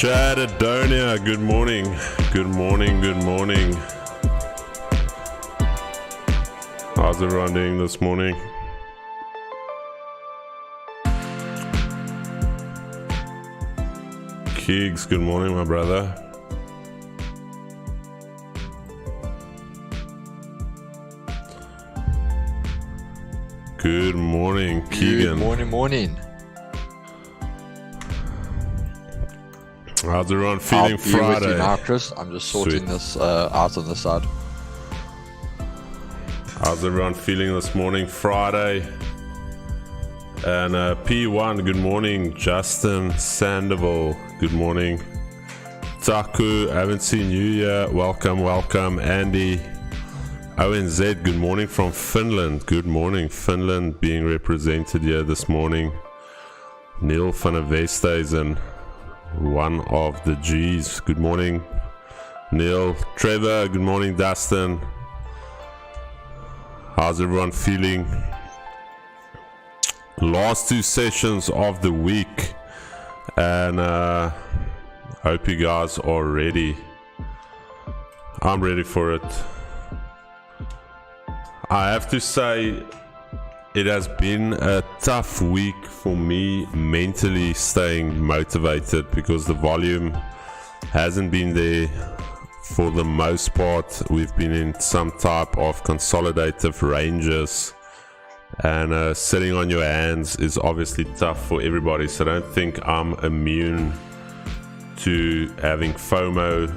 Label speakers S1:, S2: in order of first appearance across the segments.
S1: Chad Adonia, good morning. Good morning, good morning. How's everyone doing this morning? Keegs, good morning, my brother. Good morning, Keegan.
S2: Good morning.
S1: How's everyone feeling Friday?
S2: With you now, Chris. I'm just sorting this out on the side.
S1: How's everyone feeling this morning, Friday? And P1, good morning. Justin Sandoval, good morning. Taku, haven't seen you yet. Welcome. Andy, ONZ, good morning from Finland. Good morning, Finland being represented here this morning. Neil van der Westhuizen, one of the G's. Good morning, Neil. Trevor, good morning. Dustin, how's everyone feeling? Last two sessions of the week, and hope you guys are ready. I'm ready for it. I have to say it has been a tough week for me mentally staying motivated because the volume hasn't been there for the most part. We've been in some type of consolidative ranges, and sitting on your hands is obviously tough for everybody. So I don't think I'm immune to having FOMO,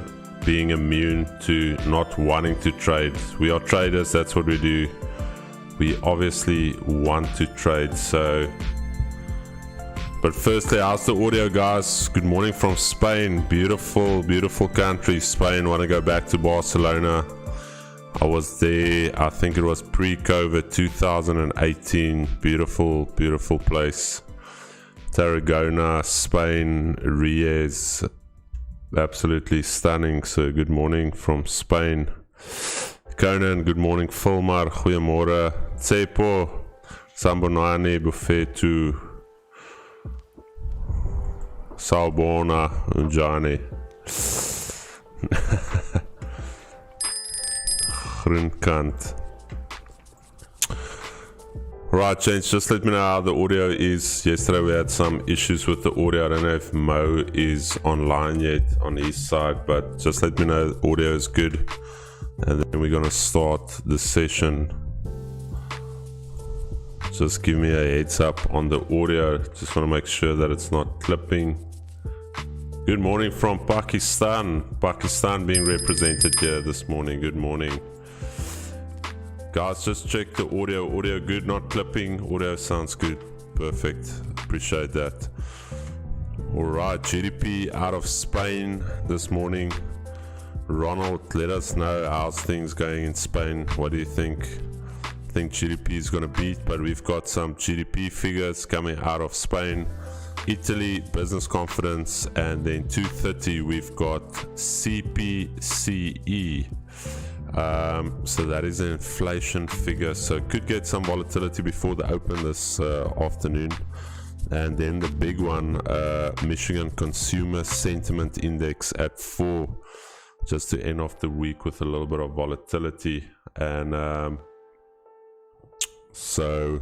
S1: being immune to not wanting to trade. We are traders, that's what we do. We obviously want to trade. So, but firstly, how's the audio, guys? Good morning from Spain. Beautiful country, Spain. Want to go back to Barcelona. I was there, I think it was pre-COVID 2018. Beautiful place. Tarragona, Spain, Reyes, absolutely stunning. So good morning from Spain. Conan, good morning. Fulmar, goeiemorgen. Tsepo, Sambonani, Buffetu, Salbona, Unjani. Groenkant. Right, James, just let me know how the audio is. Yesterday we had some issues with the audio. I don't know if Mo is online yet on his side, but just let me know the audio is good. And then we're gonna start the session. Just give me a heads up on the audio. Just want to make sure that it's not clipping. Good morning from Pakistan. Pakistan being represented here this morning. Good morning. Guys, just check the audio. Audio good, not clipping. Audio sounds good. Perfect. Appreciate that. Alright, GDP out of Spain this morning. Ronald, let us know how's things going in Spain. What do you think? I think GDP is going to beat, but we've got some GDP figures coming out of Spain. Italy, business confidence, and then 2:30 we've got CPCE. So that is an inflation figure, so could get some volatility before the open this afternoon. And then the big one, Michigan Consumer Sentiment Index at 4, just to end off the week with a little bit of volatility. And so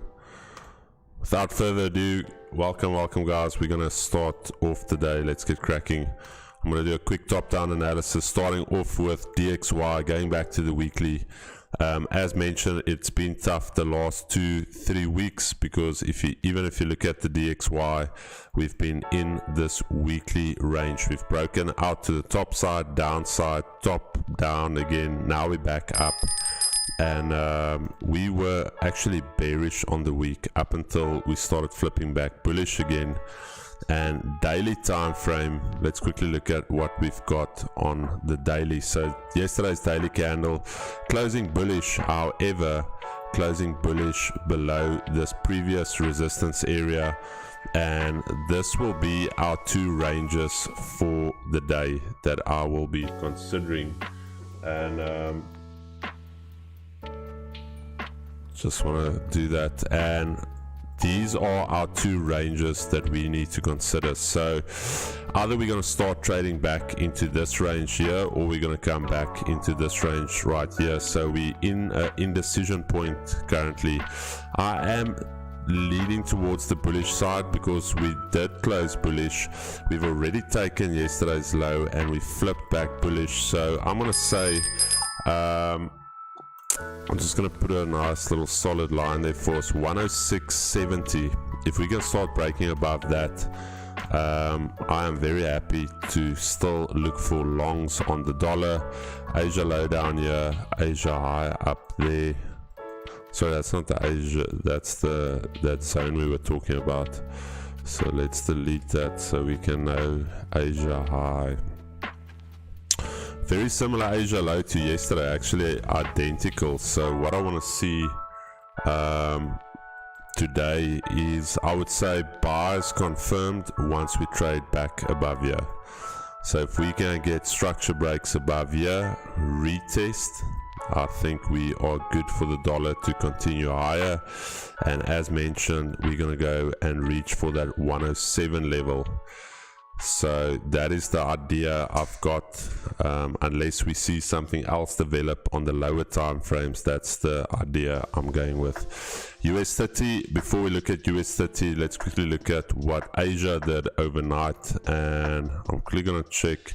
S1: without further ado, welcome guys. We're gonna start off today. Let's get cracking. I'm going to do a quick top-down analysis, starting off with DXY, going back to the weekly. As mentioned, it's been tough the last 2-3 weeks because even if you look at the DXY, we've been in this weekly range. We've broken out to the top side, downside, top, down again. Now we're back up. And we were actually bearish on the week up until we started flipping back bullish again. And daily time frame, let's quickly look at what we've got on the daily. So yesterday's daily candle closing bullish, however closing bullish below this previous resistance area, and this will be our 2 ranges for the day that I will be considering. And just want to do that. And these are our two ranges that we need to consider. So either we're going to start trading back into this range here, or we're going to come back into this range right here. So we in an indecision point currently. I am leading towards the bullish side because we did close bullish. We've already taken yesterday's low and we flipped back bullish. So I'm going to say I'm just going to put a nice little solid line there for us, 106.70. If we can start breaking above that, I am very happy to still look for longs on the dollar. Asia low down here, Asia high up there. So that's not the Asia, that's that zone we were talking about. So let's delete that so we can know Asia high. Very similar Asia low to yesterday, actually identical. So what I want to see today is, I would say, buys confirmed once we trade back above here. So if we can get structure breaks above here, retest, I think we are good for the dollar to continue higher. And as mentioned, we're going to go and reach for that 107 level. So that is the idea I've got, unless we see something else develop on the lower time frames. That's the idea I'm going with. US30, before we look at US30, let's quickly look at what Asia did overnight, and I'm quickly going to check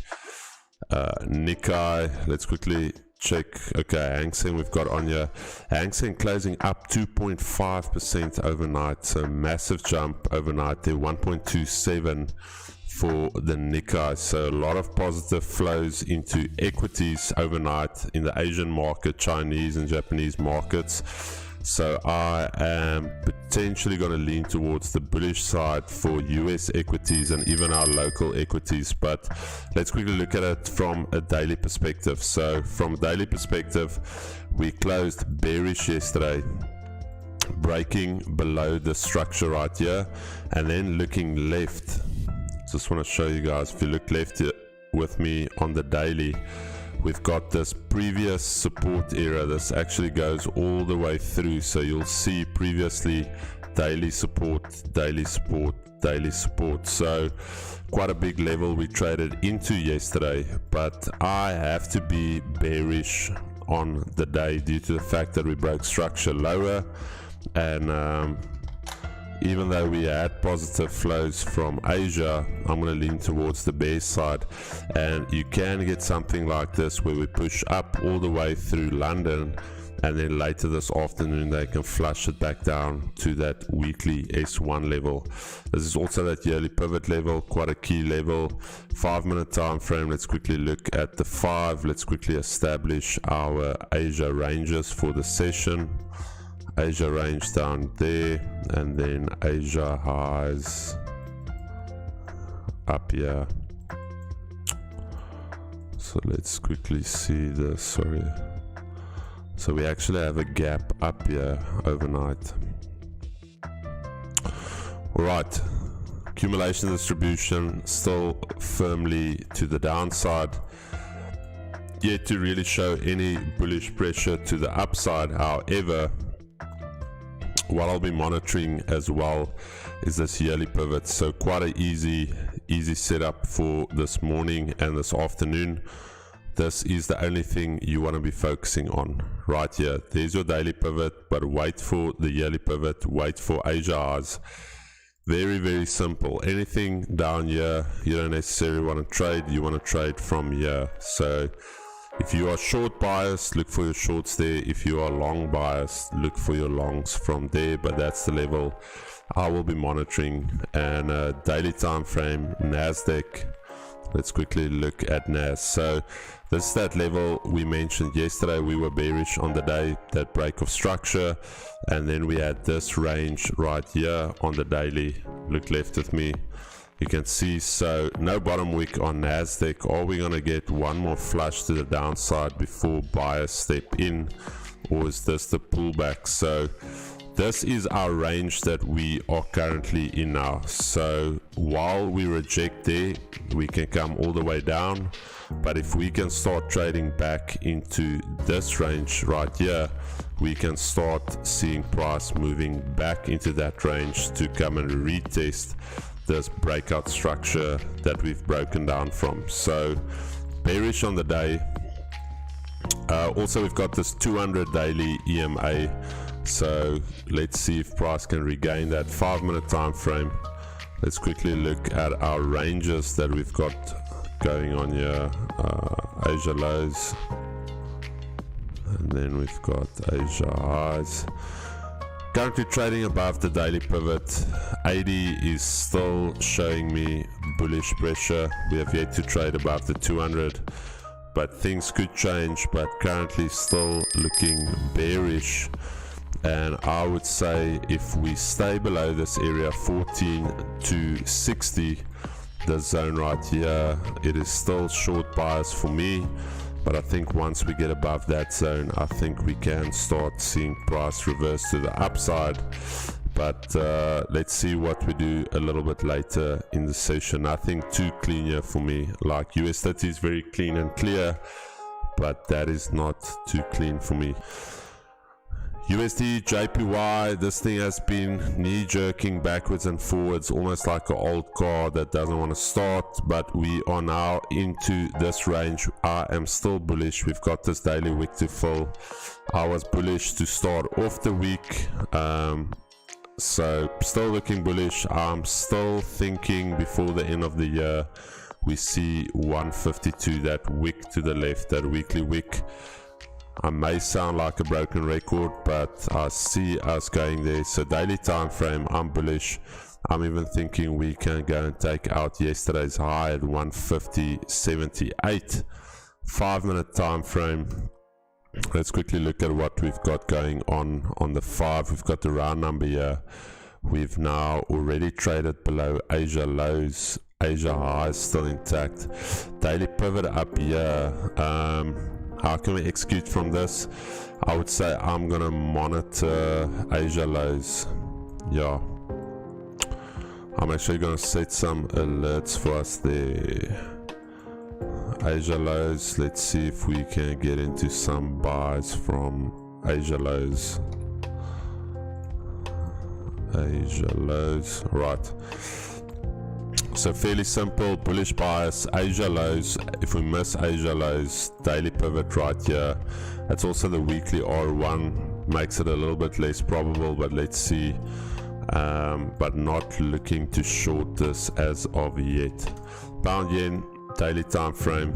S1: Nikkei. Let's quickly check. Okay, Hang Seng we've got on here. Hang Seng closing up 2.5% overnight, so massive jump overnight there, 1.27 for the Nikkei. So a lot of positive flows into equities overnight in the Asian market, Chinese and Japanese markets. So I am potentially going to lean towards the bullish side for US equities and even our local equities. But let's quickly look at it from a daily perspective. So from a daily perspective, we closed bearish yesterday, breaking below the structure right here, and then looking left. Just want to show you guys, if you look left here with me on the daily, we've got this previous support area. This actually goes all the way through. So you'll see previously daily support, daily support, daily support. So quite a big level we traded into yesterday, but I have to be bearish on the day due to the fact that we broke structure lower, and even though we had positive flows from Asia, I'm going to lean towards the bear side. And you can get something like this where we push up all the way through London, and then later this afternoon they can flush it back down to that weekly S1 level. This is also that yearly pivot level, quite a key level. 5-minute time frame, let's quickly look at the 5. Let's quickly establish our Asia ranges for the session. Asia range down there, and then Asia highs up here. So let's quickly see this. Sorry. So we actually have a gap up here overnight. All right, accumulation distribution still firmly to the downside, yet to really show any bullish pressure to the upside. However, what I'll be monitoring as well is this yearly pivot. So quite an easy setup for this morning and this afternoon. This is the only thing you want to be focusing on right here. There's your daily pivot, but wait for the yearly pivot, wait for Asia highs. Very, very simple. Anything down here you don't necessarily want to trade, you want to trade from here. So if you are short biased, look for your shorts there. If you are long biased, look for your longs from there. But that's the level I will be monitoring. And daily time frame, Nasdaq. Let's quickly look at Nas. So this is that level we mentioned yesterday. We were bearish on the day, that break of structure, and then we had this range right here on the daily. Look left with me. You can see, so no bottom wick on Nasdaq. Are we going to get one more flush to the downside before buyers step in, or is this the pullback? So this is our range that we are currently in now. So while we reject there, we can come all the way down, but if we can start trading back into this range right here, we can start seeing price moving back into that range to come and retest this breakout structure that we've broken down from. So bearish on the day. Also we've got this 200 daily EMA, so let's see if price can regain that 5-minute time frame. Let's quickly look at our ranges that we've got going on here. Asia lows, and then we've got Asia highs. Currently trading above the daily pivot. 80 is still showing me bullish pressure. We have yet to trade above the 200, but things could change, but currently still looking bearish. And I would say if we stay below this area 14 to 60, the zone right here, it is still short bias for me, but I think once we get above that zone, I think we can start seeing price reverse to the upside. But let's see what we do a little bit later in the session. Nothing too clean here for me. Like US30 is very clean and clear, but that is not too clean for me. USDJPY, this thing has been knee jerking backwards and forwards, almost like an old car that doesn't want to start, but we are now into this range. I am still bullish. We've got this daily wick to fill. I was bullish to start off the week, so still looking bullish. I'm still thinking before the end of the year we see 152, that wick to the left, that weekly wick. I may sound like a broken record, but I see us going there. So daily time frame, I'm bullish. I'm even thinking we can go and take out yesterday's high at 150.78. 5-minute time frame. Let's quickly look at what we've got going on the 5. We've got the round number here. We've now already traded below Asia lows. Asia highs still intact. Daily pivot up here. How can we execute from this? I would say I'm gonna monitor Asia lows. Yeah, I'm actually gonna set some alerts for us there. Asia lows, let's see if we can get into some buys from Asia lows. Asia lows, right. So fairly simple, bullish bias, Asia lows. If we miss Asia lows, daily pivot right here. That's also the weekly R1, makes it a little bit less probable, but let's see. But not looking to short this as of yet. Pound yen, daily time frame.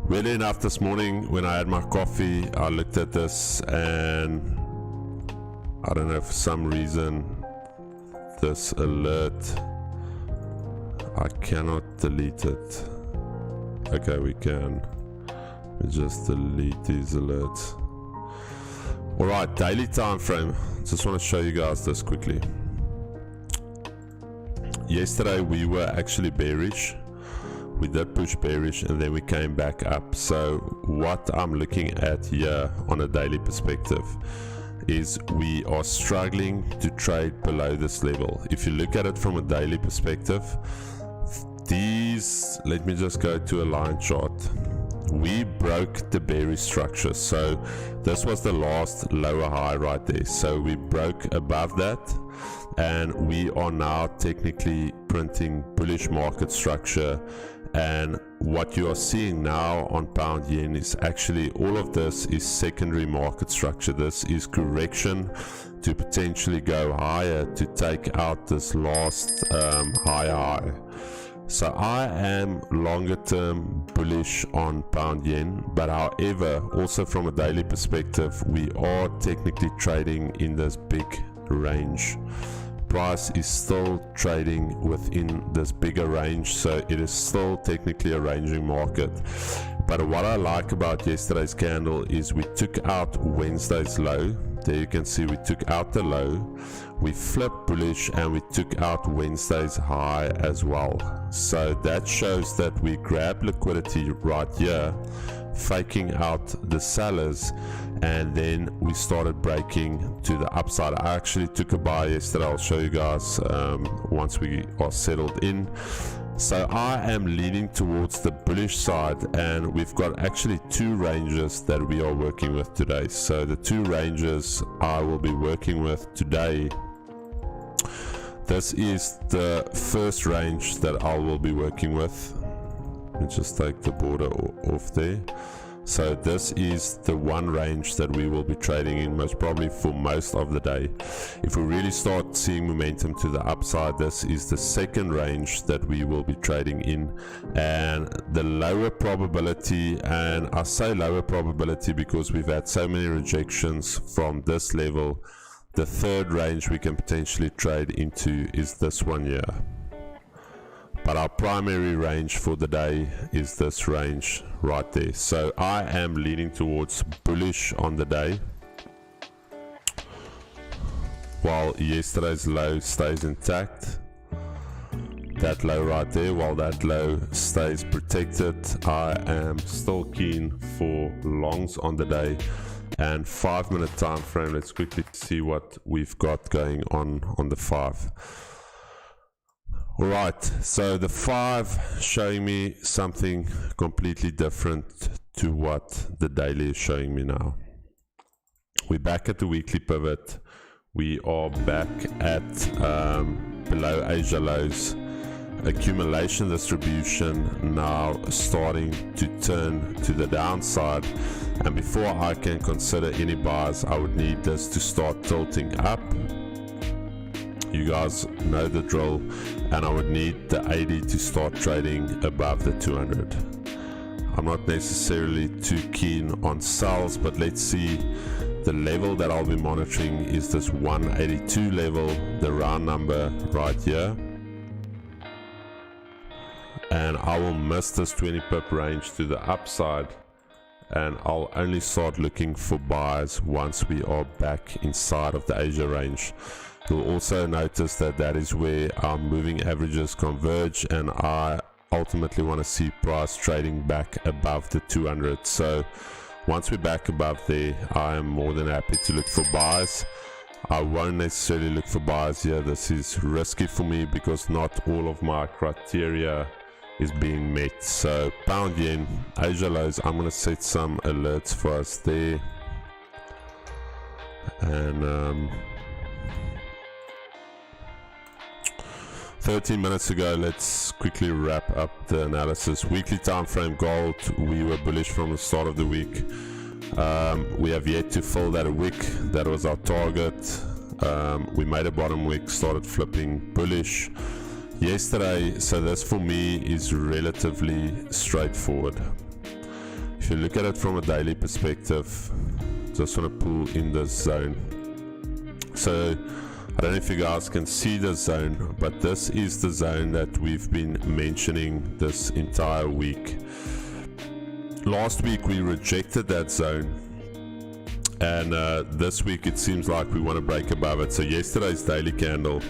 S1: Weirdly enough, this morning when I had my coffee, I looked at this and I don't know, for some reason this alert, I cannot delete it. Okay, we can. We just delete these alerts. Alright, daily time frame. Just want to show you guys this quickly. Yesterday we were actually bearish. We did push bearish and then we came back up. So what I'm looking at here on a daily perspective is we are struggling to trade below this level. If you look at it from a daily perspective, these, let me just go to a line chart. We broke the bearish structure, so this was the last lower high right there. So we broke above that and we are now technically printing bullish market structure. And what you are seeing now on pound yen is actually all of this is secondary market structure. This is correction to potentially go higher to take out this last higher high. So I am longer term bullish on pound yen, but however also from a daily perspective we are technically trading in this big range. Price is still trading within this bigger range, so it is still technically a ranging market. But what I like about yesterday's candle is we took out Wednesday's low. There you can see we took out the low, we flipped bullish, and we took out Wednesday's high as well. So that shows that we grabbed liquidity right here, faking out the sellers, and then we started breaking to the upside. I actually took a buy yesterday. I'll show you guys once we are settled in. So I am leaning towards the bullish side, and we've got actually two ranges that we are working with today. So the two ranges I will be working with today, this is the first range that I will be working with. Let me just take the border off there. So this is the one range that we will be trading in most probably for most of the day. If we really start seeing momentum to the upside, this is the second range that we will be trading in, and the lower probability, and I say lower probability because we've had so many rejections from this level, the third range we can potentially trade into is this one here. But our primary range for the day is this range right there. So I am leaning towards bullish on the day, while yesterday's low stays intact. That low right there, while that low stays protected, I am still keen for longs on the day. And 5 minute time frame, let's quickly see what we've got going on the 5. Alright, so the 5 showing me something completely different to what the daily is showing me now. We're back at the weekly pivot. We are back at below Asia lows. Accumulation distribution now starting to turn to the downside, and before I can consider any buys, I would need this to start tilting up. You guys know the drill, and I would need the 80 to start trading above the 200. I'm not necessarily too keen on sells, but let's see. The level that I'll be monitoring is this 182 level, the round number right here, and I will miss this 20 pip range to the upside, and I'll only start looking for buys once we are back inside of the Asia range. You'll also notice that that is where our moving averages converge, and I ultimately want to see price trading back above the 200. So once we're back above there, I am more than happy to look for buys. I won't necessarily look for buys here. This is risky for me because not all of my criteria is being met. So pound yen, Asia lows, I'm going to set some alerts for us there, and 13 minutes ago, let's quickly wrap up the analysis. Weekly time frame gold, we were bullish from the start of the week. We have yet to fill that wick. That was our target. We made a bottom wick, started flipping bullish yesterday. So this for me is relatively straightforward. If you look at it from a daily perspective, just want to pull in this zone. So I don't know if you guys can see the zone, but this is the zone that we've been mentioning this entire week. Last week we rejected that zone, and this week it seems like we want to break above it. So yesterday's daily candle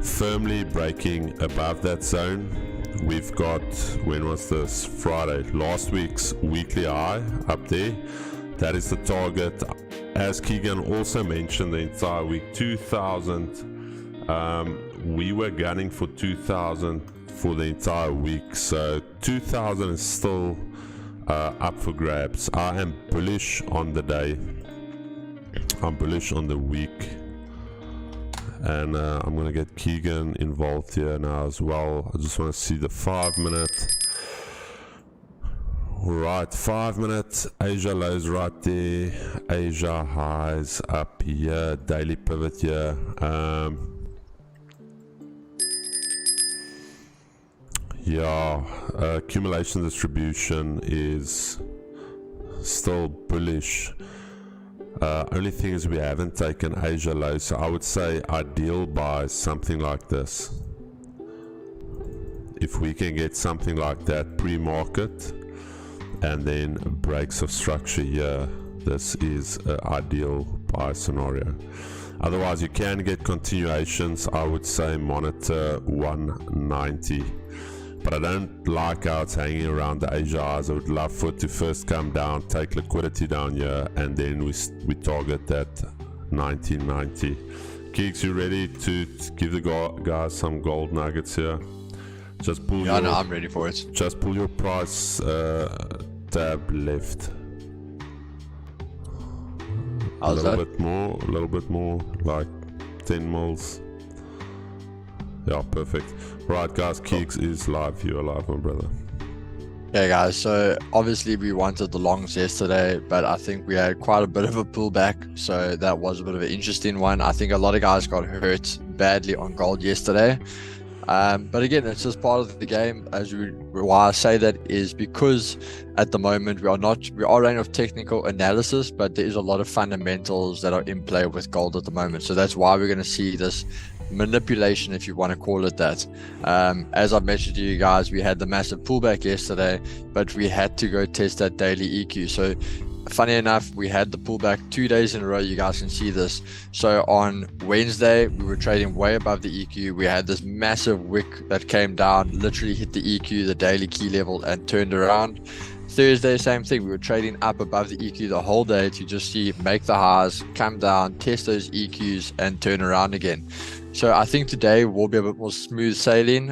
S1: firmly breaking above that zone. We've got, when was this? Friday, last week's weekly high up there. That is the target. As Keegan also mentioned the entire week, 2000, we were gunning for 2000 for the entire week. So 2000 is still up for grabs. I am bullish on the day. I'm bullish on the week. And I'm going to get Keegan involved here now as well. I just want to see the 5 minute. Alright, 5 minutes, Asia lows right there, Asia highs up here, daily pivot here. Accumulation distribution is still bullish. Only thing is we haven't taken Asia low, so I would say ideal buy something like this. If we can get something like that pre-market, and then breaks of structure here, this is an ideal buy scenario. Otherwise you can get continuations. I would say monitor 190, but I don't like how it's hanging around the Asia highs. I would love for it to first come down, take liquidity down here, and then we target that 1990. Keeks, you ready to give the guys some gold nuggets here? Just pull
S2: no, I'm ready for it.
S1: Just pull your price tab left.
S2: How's that?
S1: A little bit more, like 10 mils. Yeah, perfect. Right, guys, Keeks is live. You are live, my brother.
S2: Okay, guys, so obviously we wanted the longs yesterday, but I think we had quite a bit of a pullback, so that was a bit of an interesting one. I think a lot of guys got hurt badly on gold yesterday. But again, it's just part of the game. Why I say that is because at the moment we are running off technical analysis, but there is a lot of fundamentals that are in play with gold at the moment. So that's why we're going to see this manipulation, if you want to call it that. As I mentioned to you guys, we had the massive pullback yesterday, but we had to go test that daily EQ. So funny enough, we had the pullback 2 days in a row. You guys can see this. So on Wednesday, we were trading way above the EQ. We had this massive wick that came down, literally hit the EQ, the daily key level, and turned around. Thursday, same thing. We were trading up above the EQ the whole day to just see make the highs, come down, test those EQs, and turn around again. So I think today will be a bit more smooth sailing,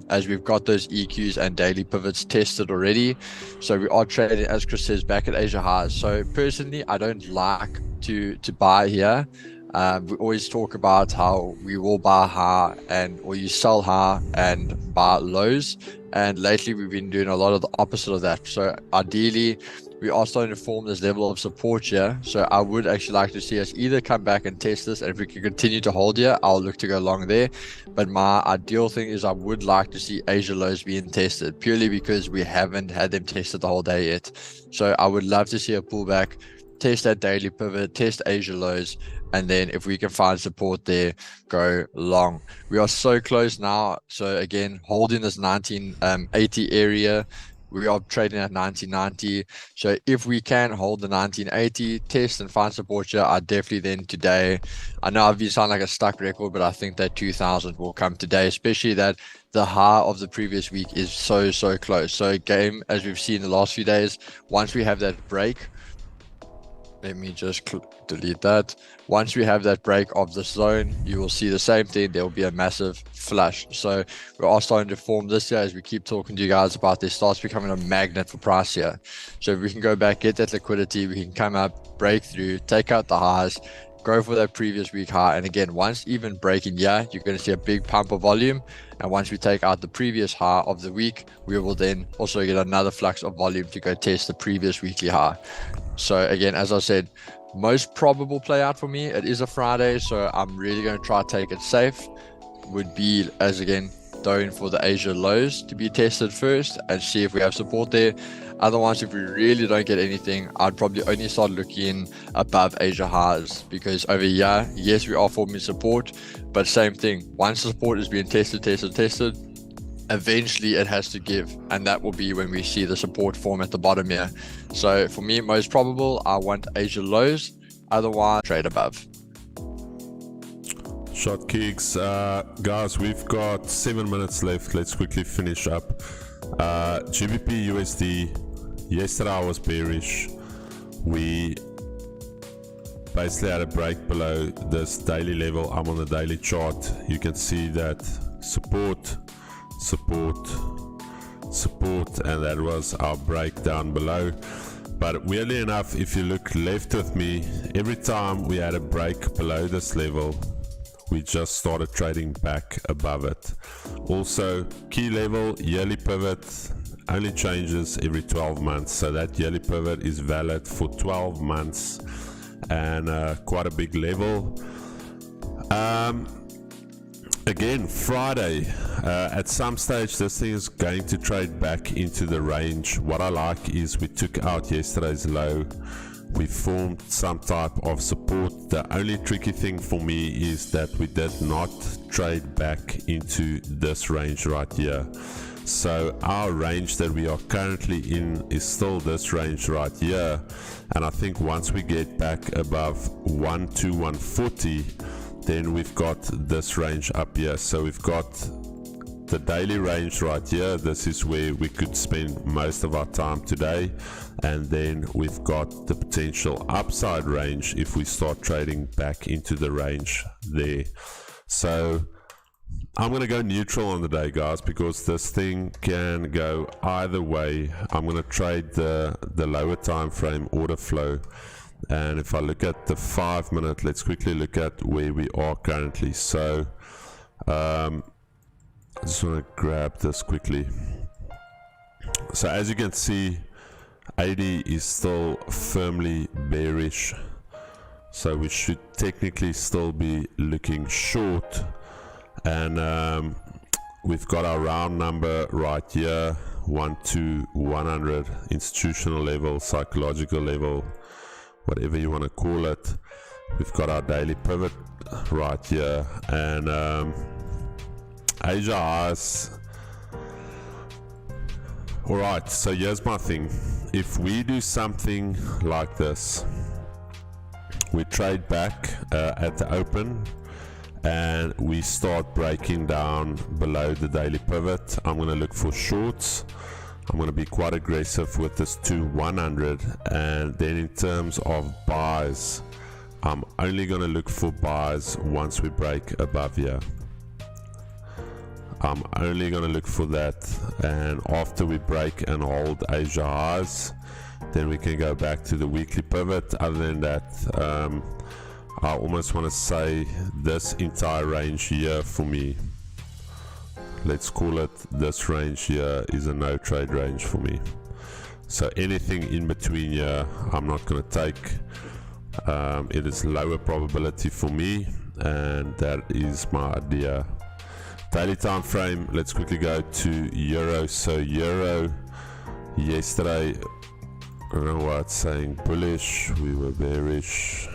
S2: as we've got those EQs and daily pivots tested already. So we are trading, as Chris says, back at Asia highs. So personally, I don't like to buy here. We always talk about how we will buy high or you sell high and buy lows. And lately we've been doing a lot of the opposite of that. So ideally, we are starting to form this level of support here. So I would actually like to see us either come back and test this, and if we can continue to hold here, I'll look to go long there. But my ideal thing is I would like to see Asia lows being tested, purely because we haven't had them tested the whole day yet. So I would love to see a pullback, test that daily pivot, test Asia lows, and then if we can find support there, go long. We are so close now. So again, holding this 1980 area. We are trading at 1990. So if we can hold the 1980, test and find support here, I definitely then today, I know I've been sounding like a stuck record, but I think that 2000 will come today, especially that the high of the previous week is so close. So game, as we've seen the last few days, once we have that break, let me just delete that. Once we have that break of the zone, you will see the same thing. There will be a massive flush. So we are starting to form this here, as we keep talking to you guys about this, starts becoming a magnet for price here. So if we can go back, get that liquidity, we can come up, break through, take out the highs, go for that previous week high. And again, once even breaking here, you're going to see a big pump of volume. And once we take out the previous high of the week, we will then also get another flux of volume to go test the previous weekly high. So again, as I said, most probable play out for me, it is a Friday, so I'm really going to try to take it safe, would be, as again, going for the Asia lows to be tested first and see if we have support there. Otherwise, if we really don't get anything, I'd probably only start looking above Asia highs, because over here, yes, we are forming support, but same thing, once the support is being tested, eventually it has to give, and that will be when we see the support form at the bottom here. So for me, most probable, I want Asia lows, otherwise trade above.
S1: Shot kicks. Guys, we've got 7 minutes left. Let's quickly finish up. GBPUSD, yesterday I was bearish. We basically had a break below this daily level. I'm on the daily chart. You can see that support, and that was our breakdown below. But weirdly enough, if you look left with me, every time we had a break below this level, we just started trading back above it. Also, key level, yearly pivot only changes every 12 months, so that yearly pivot is valid for 12 months, and quite a big level. Again, Friday, at some stage this thing is going to trade back into the range. What I like is we took out yesterday's low, we formed some type of support. The only tricky thing for me is that we did not trade back into this range right here. So our range that we are currently in is still this range right here, and I think once we get back above 121.40, then we've got this range up here. So we've got the daily range right here. This is where we could spend most of our time today, and then we've got the potential upside range if we start trading back into the range there. So I'm going to go neutral on the day, guys, because this thing can go either way. I'm going to trade the lower time frame order flow, and if I look at the 5 minute, let's quickly look at where we are currently. So I just want to grab this quickly. So as you can see, AD is still firmly bearish, so we should technically still be looking short. And we've got our round number right here, 1 to 100, institutional level, psychological level, whatever you want to call it. We've got our daily pivot right here, and Asia highs. All right, so here's my thing. If we do something like this, we trade back at the open, and we start breaking down below the daily pivot, I'm going to look for shorts. I'm going to be quite aggressive with this 2-100, and then in terms of buys, I'm only going to look for buys once we break above here. I'm only going to look for that, and after we break and hold Asia highs, then we can go back to the weekly pivot. Other than that, I almost want to say this entire range here for me, let's call it this range here, is a no trade range for me. So anything in between here I'm not going to take. It is lower probability for me, and that is my idea. Daily time frame, let's quickly go to euro. So euro yesterday, I don't know why it's saying bullish, we were bearish.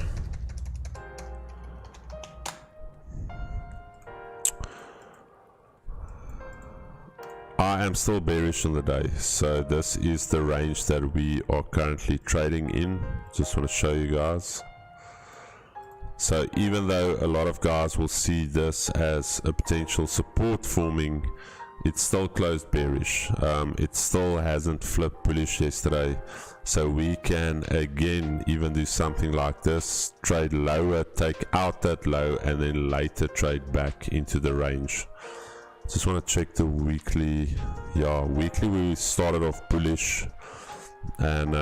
S1: I am still bearish on the day, so this is the range that we are currently trading in. Just want to show you guys. So even though a lot of guys will see this as a potential support forming, it's still closed bearish. It still hasn't flipped bullish yesterday, so we can again even do something like this, trade lower, take out that low, and then later trade back into the range. Just want to check the weekly. Yeah, weekly we started off bullish, and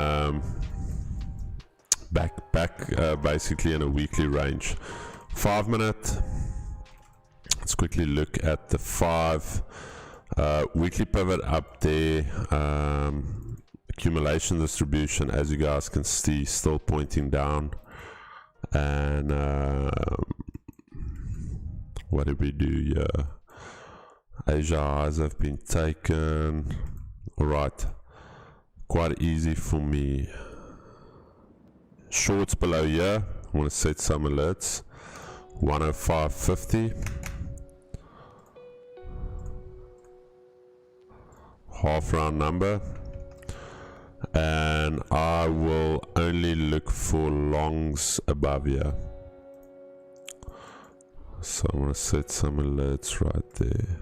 S1: back basically in a weekly range. 5 minute, let's quickly look at the 5 weekly pivot up there. Accumulation distribution, as you guys can see, still pointing down. And what did we do here? Asia highs have been taken. Alright, quite easy for me. Shorts below here, I want to set some alerts. 105.50, half round number, and I will only look for longs above here. So I'm going to set some alerts right there.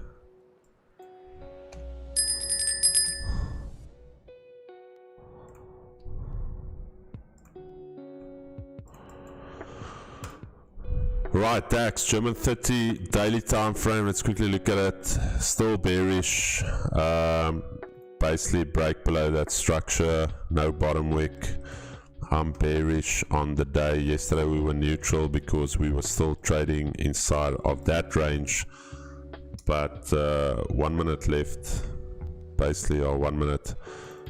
S1: Right, Dax, German 30 daily time frame, let's quickly look at it. Still bearish, basically break below that structure, no bottom wick. I'm bearish on the day. Yesterday we were neutral because we were still trading inside of that range, but 1 minute left, basically, or 1 minute.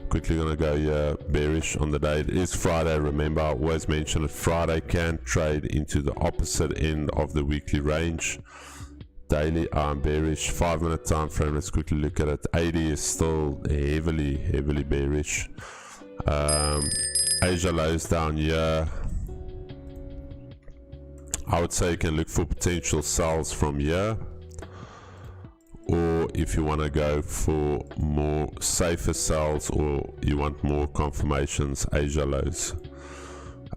S1: Quickly gonna go here, bearish on the day. It is Friday, remember I always mention it, Friday can trade into the opposite end of the weekly range. Daily I'm bearish. 5 minute time frame, let's quickly look at it. 80 is still heavily bearish. Asia lows down here. I would say you can look for potential sells from here, or if you want to go for more safer sells, or you want more confirmations, Asia lows.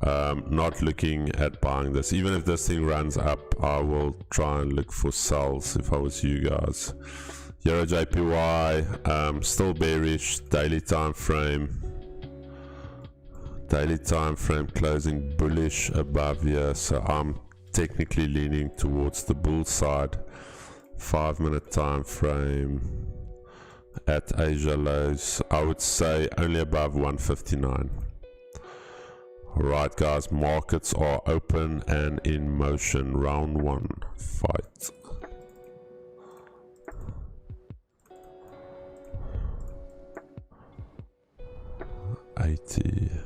S1: Not looking at buying this. Even if this thing runs up, I will try and look for sells if I was you guys. EURUSD still bearish. Daily time frame closing bullish above here, so I'm technically leaning towards the bull side. 5-minute time frame at Asia lows, I would say only above 159. Alright guys, markets are open and in motion. Round 1, fight. $80.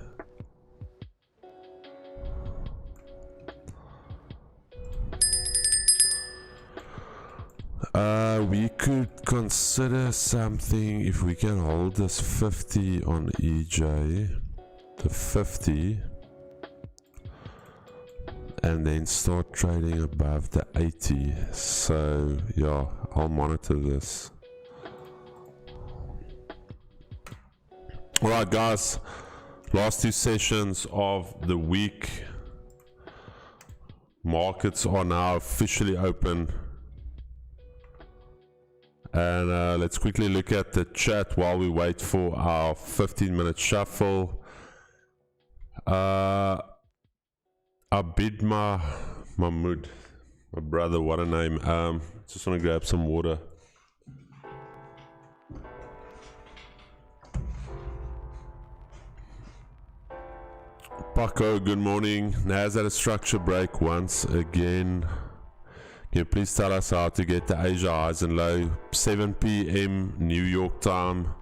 S1: We could consider something if we can hold this 50 on EJ, the 50, and then start trading above the 80. So yeah, I'll monitor this. Alright guys, last 2 sessions of the week. Markets are now officially open. And let's quickly look at the chat while we wait for our 15-minute shuffle. Abidma Mahmood, my brother, what a name. Just want to grab some water. Paco, good morning. Nas had a structure break once again. Can you please tell us how to get the Asia highs and low? 7 p.m. New York time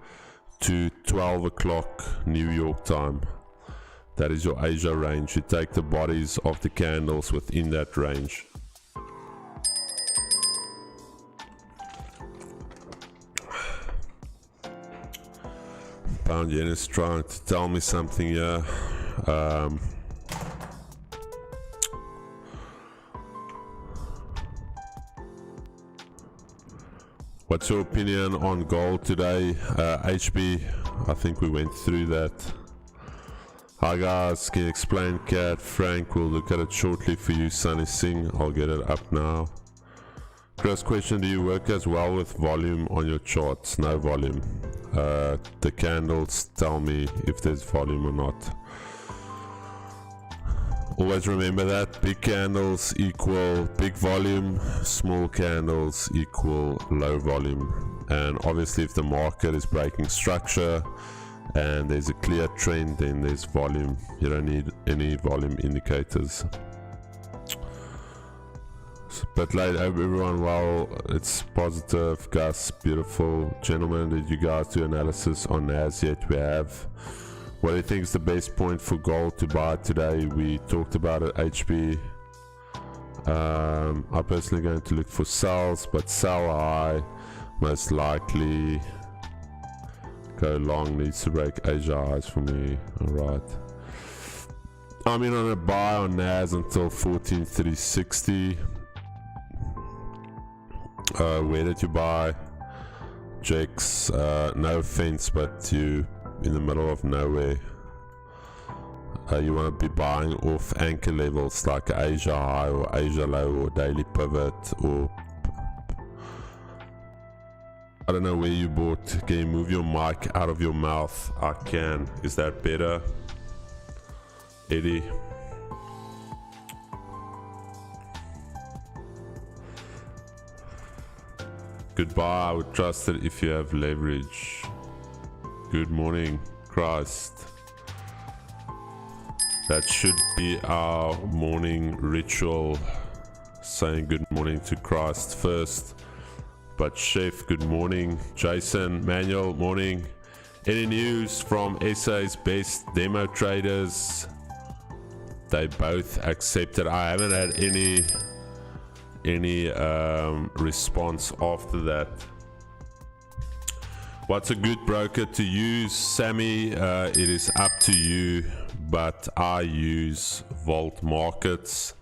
S1: to 12 o'clock New York time. That is your Asia range. You take the bodies of the candles within that range. Pound yen is trying to tell me something here. What's your opinion on gold today? HB, I think we went through that. Hi guys, can you explain CAD? Frank will look at it shortly for you. Sunny Singh, I'll get it up now. First question, do you work as well with volume on your charts? No volume. The candles tell me if there's volume or not. Always remember that big candles equal big volume, small candles equal low volume. And obviously if the market is breaking structure and there's a clear trend, then there's volume. You don't need any volume indicators. But late, hope everyone well. It's positive. Gus, beautiful. Gentlemen, did you guys do analysis on Nas yet? We have. What do you think is the best point for gold to buy today? We talked about it, HB. I'm personally going to look for sells, but sell high, most likely. Go long, needs to break Asia highs for me. Alright. I'm in on a buy on Nas until 14,360. Where did you buy? Jakes, no offense, but you in the middle of nowhere. You want to be buying off anchor levels like Asia high or Asia low or daily pivot, or I don't know where you bought. Can you move your mic out of your mouth? I can. Is that better, Eddie? Goodbye. I would trust it if you have leverage. Good morning, Christ. That should be our morning ritual, saying good morning to Christ first. But Chef, good morning. Jason, Manuel, morning. Any news from SA's best demo traders? They both accepted. I haven't had any response after that. What's a good broker to use, Sammy? It is up to you, but I use Vault Markets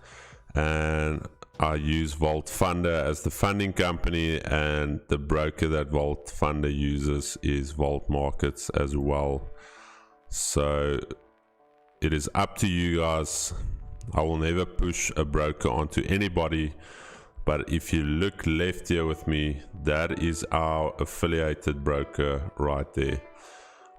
S1: and I use Vault Funder as the funding company, and the broker that Vault Funder uses is Vault Markets as well. So it is up to you guys. I will never push a broker onto anybody. But if you look left here with me, that is our affiliated broker right there.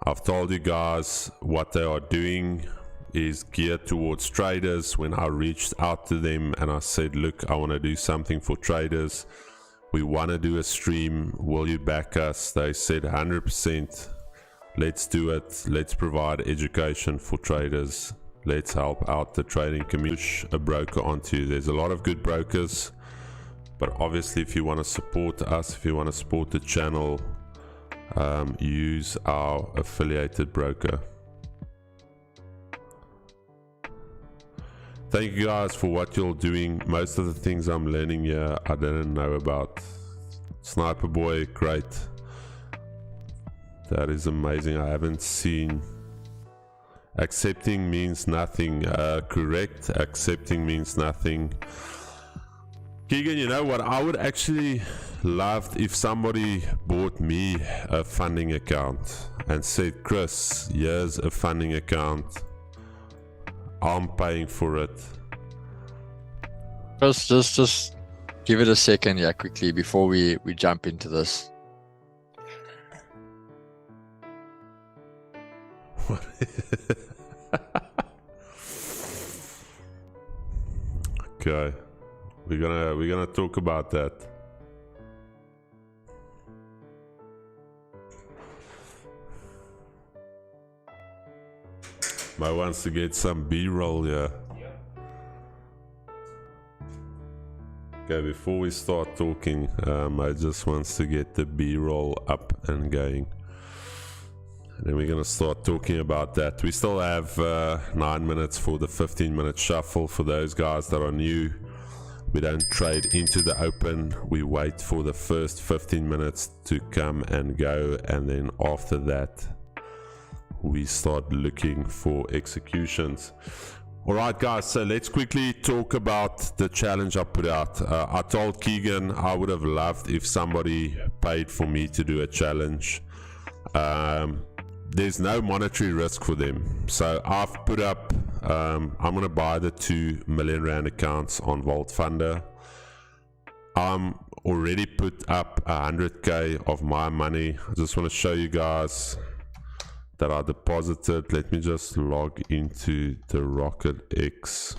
S1: I've told you guys what they are doing is geared towards traders. When I reached out to them and I said, look, I want to do something for traders, we want to do a stream, will you back us? They said 100%. Let's do it. Let's provide education for traders. Let's help out the trading community. Push a broker onto you. There's a lot of good brokers, but obviously if you want to support us, if you want to support the channel, use our affiliated broker. Thank you guys for what you're doing. Most of the things I'm learning here I didn't know about. Sniper Boy, great. That is amazing. I haven't seen. Accepting means nothing. Correct. Accepting means nothing. Keegan, you know what? I would actually love if somebody bought me a funding account and said, Chris, here's a funding account. I'm paying for it.
S2: Just give it a second, yeah, quickly before we jump into this.
S1: Okay, we're gonna talk about that. Mo wants to get some B-roll here. Okay, before we start talking, I just wants to get the B-roll up and going. And then we're going to start talking about that. We still have 9 minutes for the 15-minute shuffle. For those guys that are new, we don't trade into the open. We wait for the first 15 minutes to come and go, and then after that we start looking for executions. All right guys, so let's quickly talk about the challenge I put out. I told Keegan I would have loved if somebody paid for me to do a challenge. There's no monetary risk for them, so I've put up I'm gonna buy the 2 million rand accounts on Vault Funder. I'm already put up 100k of my money. I just want to show you guys that I deposited. Let me just log into the Rocket X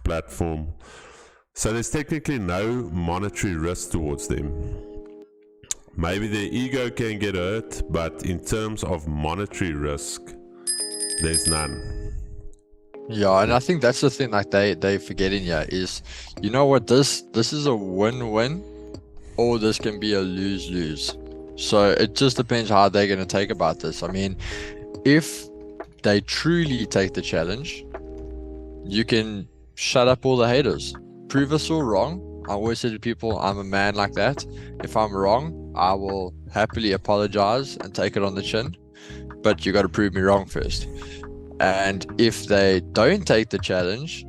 S1: platform. So there's technically no monetary risk towards them. Maybe their ego can get hurt, but in terms of monetary risk, there's none.
S2: Yeah, and I think that's the thing, like they forgetting here is, you know what, this is a win-win, or this can be a lose-lose. So it just depends how they're going to take about this. I mean, if they truly take the challenge, you can shut up all the haters. Prove us all wrong. I always say to people, I'm a man like that. If I'm wrong, I will happily apologize and take it on the chin. But you got to prove me wrong first. And if they don't take the challenge,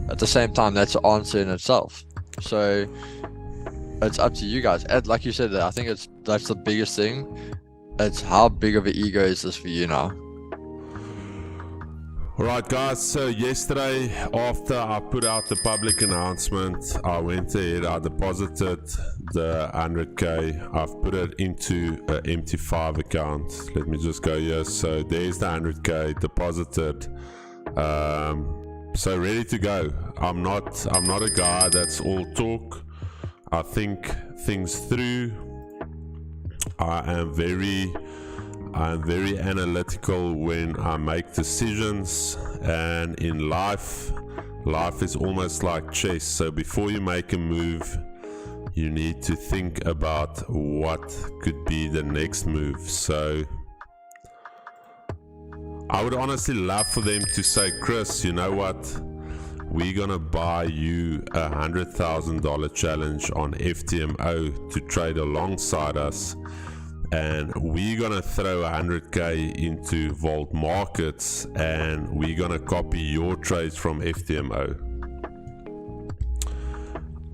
S2: at the same time, that's an answer in itself. So it's up to you guys. And like you said, I think that's the biggest thing. It's how big of an ego is this for you now?
S1: Alright guys, so yesterday after I put out the public announcement, I went ahead, I deposited the 100k. I've put it into an MT5 account. Let me just go here. So there's the 100k deposited. So ready to go. I'm not a guy that's all talk. I think things through. I'm very analytical when I make decisions, and in life is almost like chess. So before you make a move, you need to think about what could be the next move. So I would honestly love for them to say, Chris, you know what, we're gonna buy you $100,000 challenge on FTMO to trade alongside us, and we're gonna throw 100k into Vault Markets, and we're gonna copy your trades from FTMO.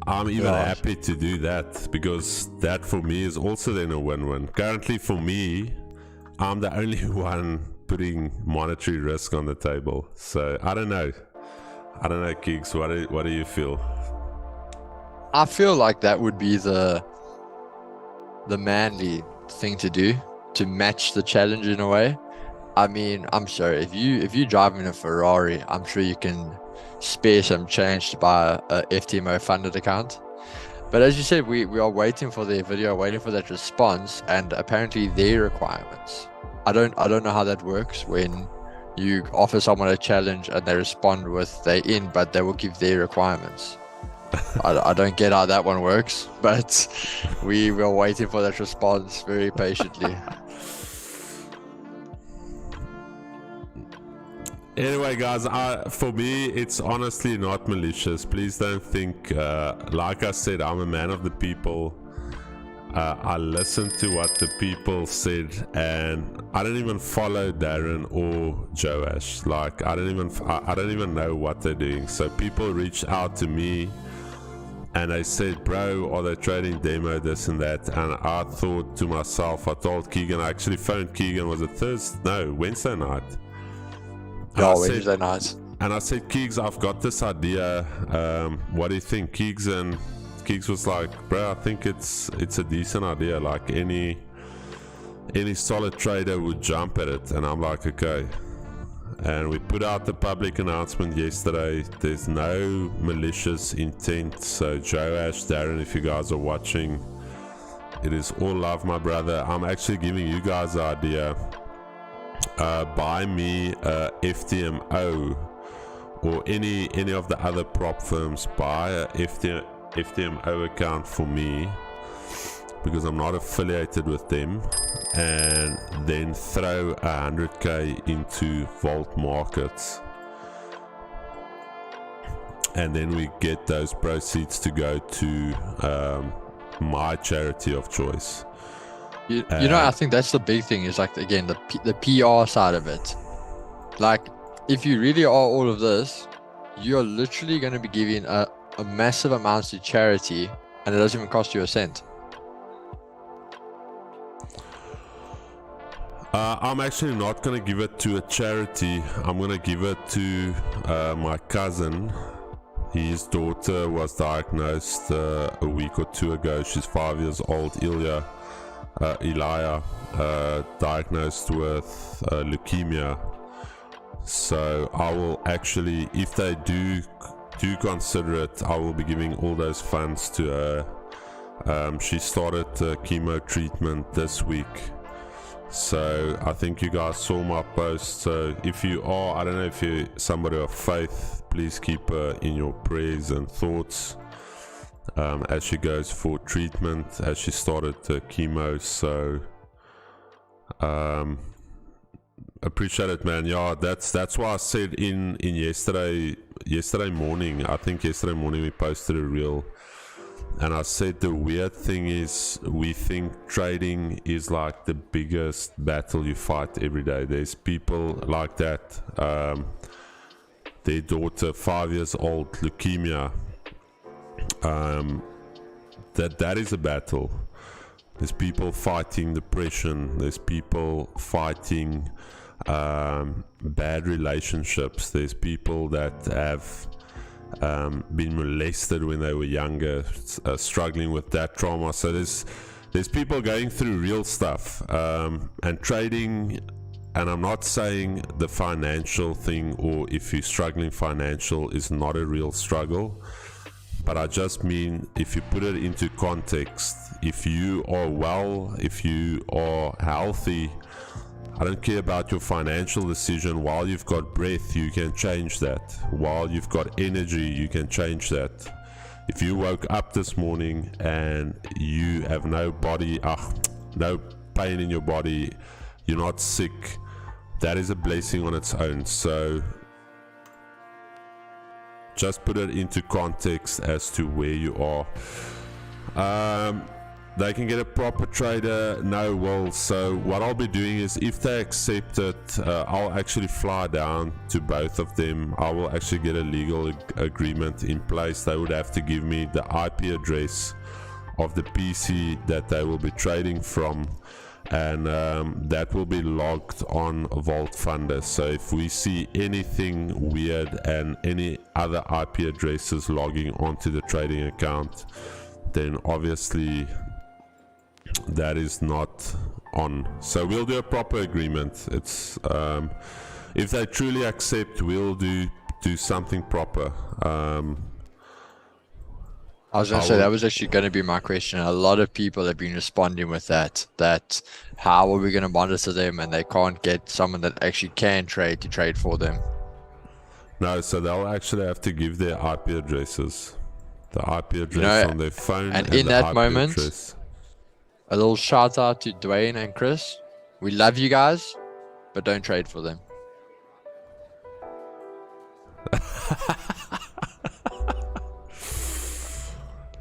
S1: I'm even happy to do that, because that for me is also then a win-win. Currently for me, I'm the only one putting monetary risk on the table. So I don't know, Kiggs, what do you feel?
S2: I feel like that would be the manly thing to do, to match the challenge in a way. I mean, I'm sorry, if you drive in a Ferrari, I'm sure you can spare some change to buy a FTMO funded account. But as you said, we are waiting for their video, waiting for that response, and apparently their requirements. I don't know how that works when you offer someone a challenge and they respond with they in, but they will give their requirements. I don't get how that one works, but we were waiting for that response very patiently.
S1: Anyway, guys, for me, it's honestly not malicious. Please don't think, like I said, I'm a man of the people. I listened to what the people said, and I don't even follow Darren or Joash. Like, I don't even know what they're doing. So people reached out to me and they said, bro, are they trading demo, this and that? And I thought to myself, I told Keegan, I actually phoned Keegan, was it Wednesday night?
S2: Yeah, Wednesday night.
S1: And I said, Keegs, I've got this idea. What do you think? Keegs was like, bro, I think it's a decent idea. Like any solid trader would jump at it. And I'm like, okay. And we put out the public announcement yesterday. There's no malicious intent. So Joash, Darren, if you guys are watching, it is all love, my brother. I'm actually giving you guys the idea. Buy me FTMO or any of the other prop firms. Buy a FTMO account for me because I'm not affiliated with them, and then throw 100k into Vault Markets, and then we get those proceeds to go to my charity of choice.
S2: You know, I think that's the big thing, is like, again, the PR side of it. Like, if you really are all of this, you're literally going to be giving a massive amount to charity, and it doesn't even cost you a cent.
S1: I'm actually not going to give it to a charity. I'm going to give it to my cousin. His daughter was diagnosed a week or two ago. She's 5 years old, Elia, diagnosed with leukemia. So I will actually, if they do consider it, I will be giving all those funds to her. She started chemo treatment this week. So I think you guys saw my post. So if you are, I don't know if you're somebody of faith, please keep her in your prayers and thoughts as she goes for treatment, as she started chemo. So appreciate it, man. Yeah, that's why I said in yesterday morning, I think yesterday morning we posted a reel, and I said the weird thing is we think trading is like the biggest battle you fight every day. There's people like that, their daughter, 5 years old, leukemia, that is a battle. There's people fighting depression, there's people fighting bad relationships, there's people that have been molested when they were younger, struggling with that trauma. So there's people going through real stuff, and trading, and I'm not saying the financial thing, or if you're struggling financial, is not a real struggle, but I just mean if you put it into context, if you are well, if you are healthy, I don't care about your financial decision. While you've got breath, you can change that. While you've got energy, you can change that. If you woke up this morning and you have no pain in your body, you're not sick, that is a blessing on its own. So just put it into context as to where you are. They can get a proper trader, no will. So what I'll be doing is, if they accept it, I'll actually fly down to both of them. I will actually get a legal agreement in place. They would have to give me the IP address of the PC that they will be trading from, and that will be logged on Vault Funder. So if we see anything weird and any other IP addresses logging onto the trading account, then obviously that is not on. So we'll do a proper agreement. It's if they truly accept, we'll do something proper.
S2: I was going to say that was actually going to be my question. A lot of people have been responding with that how are we going to monitor them, and they can't get someone that actually can trade to trade for them.
S1: No, so they'll actually have to give their IP addresses, the IP address on their phone,
S2: and in that moment,
S1: address.
S2: A little shout out to Dwayne and Chris. We love you guys, but don't trade for them.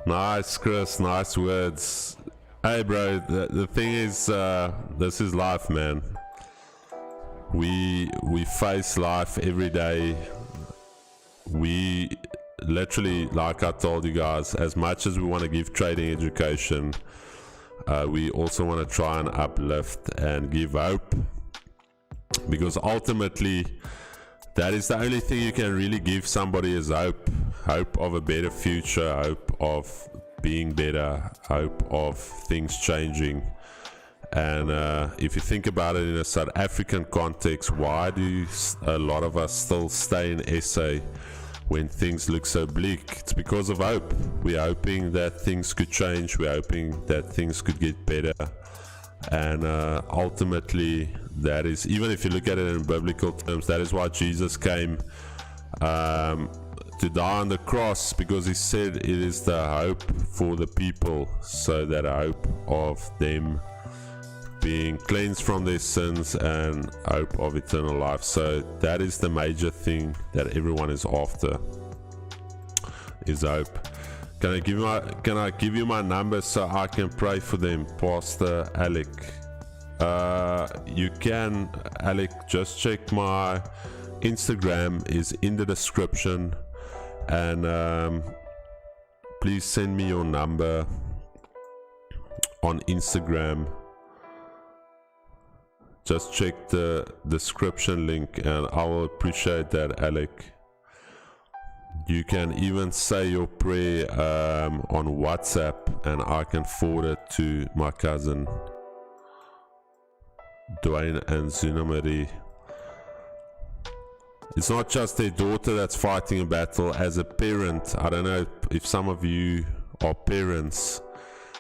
S1: Nice, Chris. Nice words. Hey, bro. The thing is, this is life, man. We face life every day. We literally, like I told you guys, as much as we want to give trading education, we also want to try and uplift and give hope, because ultimately that is the only thing you can really give somebody is hope of a better future, hope of being better, hope of things changing. And if you think about it in a South African context, why do a lot of us still stay in SA when things look so bleak? It's because of hope. We're hoping that things could change, we're hoping that things could get better, and ultimately that is, even if you look at it in biblical terms, that is why Jesus came to die on the cross, because he said it is the hope for the people, so that hope of them being cleansed from their sins and hope of eternal life. So that is the major thing that everyone is after, is hope. Can I give you my number so I can pray for them, Pastor Alec? You can, Alec. Just check my Instagram is in the description, and please send me your number on Instagram. Just check the description link, and I will appreciate that, Alec. You can even say your prayer on WhatsApp, and I can forward it to my cousin Dwayne and Zunamari. It's not just their daughter that's fighting a battle. As a parent, I don't know if some of you are parents,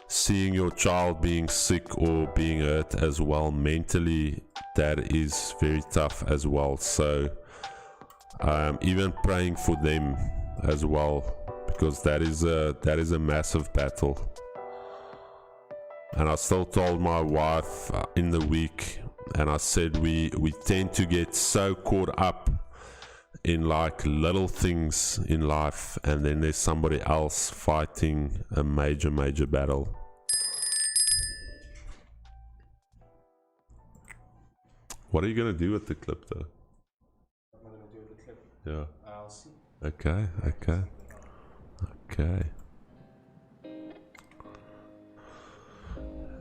S1: seeing your child being sick or being hurt as well mentally, that is very tough as well. So even praying for them as well, because that is a massive battle. And I still told my wife in the week, and I said we tend to get so caught up in like little things in life, and then there's somebody else fighting a major battle. What are you gonna do with the clip though?
S3: What am I gonna do with the clip?
S1: Yeah.
S3: I'll see.
S1: Okay.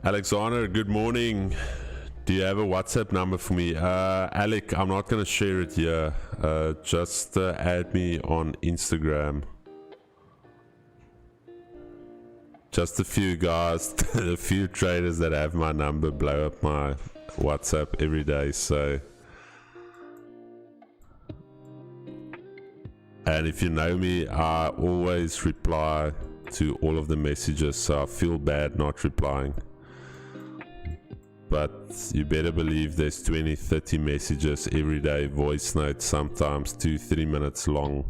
S1: Alexander, good morning. Do you have a WhatsApp number for me? Alec, I'm not gonna share it here. Just add me on Instagram. Just a few guys, a few traders that have my number blow up my WhatsApp every day, so. And if you know me, I always reply to all of the messages, so I feel bad not replying. But you better believe there's 20-30 messages every day, voice notes, sometimes 2-3 minutes long.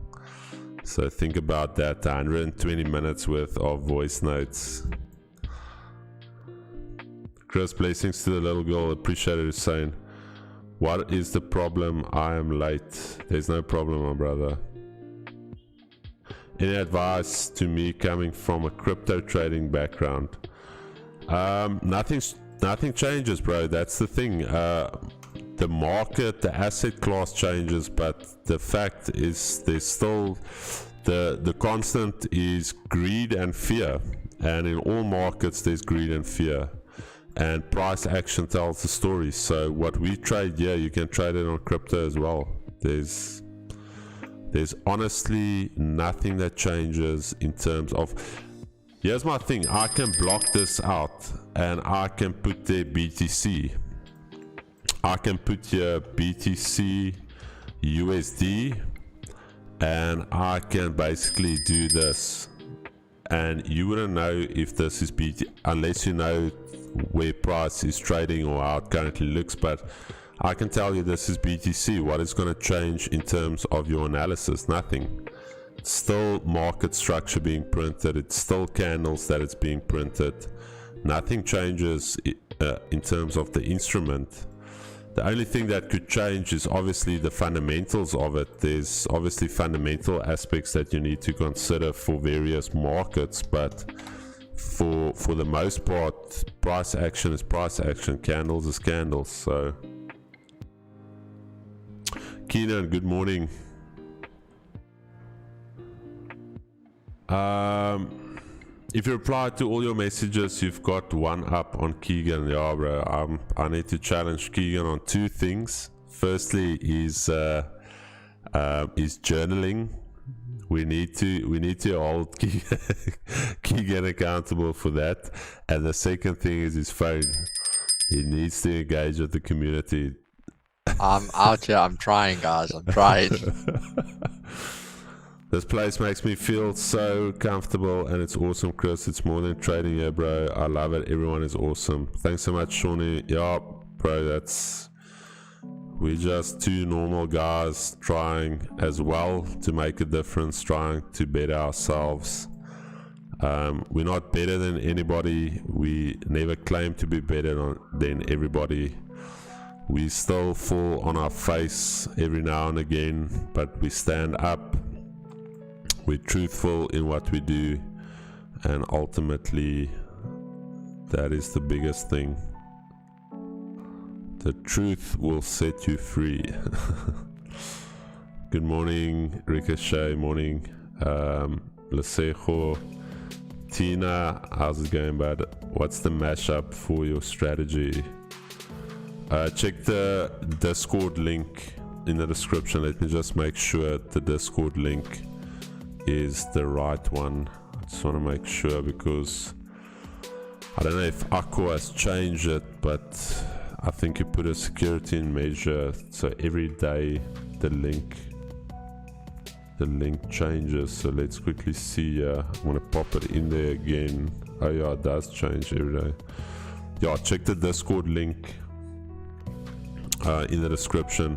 S1: So think about that, 120 minutes worth of voice notes. Chris, blessings to the little girl, appreciate it, saying, what is the problem? I am late. There's no problem, my brother. Any advice to me coming from a crypto trading background? Nothing changes, bro. That's the thing. The market, the asset class changes, but the fact is there's still the constant is greed and fear. And in all markets there's greed and fear. and price action tells the story. So what we trade here, you can trade it on crypto as well. There's honestly nothing that changes in terms of, here's my thing, I can block this out and I can put there BTC. I can put here BTC USD and I can basically do this, and you wouldn't know if this is BT unless you know where price is trading or how it currently looks. But I can tell you this is BTC. What is going to change in terms of your analysis? Nothing. It's still market structure being printed. It's still candles that it's being printed. Nothing changes in terms of the instrument. The only thing that could change is obviously the fundamentals of it. There's obviously fundamental aspects that you need to consider for various markets, but for the most part, price action is price action, candles is candles. So Keenan, good morning. If you reply to all your messages, you've got one up on Keegan. Yeah, bro. I need to challenge Keegan on two things. Firstly, is journaling. We need to hold Keegan accountable for that. And the second thing is his phone. He needs to engage with the community.
S2: I'm out here. I'm trying, guys. I'm trying.
S1: This place makes me feel so comfortable, and it's awesome, Chris. It's more than trading here, bro. I love it. Everyone is awesome. Thanks so much, Shawnee. Yeah, bro, we're just two normal guys trying as well to make a difference, trying to better ourselves. We're not better than anybody. We never claim to be better than everybody. We still fall on our face every now and again, but we stand up. We're truthful in what we do, and ultimately that is the biggest thing. The truth will set you free. Good morning, Ricochet. Morning, Lesejo. Tina, how's it going, bud? What's the mashup for your strategy? Check the Discord link in the description. Let me just make sure the Discord link is the right one. I just want to make sure, because I don't know if Aqua has changed it, but I think you put a security in measure, so every day the link changes. So let's quickly see. I'm gonna pop it in there again. Oh yeah, it does change every day. Yeah, check the Discord link in the description.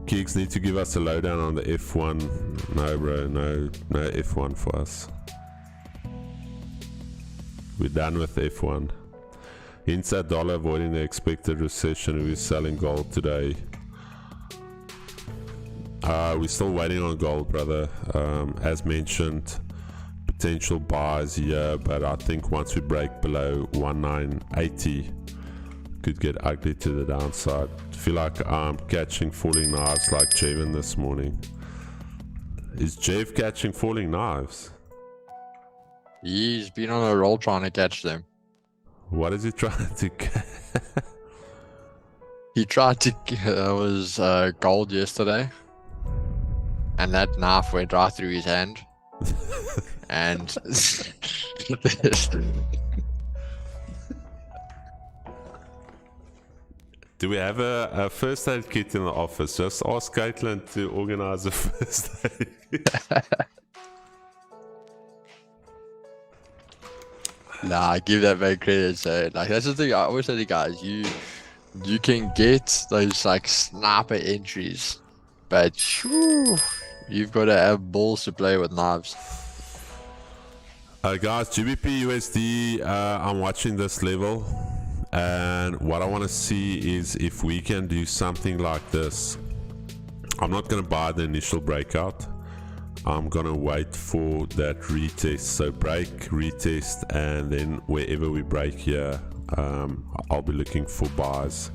S1: Keeks need to give us a lowdown on the F1. No, bro, no F1 for us. We're done with F1. Inside dollar avoiding the expected recession. We're selling gold today. We're still waiting on gold, brother. As mentioned, potential buys here, but I think once we break below 1980, could get ugly to the downside. Feel like I'm catching falling knives like Jevin this morning. Is Jev catching falling knives?
S2: He's been on a roll trying to catch them.
S1: What is he trying to catch?
S2: He tried to was gold yesterday, and that knife went right through his hand. And
S1: do we have a first aid kit in the office? Just ask Caitlin to organize a first aid kit.
S2: Nah, I give that man credit. So, like, that's the thing I always say to guys, you can get those like sniper entries, but whew, you've got to have balls to play with knives.
S1: Guys, GBPUSD, I'm watching this level, and what I want to see is if we can do something like this. I'm not going to buy the initial breakout. I'm going to wait for that retest. So break, retest, and then wherever we break here, I'll be looking for buys.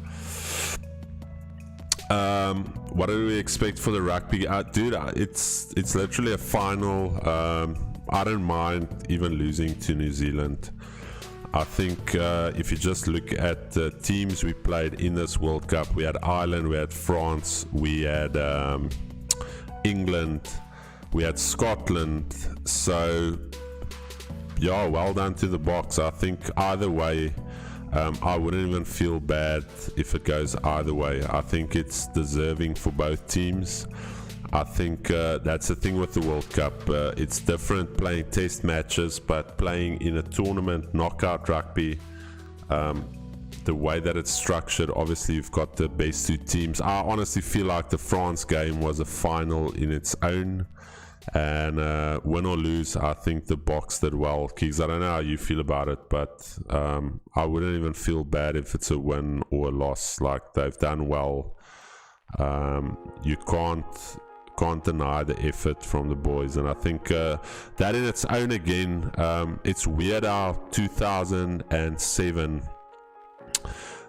S1: What do we expect for the rugby? Dude, it's literally a final. I don't mind even losing to New Zealand. I think if you just look at the teams we played in this World Cup, we had Ireland, we had France, we had England, we had Scotland. So yeah, well done to the box. I think either way, I wouldn't even feel bad if it goes either way. I think it's deserving for both teams. I think that's the thing with the World Cup. It's different playing test matches, but playing in a tournament, knockout rugby, the way that it's structured, obviously you've got the best two teams. I honestly feel like the France game was a final in its own, and win or lose, I think the box did well. Keeks, I don't know how you feel about it, but I wouldn't even feel bad if it's a win or a loss. Like, they've done well. You can't deny the effort from the boys, and I think that in its own, again, it's weird how 2007,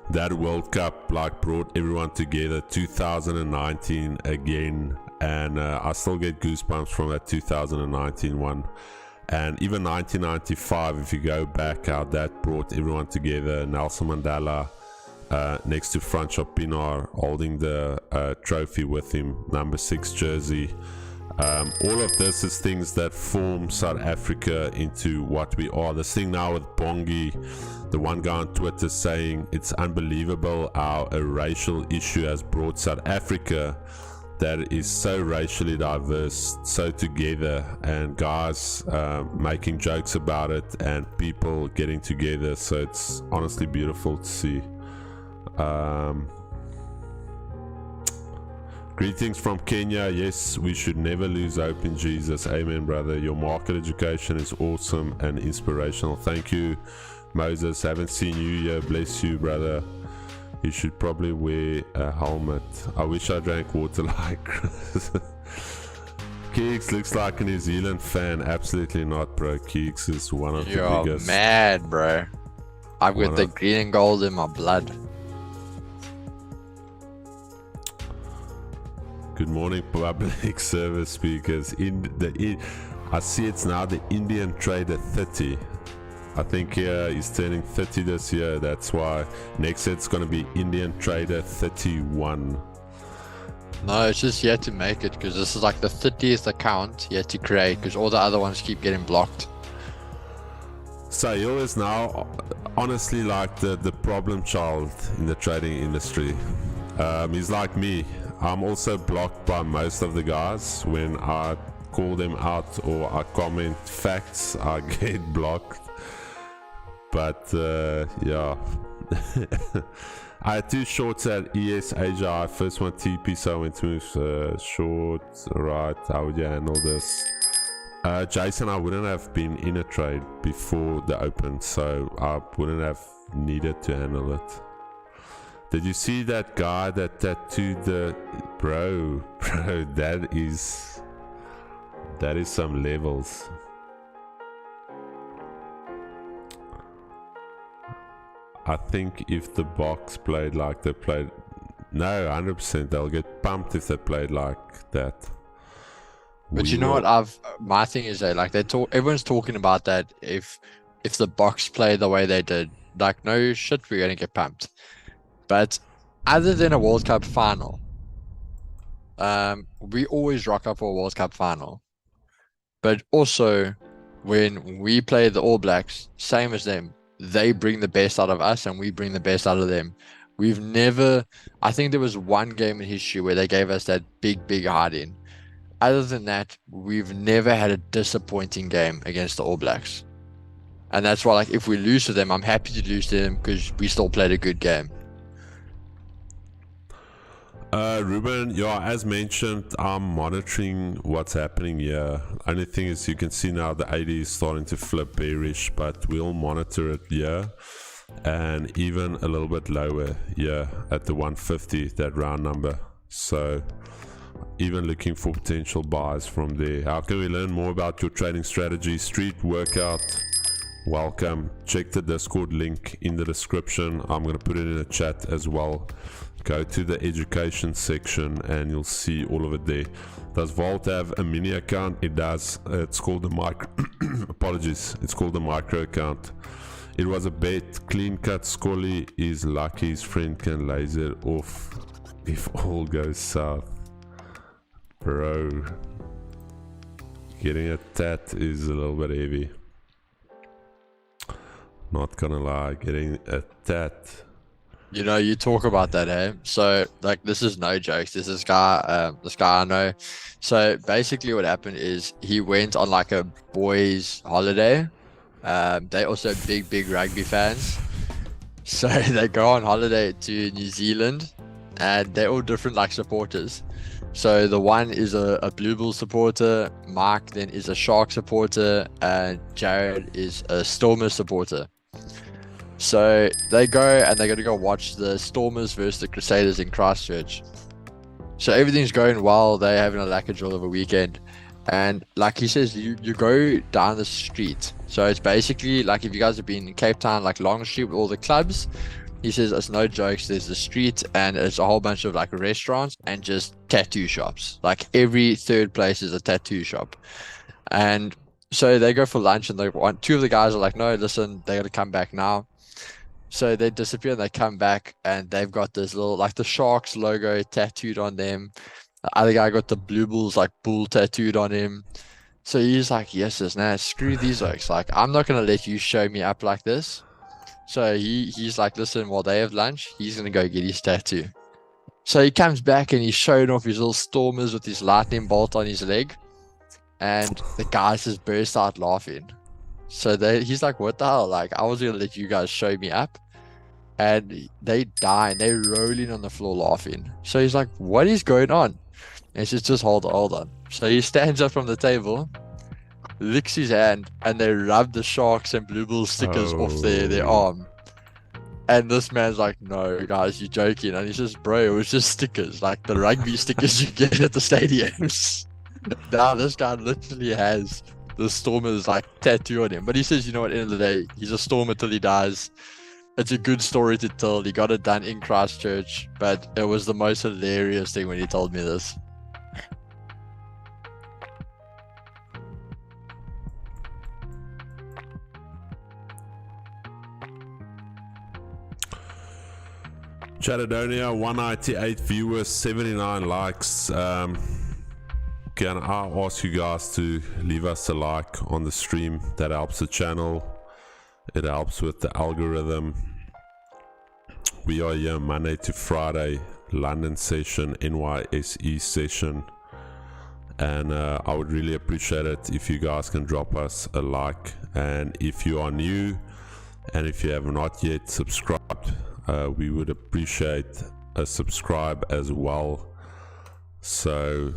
S1: that World Cup, like, brought everyone together. 2019 again, and I still get goosebumps from that 2019 one, and even 1995, if you go back, how that brought everyone together. Nelson Mandela next to Francois Pienaar holding the trophy with him, number 6 jersey. All of this is things that form South Africa into what we are. This thing now with Bongi, the one guy on Twitter saying it's unbelievable how a racial issue has brought South Africa that is so racially diverse, so together, and guys making jokes about it and people getting together. So it's honestly beautiful to see. Greetings from Kenya. Yes, we should never lose hope in Jesus. Amen, brother. Your market education is awesome and inspirational. Thank you, Moses. Haven't seen you yet. Bless you, brother. You should probably wear a helmet. I wish I drank water like Chris. Keeks looks like a New Zealand fan. Absolutely not, bro. Keeks is one of the biggest.
S2: You're mad, bro. I've got the green and gold in my blood.
S1: Good morning, public service speakers. I see it's now the Indian Trader 30. I think he's turning 30 this year. That's why next year it's going to be Indian Trader 31.
S2: No, it's just yet to make it, because this is like the 30th account yet to create, because all the other ones keep getting blocked.
S1: Sahil is now honestly like the problem child in the trading industry. He's like me. I'm also blocked by most of the guys. When I call them out or I comment facts, I get blocked. But yeah. I had 2 shorts at ES Asia. First one TP, so I went to move short. Right, how would you handle this? Jason, I wouldn't have been in a trade before the open, so I wouldn't have needed to handle it. Did you see that guy that tattooed the bro? That is some levels. I think if the box played like they played, no, 100% they'll get pumped if they played like that.
S2: But you know what? My thing is that, like, everyone's talking about that. If the box played the way they did, like, no shit, we're gonna get pumped. But other than a World Cup final, we always rock up for a World Cup final. But also, when we play the All Blacks, same as them, they bring the best out of us and we bring the best out of them. We've never, I think there was one game in history where they gave us that big hard-in. Other than that, we've never had a disappointing game against the All Blacks. And that's why, like, if we lose to them, I'm happy to lose to them because we still played a good game.
S1: Ruben, yeah, as mentioned, I'm monitoring what's happening here. Only thing is, you can see now the 80 is starting to flip bearish, but we'll monitor it here and even a little bit lower here at the 150, that round number. So even looking for potential buys from there. How can we learn more about your trading strategy? Street workout, welcome. Check the Discord link in the description. I'm going to put it in the chat as well. Go to the education section and you'll see all of it there. Does Vault have a mini account? It does. It's called the micro apologies, it's called the micro account. It was a bet. Clean cut Scully is lucky his friend can laser off if all goes south. Bro, getting a tat is a little bit heavy. Not gonna lie, getting a tat.
S2: You know, you talk about that, eh? So, like, this is no jokes. This guy I know. So basically, what happened is he went on like a boys' holiday. They also big rugby fans. So they go on holiday to New Zealand, and they're all different like supporters. So the one is a Blue Bull supporter, Mark then is a Shark supporter, and Jared is a Stormers supporter. So they go and they're going to go watch the Stormers versus the Crusaders in Christchurch. So everything's going well. They're having a lacquer drill of a weekend. And like he says, you go down the street. So it's basically like if you guys have been in Cape Town, like Long Street with all the clubs, he says it's no jokes. There's a street and it's a whole bunch of like restaurants and just tattoo shops. Like every third place is a tattoo shop. And so they go for lunch and two of the guys are like, no, listen, they got to come back now. So they disappear and they come back and they've got this little, like the Sharks logo tattooed on them. The other guy got the Blue Bulls, like bull tattooed on him. So he's like, yes, nah, screw these oaks. Like, I'm not going to let you show me up like this. So he's like, listen, while they have lunch, he's going to go get his tattoo. So he comes back and he's showing off his little Stormers with his lightning bolt on his leg. And the guys just burst out laughing. So he's like, what the hell? Like, I was going to let you guys show me up. And they die and they're rolling on the floor laughing. So he's like, what is going on? And he says, just hold on. So he stands up from the table, licks his hand, and they rub the Sharks and Blue Bull stickers off their arm. And this man's like, no, guys, you're joking. And he says, bro, it was just stickers, like the rugby stickers you get at the stadiums. Now this guy literally has the Stormers like tattoo on him. But he says, you know what, at the end of the day, he's a Stormer till he dies. It's a good story to tell. He got it done in Christchurch, but it was the most hilarious thing when he told me this.
S1: Chatadonia, 198 viewers, 79 likes. Can I ask you guys to leave us a like on the stream? That helps the channel. It helps with the algorithm. We are here Monday to Friday, London session, NYSE session. And I would really appreciate it if you guys can drop us a like. And if you are new and if you have not yet subscribed, we would appreciate a subscribe as well. So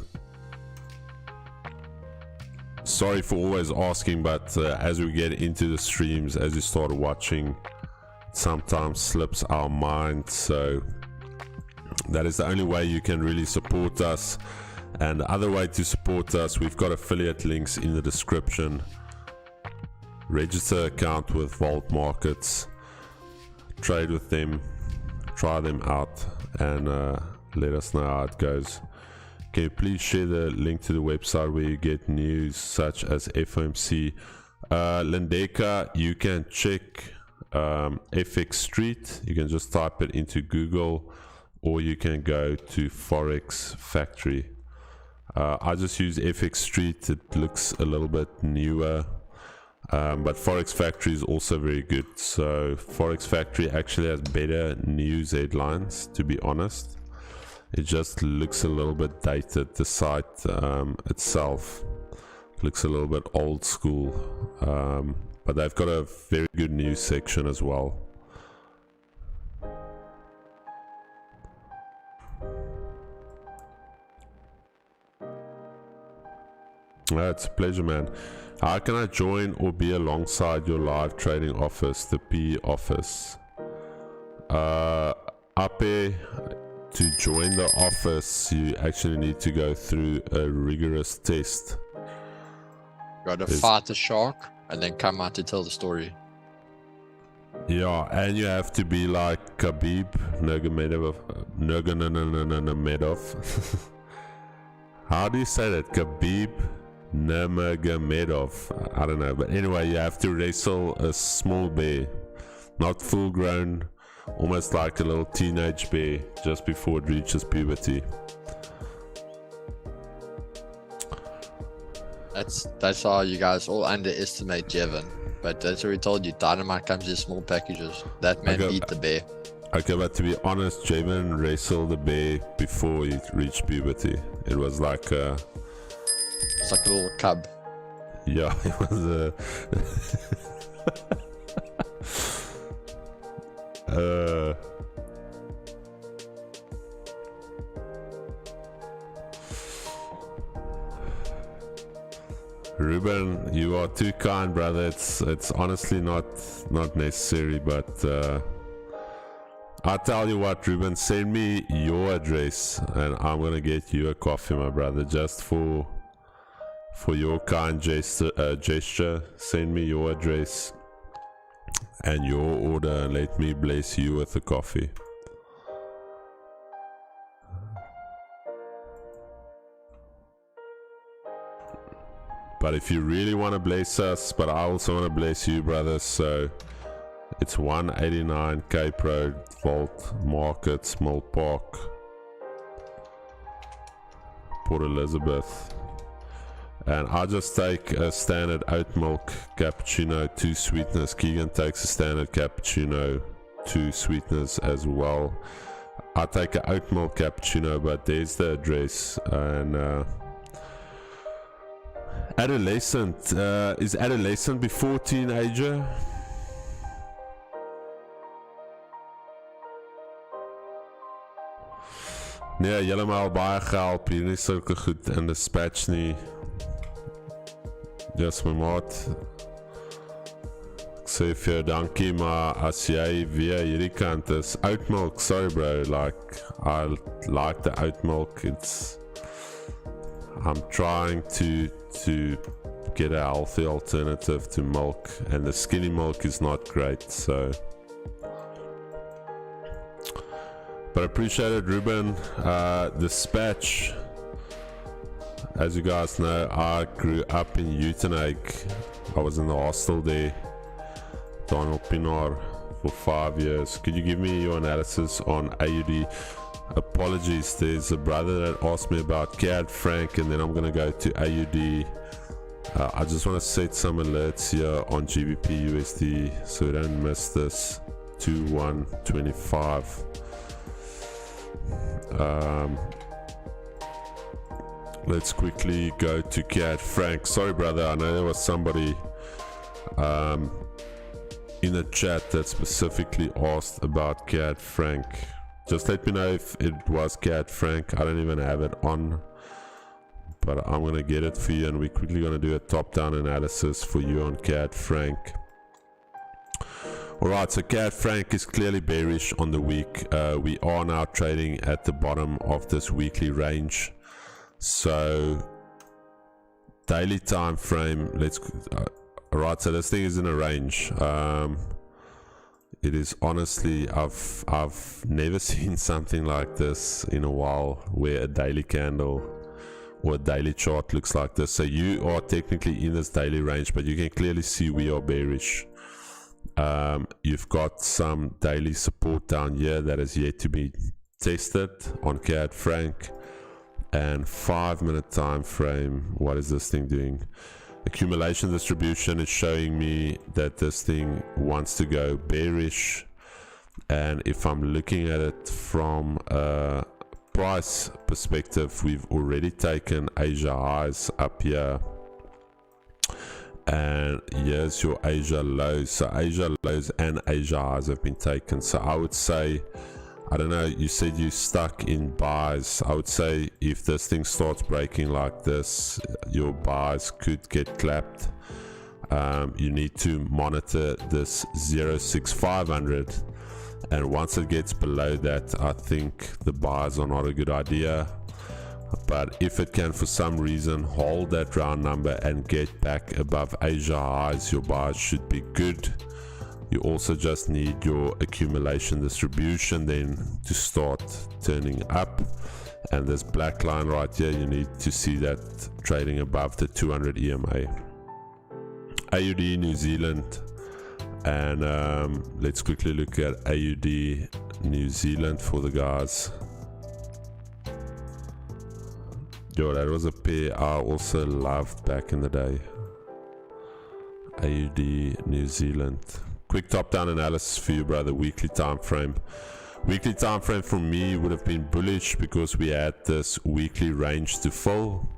S1: sorry for always asking, but as we get into the streams, as you start watching, sometimes slips our mind. So that is the only way you can really support us. And the other way to support us, we've got affiliate links in the description. Register account with Vault Markets, trade with them, try them out, and let us know how it goes. Can you please share the link to the website where you get news such as FOMC? Lendeka, you can check FX Street. You can just type it into Google, or you can go to Forex Factory. I just use FX Street. It looks a little bit newer, but Forex Factory is also very good. So Forex Factory actually has better news headlines, to be honest. It just looks a little bit dated. The site itself looks a little bit old school, but they've got a very good news section as well. It's a pleasure, man. How can I join or be alongside your live trading office, the PE office? Up here, to join the office, you actually need to go through a rigorous test.
S2: Got to fight the shark and then come out to tell the story.
S1: Yeah, and you have to be like Khabib Nurmagomedov. How do you say that? Khabib Nurmagomedov. I don't know, but anyway, you have to wrestle a small bear not full grown, almost like a little teenage bear just before it reaches puberty.
S2: That's how you guys all underestimate Jevon. But that's what we told you, dynamite comes in small packages. That man beat the bear.
S1: Okay, but to be honest, Jevon wrestled the bear before he reached puberty. It was like a...
S2: It's like a little cub.
S1: Yeah, it was a... Ruben, you are too kind, brother. It's honestly not necessary, but I'll tell you what, Ruben, send me your address and I'm gonna get you a coffee, my brother, just for your kind gesture. Send me your address and your order and let me bless you with a coffee. But if you really want to bless us, but I also want to bless you, brother, so it's 189 Cape Road, Vault Market, Small Park, Port Elizabeth. And I'll just take a standard oat milk cappuccino, 2 sweetness. Keegan takes a standard cappuccino, 2 sweetness as well. I'll take an oat milk cappuccino, but there's the address. And adolescent, is adolescent before teenager? Nee, julle maar al baie gehelp, hier nie sulke goed in dispatch nie. Yes, my maat. Ek sê vir jou dankie, maar as jy weer hierdie kant is, oat milk, sorry bro, like, I like the oat milk, I'm trying to get a healthy alternative to milk, and the skinny milk is not great, so... But I appreciate it, Ruben. Dispatch, as you guys know, I grew up in Uitenhage. I was in the hostel there, Donald Pinar, for 5 years. Could you give me your analysis on AUD? Apologies, there's a brother that asked me about CAD franc, and then I'm gonna go to AUD. I just want to set some alerts here on GBPUSD so we don't miss this. 2125. Let's quickly go to CAD franc. Sorry brother, I know there was somebody in the chat that specifically asked about CAD franc. Just let me know if it was CAD franc. I don't even have it on, but I'm gonna get it for you, and we're quickly gonna do a top-down analysis for you on CAD franc. Alright, so CAD franc is clearly bearish on the week. We are now trading at the bottom of this weekly range. So daily time frame, let's alright, so this thing is in a range. It is honestly, I've never seen something like this in a while, where a daily candle or a daily chart looks like this. So you are technically in this daily range, but you can clearly see we are bearish. You've got some daily support down here that is yet to be tested on CAD franc. And 5-minute time frame, what is this thing doing? Accumulation distribution is showing me that this thing wants to go bearish, and if I'm looking at it from a price perspective, we've already taken Asia highs up here, and here's your Asia lows. So Asia lows and Asia highs have been taken. So I would say, I don't know, you said you stuck in buys. I would say if this thing starts breaking like this, your buys could get clapped. You need to monitor this 06500, and once it gets below that, I think the buys are not a good idea. But if it can for some reason hold that round number and get back above Asia highs, your buys should be good. You also just need your accumulation distribution then to start turning up, and this black line right here, you need to see that trading above the 200 EMA. AUD New Zealand, And let's quickly look at AUD New Zealand for the guys. Yo, that was a pair I also loved back in the day. AUD New Zealand. Quick top-down analysis for you, brother. Weekly time frame. Weekly time frame for me would have been bullish because we had this weekly range to fill.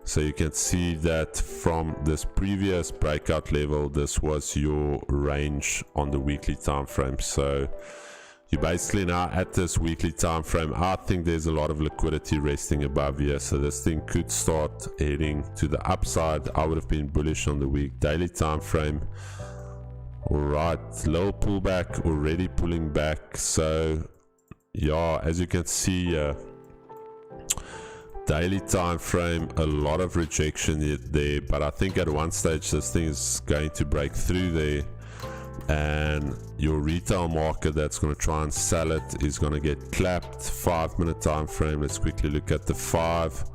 S1: So you can see that from this previous breakout level, this was your range on the weekly time frame. So you're basically now at this weekly time frame. I think there's a lot of liquidity resting above here, so this thing could start heading to the upside. I would have been bullish on the week daily time frame. All right, little pullback, already pulling back. So yeah, as you can see, daily time frame, a lot of rejection there, but I think at one stage this thing is going to break through there, and your retail market that's going to try and sell it is going to get clapped. 5 minute time frame, let's quickly look at the 5.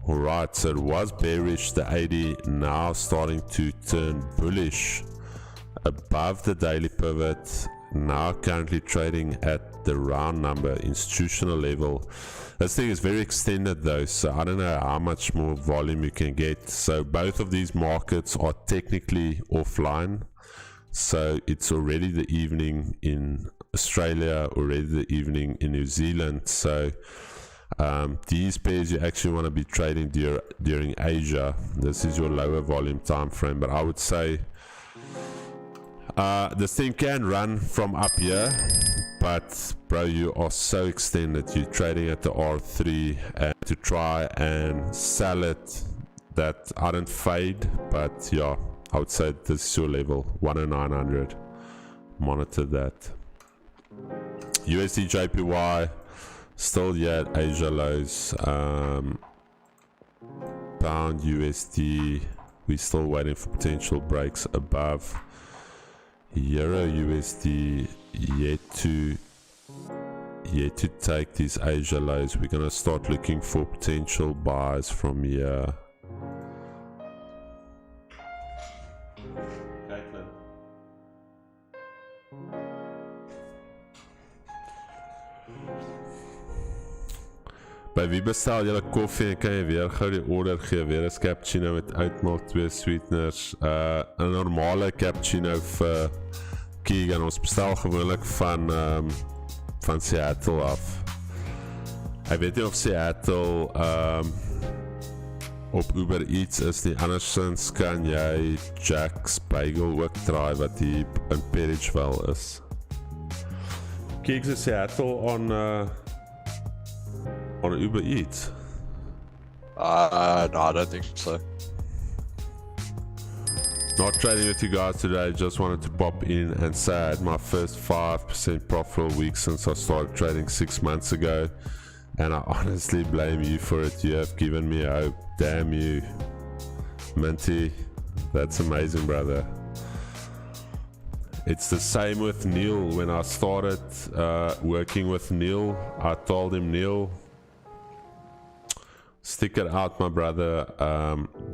S1: All right, so it was bearish, the 80, now starting to turn bullish above the daily pivot, now currently trading at the round number institutional level. This thing is very extended though, so I don't know how much more volume you can get. So both of these markets are technically offline, so it's already the evening in Australia, already the evening in New Zealand. So these pairs you actually want to be trading during Asia. This is your lower volume time frame, but I would say this thing can run from up here, but bro, you are so extended. You're trading at the R3, and to try and sell it, that I don't fade, but yeah, I would say this is your level 10900. Monitor that. USDJPY still yet Asia lows. Pound USD, we're still waiting for potential breaks above. Euro USD yet to take these Asia lows. We're gonna start looking for potential buys from here. By wie bestel julle koffie en kan jy weer gou die order gee? Weer 'n cappuccino met oatmilk, 2 sweeteners, 'n normale cappuccino vir Keegan. Ons bestel gewoonlik van Seattle af. Ek weet nie of Seattle op Uber Eats is nie, andersins kan jy Jack's Bagel ook draai wat hier in Perryville is. Keegan is Seattle on Uber Eats?
S2: No, I don't think so.
S1: Not trading with you guys today, just wanted to pop in and say I had my first 5% profitable week since I started trading 6 months ago, and I honestly blame you for it. You have given me hope. Damn you, Minty. That's amazing, brother. It's the same with Neil. When I started working with Neil, I told him, Neil, stick it out, my brother.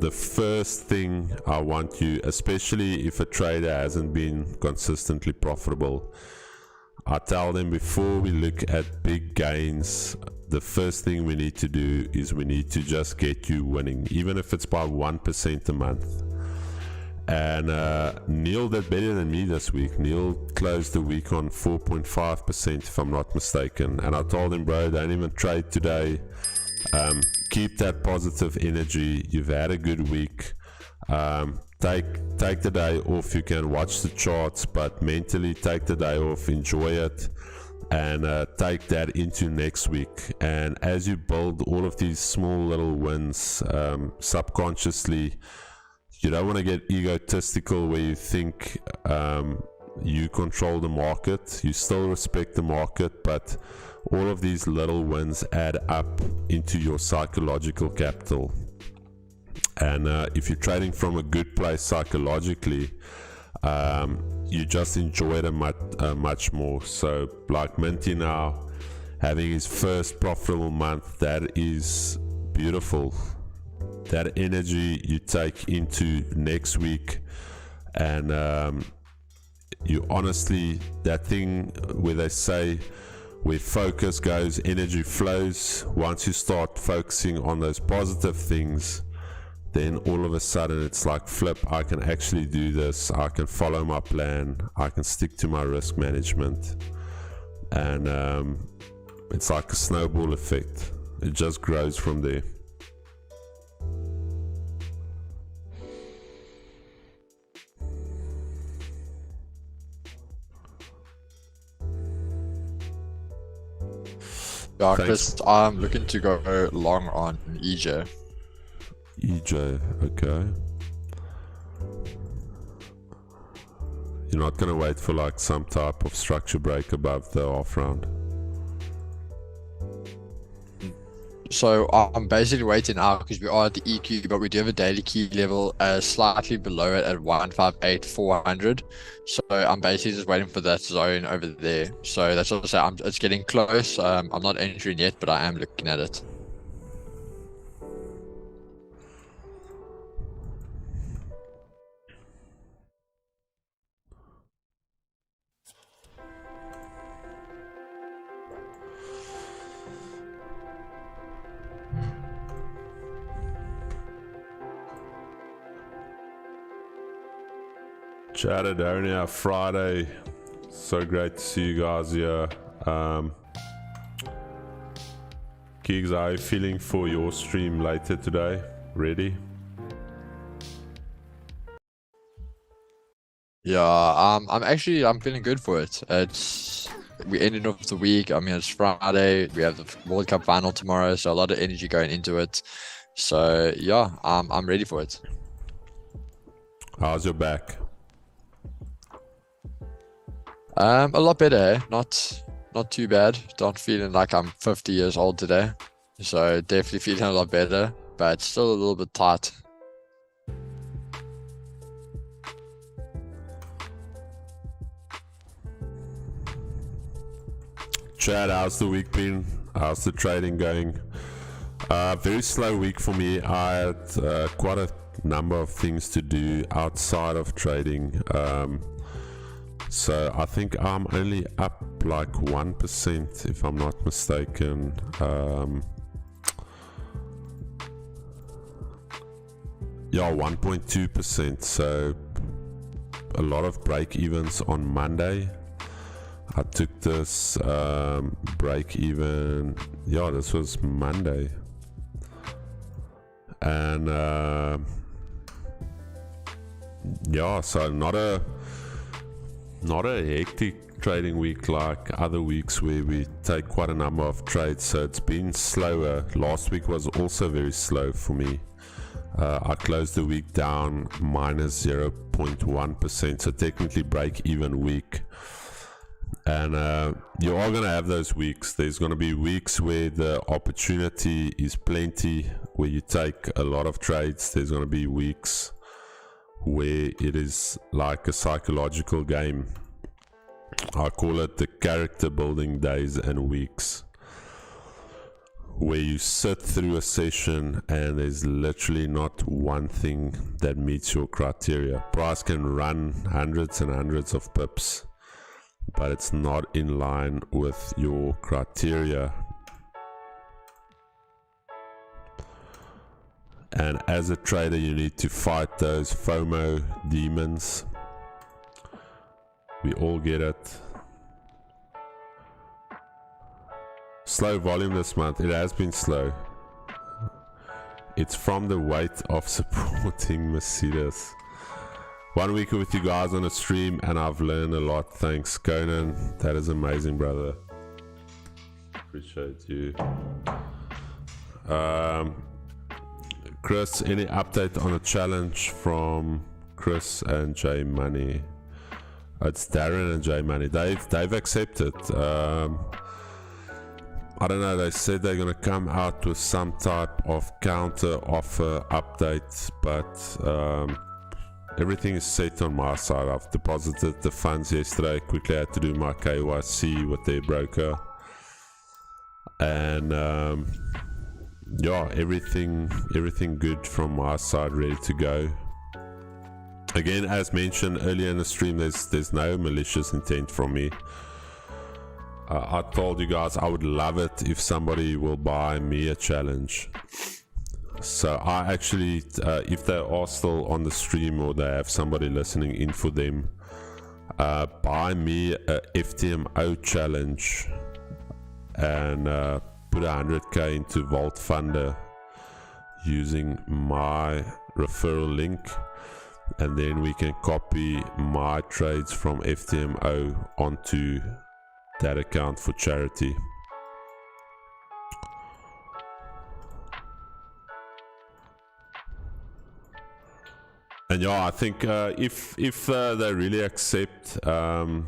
S1: The first thing I want you, especially if a trader hasn't been consistently profitable, I tell them before we look at big gains, the first thing we need to do is we need to just get you winning, even if it's by 1% a month. And Neil did better than me this week. Neil closed the week on 4.5%, if I'm not mistaken. And I told him, bro, don't even trade today. Keep that positive energy. You've had a good week. Take the day off. You can watch the charts, but mentally take the day off, enjoy it, and take that into next week. And as you build all of these small little wins, subconsciously, you don't want to get egotistical where you think you control the market. You still respect the market, but all of these little wins add up into your psychological capital. And if you're trading from a good place psychologically, you just enjoy it much more. So like Minty now having his first profitable month, that is beautiful. That energy you take into next week, and you honestly, that thing where they say where focus goes, energy flows. Once you start focusing on those positive things, then all of a sudden it's like, flip, I can actually do this, I can follow my plan, I can stick to my risk management, and it's like a snowball effect. It just grows from there.
S2: Yeah, Chris, I'm looking to go long on EJ.
S1: EJ, okay. You're not gonna wait for like some type of structure break above the off round?
S2: So I'm basically waiting out because we are at the EQ, but we do have a daily key level slightly below it at 158,400. So I'm basically just waiting for that zone over there. So that's what I say. It's getting close. I'm not entering yet, but I am looking at it.
S1: Chatadonia Friday, so great to see you guys here. Gigs, how are you feeling for your stream later today? Ready?
S2: Yeah, I'm feeling good for it. We ended off the week. I mean, it's Friday. We have the World Cup final tomorrow, so a lot of energy going into it. So yeah, I'm ready for it.
S1: How's your back?
S2: A lot better, not too bad. Not feeling like I'm 50 years old today. So definitely feeling a lot better, but still a little bit tight.
S1: Chad, how's the week been? How's the trading going? Very slow week for me. I had quite a number of things to do outside of trading. So I think I'm only up like 1% if I'm not mistaken. Yeah, 1.2%. So a lot of break evens on Monday. I took this break even, yeah, this was Monday. And yeah, so not a hectic trading week like other weeks where we take quite a number of trades. So it's been slower. Last week was also very slow for me. I closed the week down minus 0.1%, so technically break even week. And you are going to have those weeks. There's going to be weeks where the opportunity is plenty, where you take a lot of trades. There's going to be weeks where it is like a psychological game. I call it the character building days and weeks, where you sit through a session and there's literally not one thing that meets your criteria. Price can run hundreds and hundreds of pips, but it's not in line with your criteria. And as a trader, you need to fight those FOMO demons. We all get it. Slow volume this month. It has been slow. It's from the weight of supporting Mercedes. 1 week with you guys on a stream and I've learned a lot. Thanks, Conan. That is amazing, brother. Appreciate you. Chris, any update on a challenge from Chris and J Money? It's Darren and J Money. They've accepted. I don't know, they said they're going to come out with some type of counter offer update, but everything is set on my side. I've deposited the funds yesterday. Quickly had to do my KYC with their broker, and yeah, everything good from my side, ready to go. Again, as mentioned earlier in the stream, there's no malicious intent from me. I told you guys I would love it if somebody will buy me a challenge. So I actually, if they are still on the stream or they have somebody listening in for them, buy me a FTMO challenge and put 100k into Vault Funder using my referral link, and then we can copy my trades from FTMO onto that account for charity. And yeah, I think if they really accept, how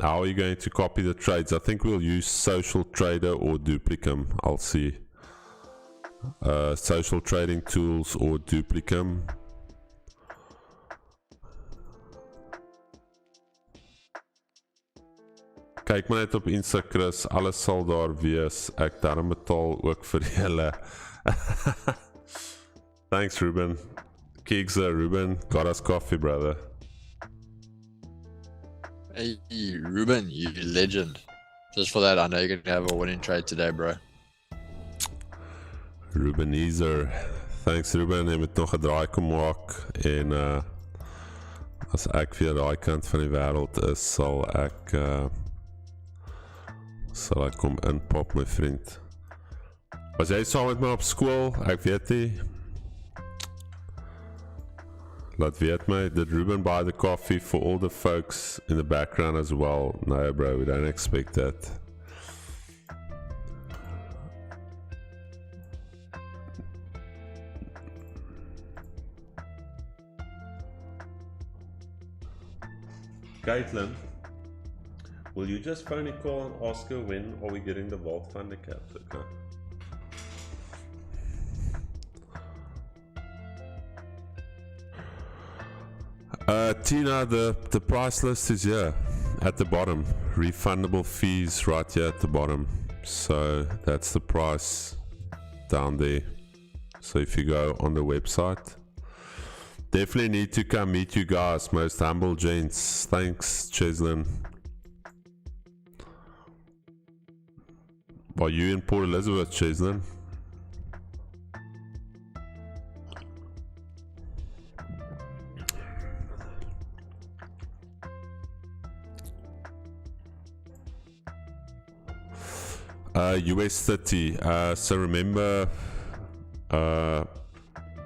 S1: are you going to copy the trades? I think we'll use Social Trader or Duplicum. I'll see. Social trading tools or Duplicum. Kyk maar net op Insta, Chris, alles sal daar wees. Ek daarom betaal ook vir julle. Thanks, Ruben. Keeks, Ruben, got us coffee, brother.
S2: Hey, Ruben, you legend. Just for that, I know you're gonna have a winning trade today, bro.
S1: Rubenezer. Thanks, Ruben. Jy moet nog 'n draai kom maak en as ek vir daai kant van die wêreld is, sal ek kom inpop, my vriend. Was jy saam met my op skool? Ek weet nie. Laat weet my, did Ruben buy the coffee for all the folks in the background as well? No, bro, we don't expect that. Caitlin, will you just phone a call and ask her when are we getting the Vault Funder caps, okay? Tina, the price list is here at the bottom. Refundable fees right here at the bottom. So that's the price down there. So if you go on the website, definitely need to come meet you guys, most humble gents. Thanks, Cheslin. Are you in Port Elizabeth, Cheslin? US30. So remember,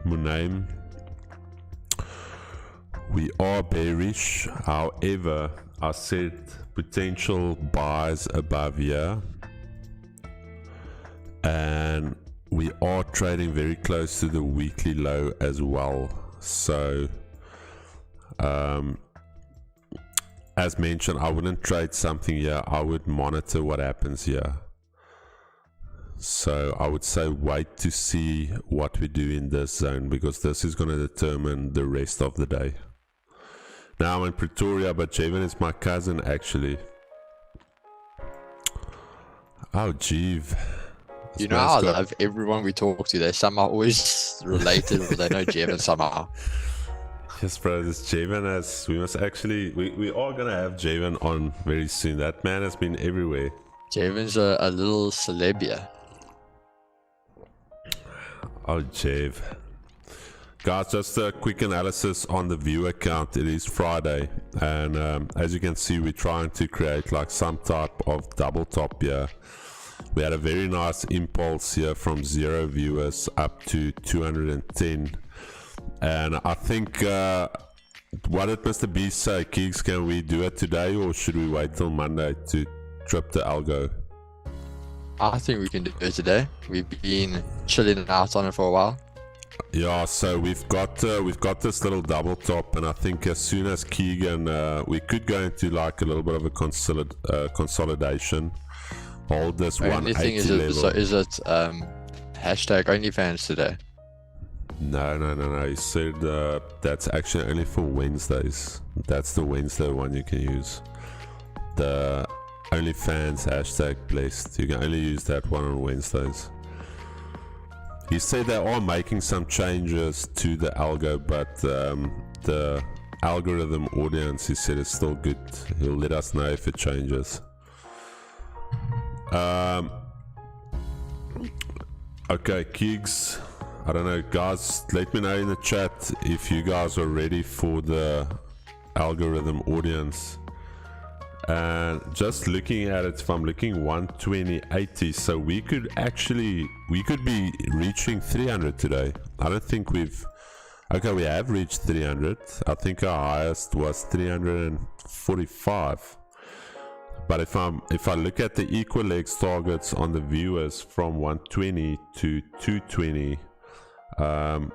S1: Munaim, we are bearish. However, I said potential buys above here, and we are trading very close to the weekly low as well. So as mentioned, I wouldn't trade something here. I would monitor what happens here. So I would say wait to see what we do in this zone, because this is going to determine the rest of the day. Now I'm in Pretoria, but Javen is my cousin actually. Oh, Jeev.
S2: You know how I love everyone we talk to, they're somehow always related, or they know Javen somehow.
S1: Yes, bro, this Javen we must actually, we are going to have Javen on very soon. That man has been everywhere.
S2: Javen's a little celebia.
S1: Oh, Jav. Guys, just a quick analysis on the view account. It is Friday, and as you can see, we're trying to create like some type of double top here. We had a very nice impulse here from 0 viewers up to 210, and I think what did Mr. B say? Keeks, can we do it today, or should we wait till Monday to trip the algo?
S2: I think we can do it today. We've been chilling out on it for a while.
S1: Yeah, so we've got this little double top, and I think as soon as Keegan, we could go into like a little bit of a consolidation. Hold this 180 level.
S2: So is it hashtag OnlyFans today?
S1: No. He said that's actually only for Wednesdays. That's the Wednesday one you can use. The OnlyFans hashtag blessed. You can only use that one on Wednesdays. He said they are making some changes to the algo, but the algorithm audience, he said it's still good. He'll let us know if it changes. Okay, Keegs, I don't know, guys, let me know in the chat if you guys are ready for the algorithm audience. And just looking at it, if I'm looking 120.80, so we could be reaching 300 today. I don't think we've, okay, we have reached 300. I think our highest was 345. But if I look at the equal legs targets on the viewers from 120 to 220,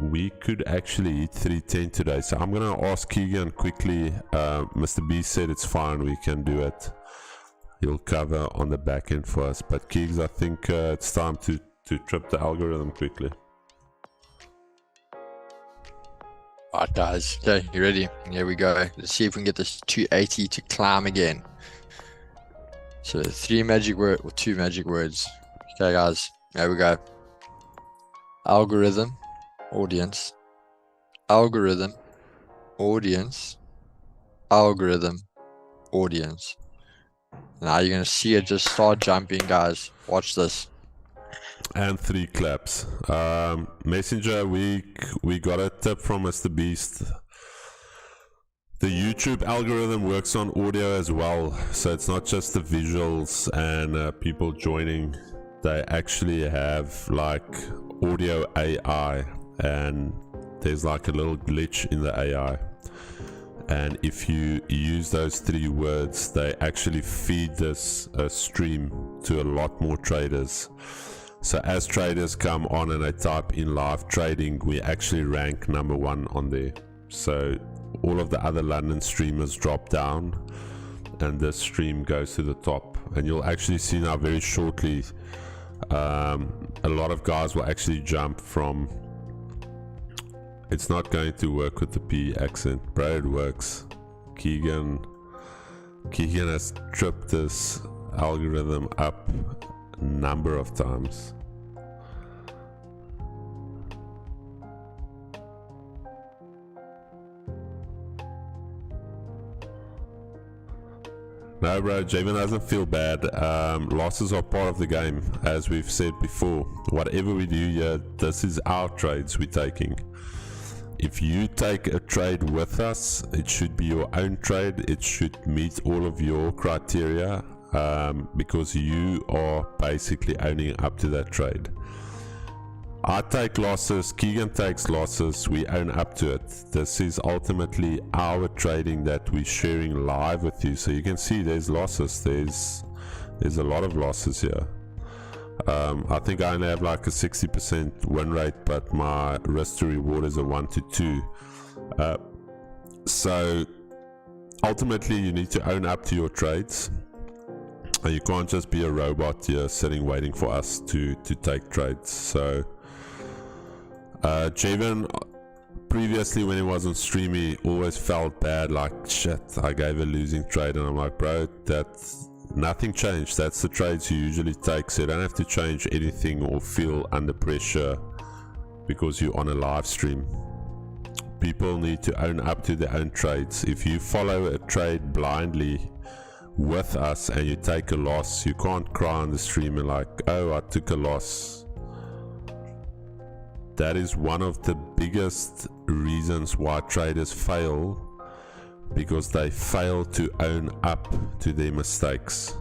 S1: we could actually hit 310 today. So I'm gonna ask Keegan quickly. Mr. B said it's fine, we can do it. He'll cover on the back end for us. But Keegs, I think it's time to trip the algorithm quickly.
S2: Alright guys, okay, you ready? Here we go. Let's see if we can get this 280 to climb again. So 3 magic words or 2 magic words. Okay guys, here we go. Algorithm, audience, algorithm, audience, algorithm, audience. Now you're gonna see it just start jumping, guys. Watch this.
S1: And 3 claps. Messenger, we got a tip from Mr. Beast. The YouTube algorithm works on audio as well, so it's not just the visuals and people joining. They actually have like audio AI, and there's like a little glitch in the AI, and if you use those 3 words, they actually feed this stream to a lot more traders. So as traders come on and they type in live trading, we actually rank #1 on there. So all of the other London streamers drop down and this stream goes to the top, and you'll actually see now very shortly a lot of guys will actually jump from, it's not going to work with the P accent, bro, it works. Keegan has tripped this algorithm up a number of times. No bro, Javen doesn't feel bad. Losses are part of the game, as we've said before. Whatever we do here, this is our trades we're taking. If you take a trade with us, it should be your own trade. It should meet all of your criteria, because you are basically owning up to that trade. I take losses, Keegan takes losses, we own up to it. This is ultimately our trading that we're sharing live with you. So you can see there's losses, there's a lot of losses here. I think I only have like a 60% win rate, but my risk to reward is a 1 to 2. So ultimately you need to own up to your trades. And you can't just be a robot here sitting waiting for us to take trades. So Javen, previously when he wasn't streaming, always felt bad, like shit, I gave a losing trade, and I'm like, bro, that's nothing changed. That's the trades you usually take, so you don't have to change anything or feel under pressure because you're on a live stream. People need to own up to their own trades. If you follow a trade blindly with us and you take a loss, you can't cry on the stream and like, oh, I took a loss. That is one of the biggest reasons why traders fail, because they fail to own up to their mistakes.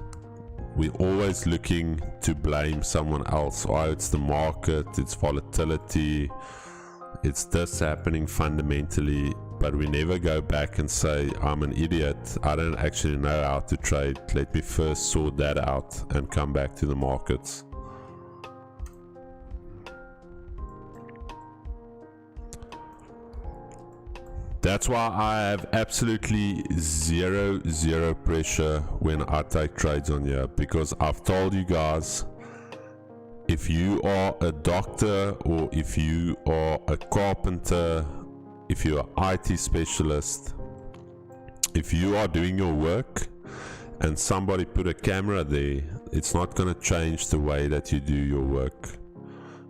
S1: We're always looking to blame someone else. Oh, it's the market, it's volatility, it's this happening fundamentally, but we never go back and say, I'm an idiot, I don't actually know how to trade, let me first sort that out and come back to the markets. That's why I have absolutely zero pressure when I take trades on here, because I've told you guys, if you are a doctor or if you are a carpenter, if you're an IT specialist, if you are doing your work and somebody put a camera there, it's not going to change the way that you do your work.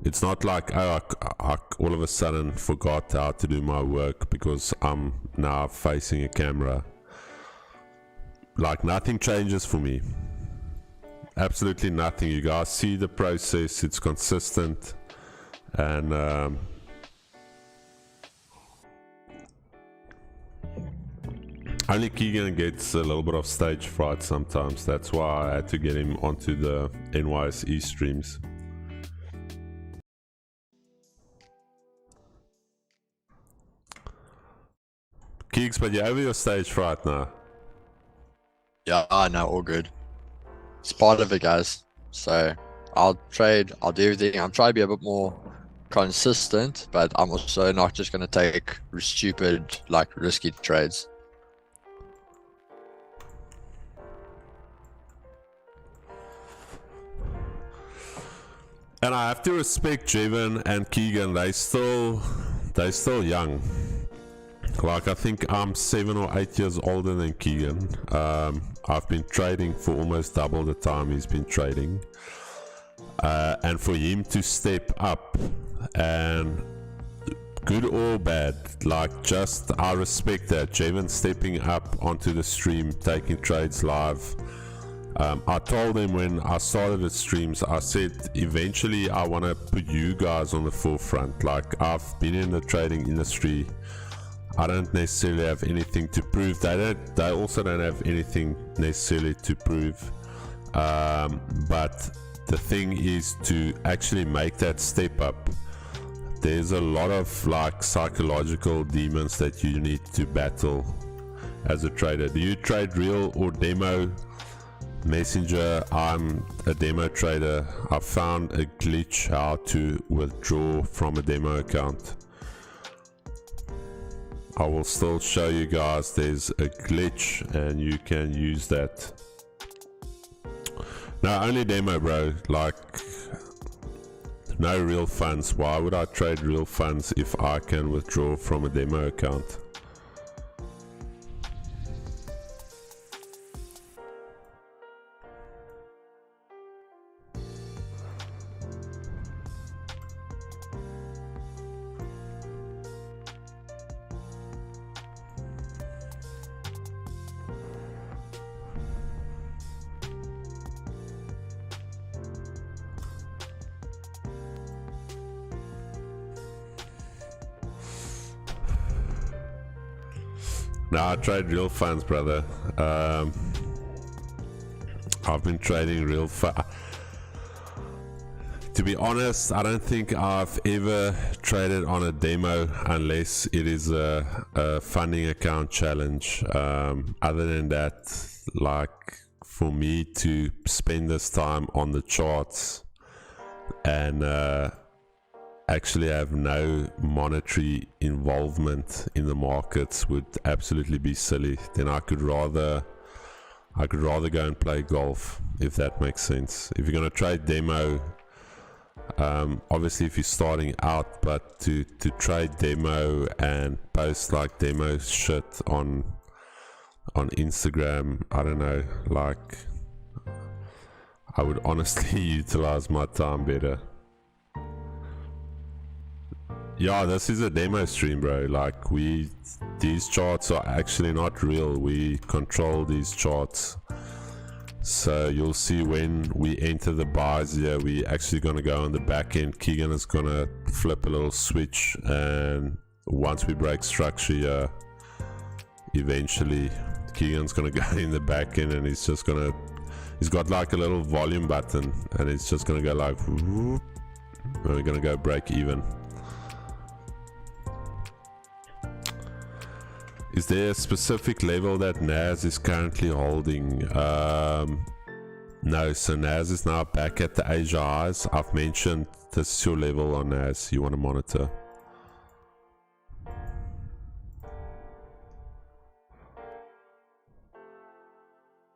S1: It's not like, oh, I all of a sudden forgot how to do my work because I'm now facing a camera. Like, nothing changes for me. Absolutely nothing. You guys see the process, it's consistent, and only Keegan gets a little bit of stage fright sometimes. That's why I had to get him onto the NYSE streams. Keeks, but you're over your stage fright now.
S2: Yeah, no, all good. It's part of it, guys. So I'll trade, I'll do everything. I'm trying to be a bit more consistent, but I'm also not just going to take stupid, like, risky trades.
S1: And I have to respect Jevon and Keegan. They still young. Like, I think I'm 7 or 8 years older than Keegan. I've been trading for almost double the time he's been trading. And for him to step up, and good or bad, like, just I respect that. Jevon stepping up onto the stream, taking trades live. I told him when I started the streams, I said eventually I want to put you guys on the forefront. Like, I've been in the trading industry. I don't necessarily have anything to prove. They also don't have anything necessarily to prove. But the thing is to actually make that step up. There's a lot of, like, psychological demons that you need to battle as a trader. Do you trade real or demo? Messenger, I'm a demo trader. I found a glitch how to withdraw from a demo account. I will still show you guys there's a glitch and you can use that. No, only demo, bro. Like, no real funds. Why would I trade real funds if I can withdraw from a demo account? No, I trade real funds, brother. I've been trading real funds. To be honest, I don't think I've ever traded on a demo unless it is a funding account challenge. Other than that, like, for me to spend this time on the charts and actually have no monetary involvement in the markets would absolutely be silly. Then I could rather go and play golf, if that makes sense. If you're gonna trade demo, obviously if you're starting out, but to trade demo and post like demo shit on Instagram, I don't know, like, I would honestly utilize my time better. Yeah, this is a demo stream, bro. Like, these charts are actually not real. We control these charts. So you'll see when we enter the buys here, we actually gonna go on the back end. Keegan is gonna flip a little switch, and once we break structure here, eventually Keegan's gonna go in the back end, and he's got like a little volume button, and it's just gonna go like, whoop, and we're gonna go break even. Is there a specific level that Nas is currently holding? No, so Nas is now back at the Asia highs. I've mentioned this is your level on Nas you want to monitor.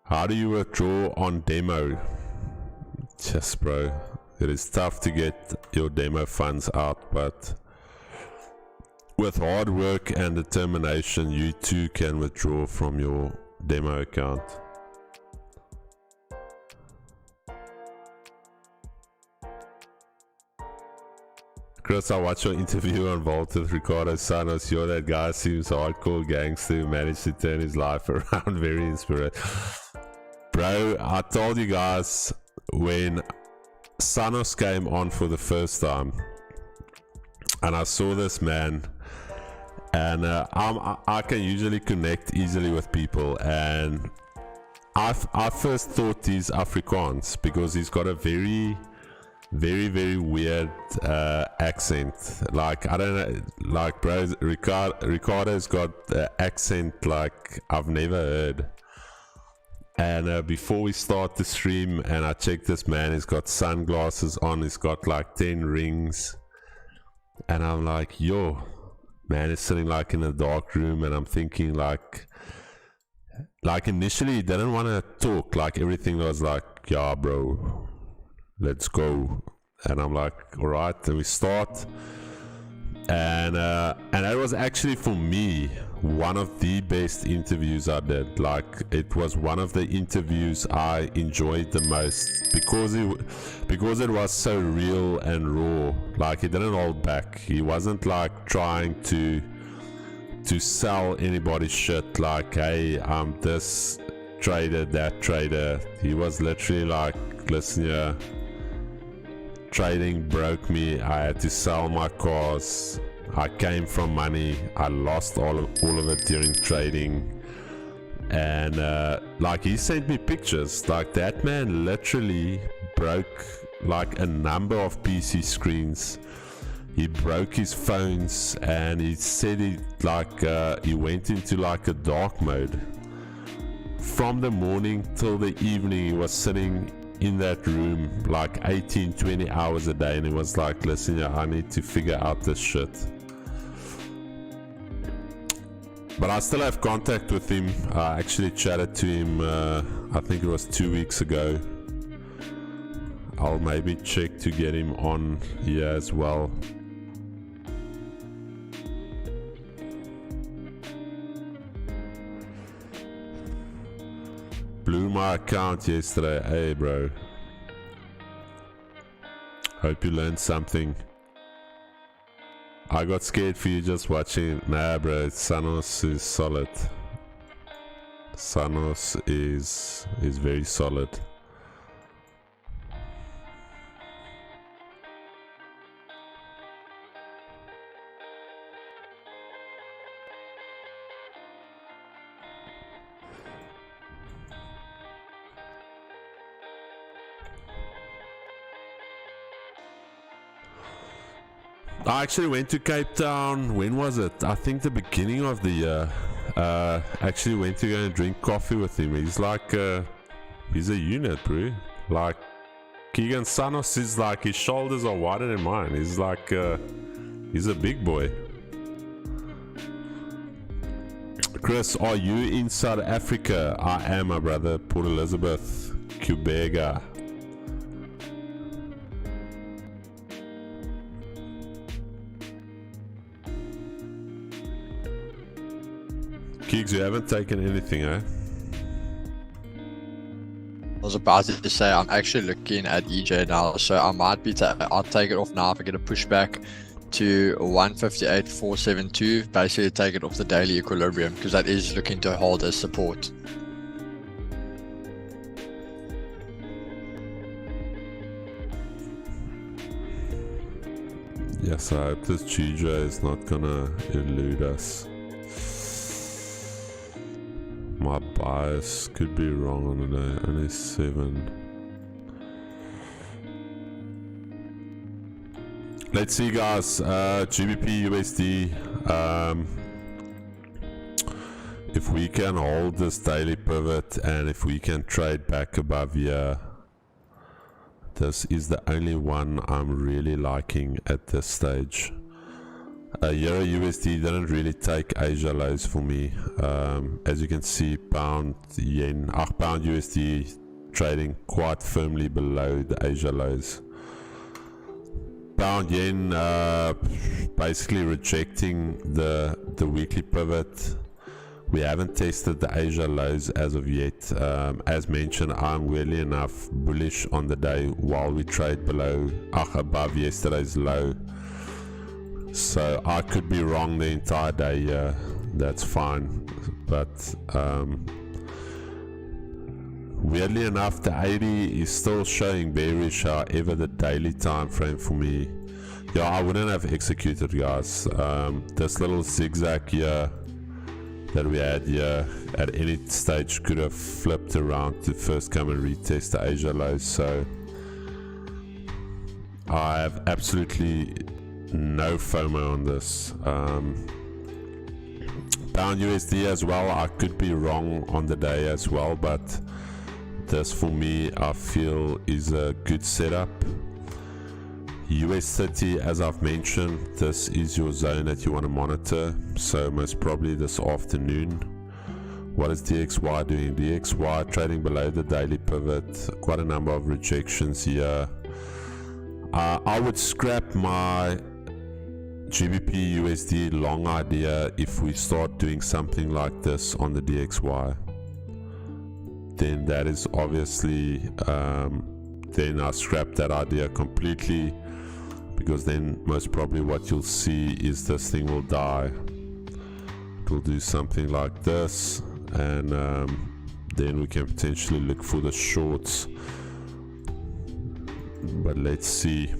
S1: How do you withdraw on demo? Yes, bro. It is tough to get your demo funds out, but with hard work and determination, you too can withdraw from your demo account. Chris, I watched your interview on Vault with Ricardo Sanos. You're that guy, seems hardcore gangster who managed to turn his life around. Very inspiring. Bro, I told you guys when Sanos came on for the first time and I saw this man, and I can usually connect easily with people, and I first thought he's Afrikaans because he's got a very weird accent. Like, I don't know, like, bro, Ricardo's got the accent like I've never heard. And before we start the stream, and I checked this man, he's got sunglasses on, he's got like 10 rings, and I'm like, yo, man is sitting like in a dark room, and I'm thinking like initially he didn't want to talk, like everything was like, yeah bro, let's go. And I'm like, all right, and we start, and that was actually for me one of the best interviews I did. Like, it was one of the interviews I enjoyed the most because it was so real and raw. Like, he didn't hold back. He wasn't like trying to sell anybody shit like, hey, I'm this trader, that trader. He was literally like, listen here, trading broke me, I had to sell my cars, I came from money, I lost all of it during trading. And like, he sent me pictures, like that man literally broke like a number of PC screens. He broke his phones, and he said he went into like a dark mode. From the morning till the evening, he was sitting in that room like 18-20 hours a day, and he was like, listen, I need to figure out this shit. But I still have contact with him. I actually chatted to him, I think it was 2 weeks ago. I'll maybe check to get him on here as well. Blew my account yesterday. Hey bro, hope you learned something. I got scared for you just watching. Nah bro, Sanos is solid. Sanos is very solid. I actually went to Cape Town, when was it? I think the beginning of the year. Actually went to go and drink coffee with him. He's like, he's a unit, bro. Like, Keegan Sanos is like, his shoulders are wider than mine. He's like, he's a big boy. Chris, are you in South Africa? I am, my brother. Port Elizabeth, Quebec. Keegs, you haven't taken anything, eh?
S2: I was about to say, I'm actually looking at EJ now, so I might be, I'll take it off now if I get a pushback to 158.472, basically take it off the daily equilibrium, because that is looking to hold as support.
S1: Yes, I hope this GJ is not gonna elude us. My bias could be wrong on the day, only 7. Let's see guys, GBPUSD, if we can hold this daily pivot and if we can trade back above here, this is the only one I'm really liking at this stage. EURUSD didn't really take Asia lows for me. As you can see, pound USD trading quite firmly below the Asia lows. Pound yen basically rejecting the weekly pivot. We haven't tested the Asia lows as of yet. As mentioned, I'm weirdly enough bullish on the day while we trade above yesterday's low. So I could be wrong the entire day here. That's fine. But weirdly enough, the 80 is still showing bearish. However, the daily time frame for me, yeah, I wouldn't have executed, guys. This little zigzag here that we had here at any stage could have flipped around to first come and retest the Asia lows. So I have absolutely no FOMO on this. Pound USD as well, I could be wrong on the day as well, but this for me I feel is a good setup. US30, as I've mentioned, this is your zone that you want to monitor, so most probably this afternoon. What is DXY doing? DXY trading below the daily pivot, quite a number of rejections here. I would scrap my GBPUSD long idea if we start doing something like this on the DXY. Then that is obviously, then I scrap that idea completely, because then most probably what you'll see is this thing will die. It will do something like this, and then we can potentially look for the shorts. But let's see.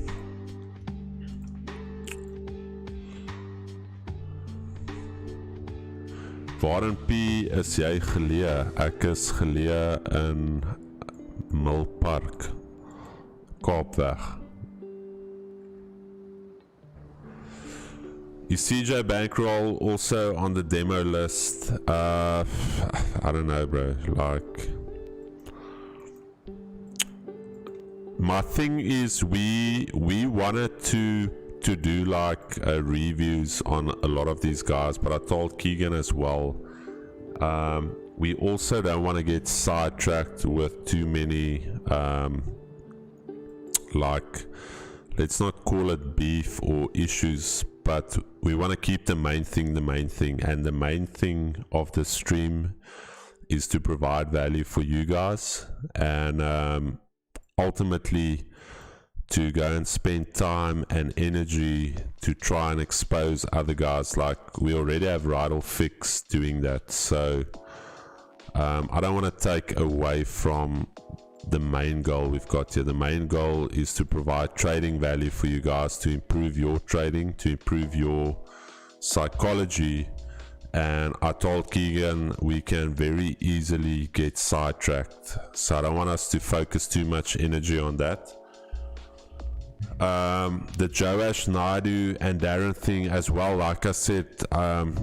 S1: Waarin P is jy geleë? Ek is geleë in Milpark, Kaapweg. Is CJ Bankroll also on the demo list? I don't know, bro. Like, my thing is we wanted to do like reviews on a lot of these guys, but I told Keegan as well, we also don't want to get sidetracked with too many like, let's not call it beef or issues, but we want to keep the main thing, and the main thing of the stream is to provide value for you guys, and ultimately to go and spend time and energy to try and expose other guys. Like, we already have Rydal Fix doing that, so I don't want to take away from the main goal we've got here. The main goal is to provide trading value for you guys, to improve your trading, to improve your psychology. And I told Keegan we can very easily get sidetracked, so I don't want us to focus too much energy on that. The Joash, Naidu and Darren thing as well, like I said,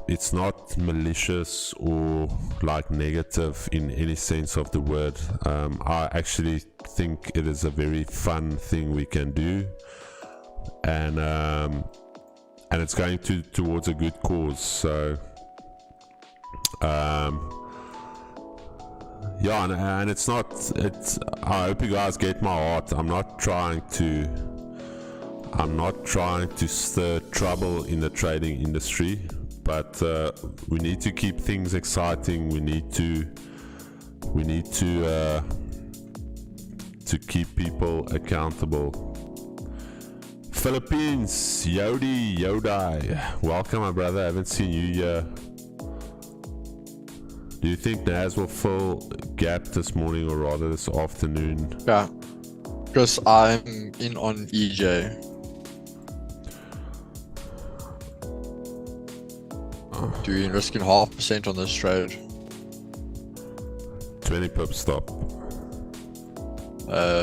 S1: it's not malicious or like negative in any sense of the word. I actually think it is a very fun thing we can do, and it's going towards a good cause. So yeah, and it's I hope you guys get my heart. I'm not trying to stir trouble in the trading industry, but we need to keep things exciting. We need to keep people accountable. Philippines, Yodai, welcome, my brother. I haven't seen you here. Do you think Nas will fill gap this morning, or rather this afternoon?
S2: Yeah, because I'm in on EJ. Do you risking 0.5% on this trade?
S1: 20 pip stop.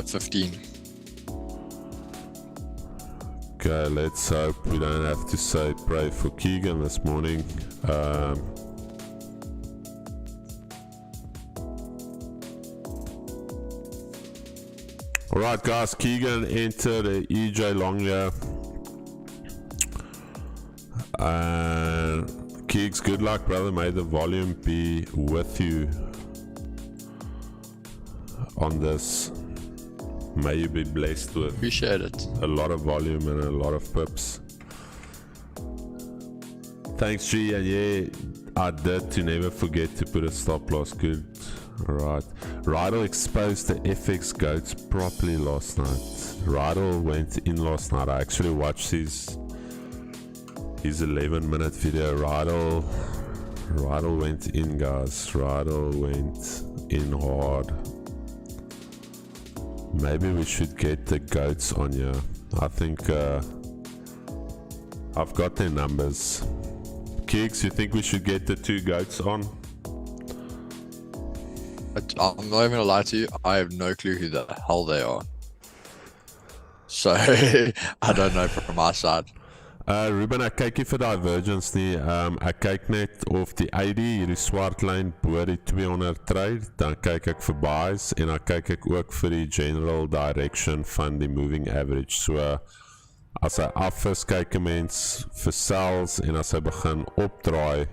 S2: 15.
S1: Okay, let's hope we don't have to say pray for Keegan this morning. Alright guys, Keegan entered a EJ long here. And Keegs, good luck, brother. May the volume be with you on this. May you be blessed with
S2: Appreciate it.
S1: a lot of volume and a lot of pips. Thanks, G. And yeah, I did to never forget to put a stop loss. Good. Alright. Rydal exposed the FX goats properly last night. Rydal went in last night. I actually watched his his 11-minute video. Rydal went in, guys. Rydal went in hard. Maybe we should get the goats on here. I think I've got their numbers. Kicks, you think we should get the 2 goats on?
S2: I'm not even gonna lie to you, I have no clue who the hell they are. So I don't know from my side.
S1: Ruben, ek kyk nie vir divergence nie. Ek kyk net of die ID, hierdie swart lyn bo die 200 trade, dan kyk ek vir buys en dan kyk ek ook vir die general direction van die moving average. So as hy af is, kyk 'n mens vir sells en as hy begin opdraai,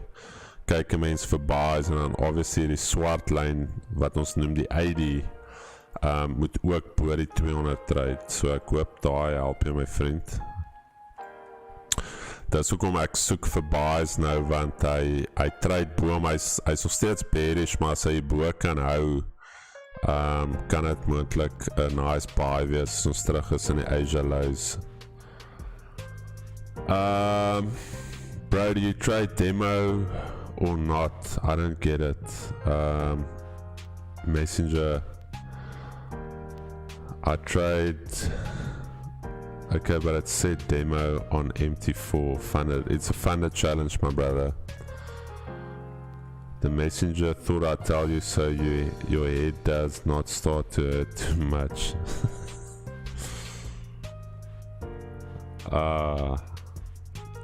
S1: kyk 'n mens vir buys en dan obviously die swart lyn wat ons noem die ID moet ook bo die 200 trade. So ek hoop daai help jou my vriend. Dis hoekom ek soek vir buys nou, want hy trade boom, hy's nog steeds bearish, maar as hy bo kan hou, kan dit moontlik 'n nice buy wees as ons terug is in die Asia lows. Bro, do you trade demo or not? I don't get it. Messenger, I trade. Okay, but it said demo on MT4 funded. It's a funded challenge, my brother. The messenger thought I'd tell you so your head does not start to hurt too much.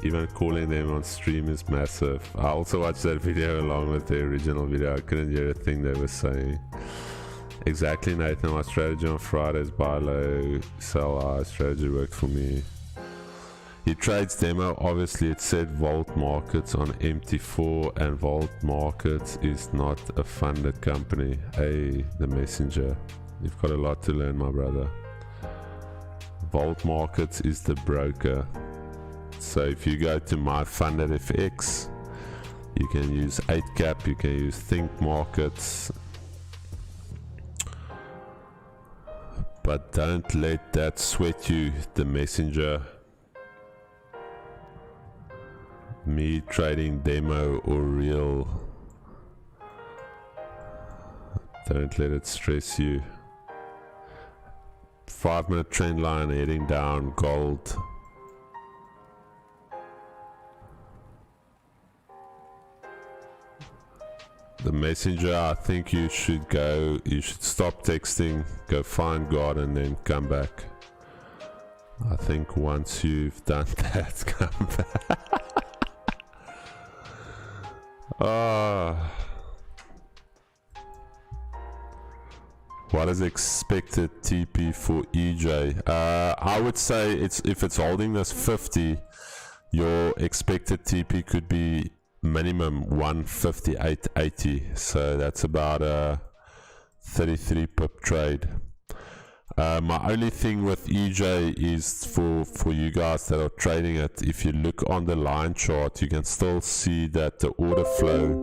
S1: Even calling them on stream is massive. I also watched that video along with the original video. I couldn't hear a thing they were saying. Exactly, Nathan. My strategy on Friday is buy low, sell high. Strategy worked for me. He trades demo. Obviously, it said Vault Markets on MT4, and Vault Markets is not a funded company. Hey, the messenger. You've got a lot to learn, my brother. Vault Markets is the broker. So if you go to my funded FX, you can use 8cap, you can use Think Markets. But don't let that sweat you, the messenger. Me trading demo or real. Don't let it stress you. 5-minute trend line heading down, gold. The messenger, I think you should stop texting, go find God and then come back. I think once you've done that, come back. What is expected TP for EJ? I would say if it's holding this 50, your expected TP could be minimum 158.80, so that's about a 33 pip trade. My only thing with EJ is for you guys that are trading it, if you look on the line chart, you can still see that the order flow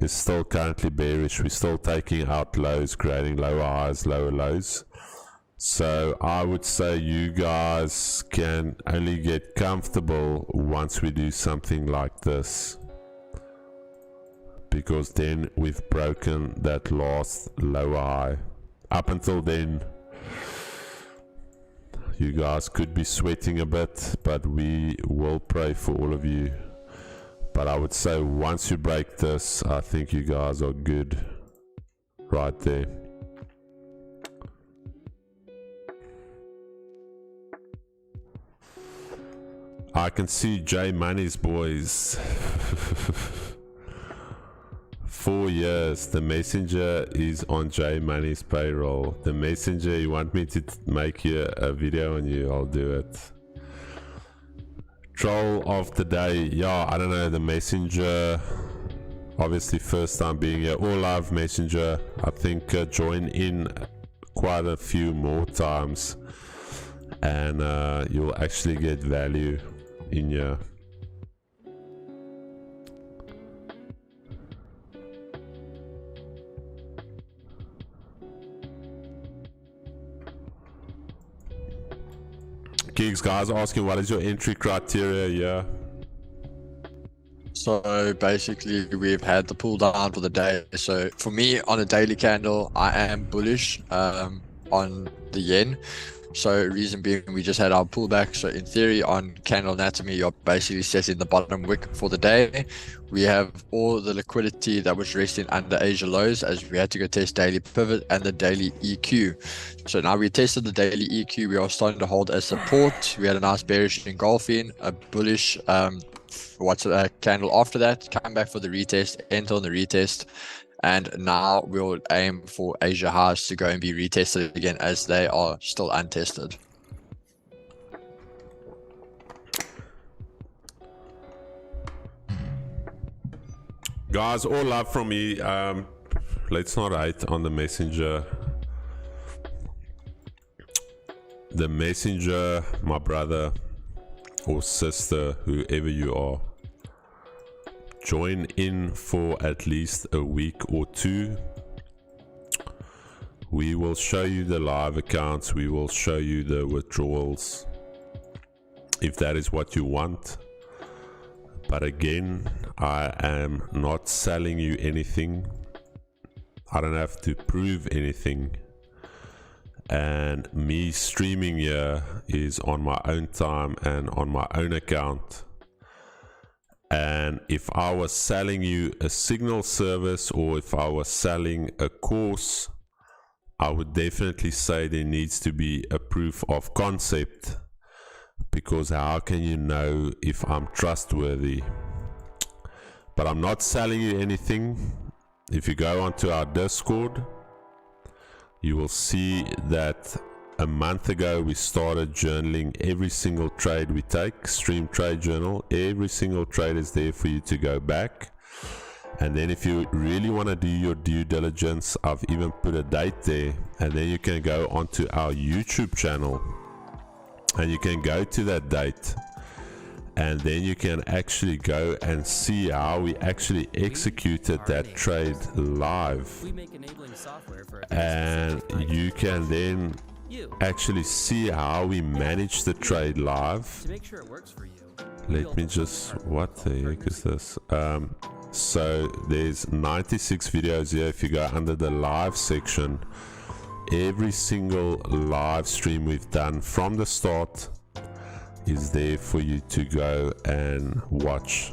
S1: is still currently bearish. We're still taking out lows, creating lower highs, lower lows. So I would say you guys can only get comfortable once we do something like this, because then we've broken that last lower high. Up until then, you guys could be sweating a bit, but we will pray for all of you. But I would say once you break this, I think you guys are good right there. I can see J Money's boys. 4 years. The messenger is on J Money's payroll. The messenger, you want me to make you a video on you? I'll do it. Troll of the day. Yeah, I don't know. The messenger, obviously first time being here. All love messenger. I think join in quite a few more times, and you'll actually get value in your. Gigs, guys asking what is your entry criteria? Yeah,
S2: So basically, we've had the pull down for the day. So for me, on a daily candle, I am bullish on the yen. So reason being, we just had our pullback. So in theory, on candle anatomy, you're basically setting the bottom wick for the day. We have all the liquidity that was resting under Asia lows, as we had to go test daily pivot and the daily EQ. So now we tested the daily EQ. We are starting to hold as support. We had a nice bearish engulfing, a bullish candle after that, come back for the retest, enter on the retest, and now we'll aim for Asia highs to go and be retested again, as they are still untested.
S1: Guys, all love from me. Let's not hate on the messenger. The messenger, my brother or sister, whoever you are, join in for at least a week or two. We will show you the live accounts. We will show you the withdrawals, if that is what you want. But again, I am not selling you anything. I don't have to prove anything. And me streaming here is on my own time and on my own account. And if I was selling you a signal service, or if I was selling a course, I would definitely say there needs to be a proof of concept. Because how can you know if I'm trustworthy? But I'm not selling you anything. If you go onto our Discord, you will see that a month ago we started journaling every single trade we take. Stream trade journal, every single trade is there for you to go back. And then if you really want to do your due diligence, I've even put a date there, and then you can go onto our YouTube channel and you can go to that date, and then you can actually go and see how we actually executed that trade live. And you can then actually see how we manage the trade live. Let me just, what the heck is this? So there's 96 videos here. If you go under the live section, every single live stream we've done from the start is there for you to go and watch.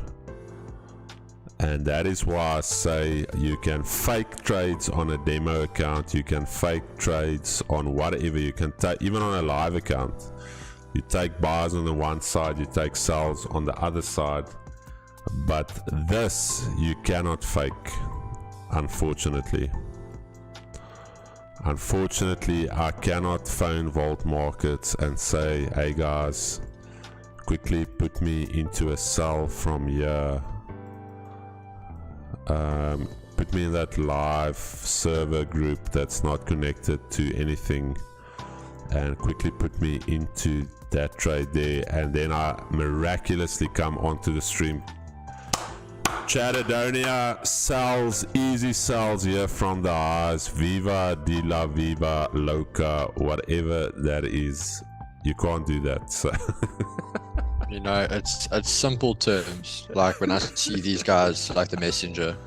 S1: And that is why I say you can fake trades on a demo account, you can fake trades on whatever, you can take even on a live account. You take buys on the one side, you take sells on the other side, but this you cannot fake, unfortunately. Unfortunately, I cannot phone Vault Markets and say, hey guys, quickly put me into a sell from here. Put me in that live server group that's not connected to anything, and quickly put me into that trade there, and then I miraculously come onto the stream. Chatadonia sells, easy sells here from the highs. Viva de la Viva Loca, whatever that is. You can't do that. So
S2: You know, it's simple terms. Like when I see these guys, like the messenger,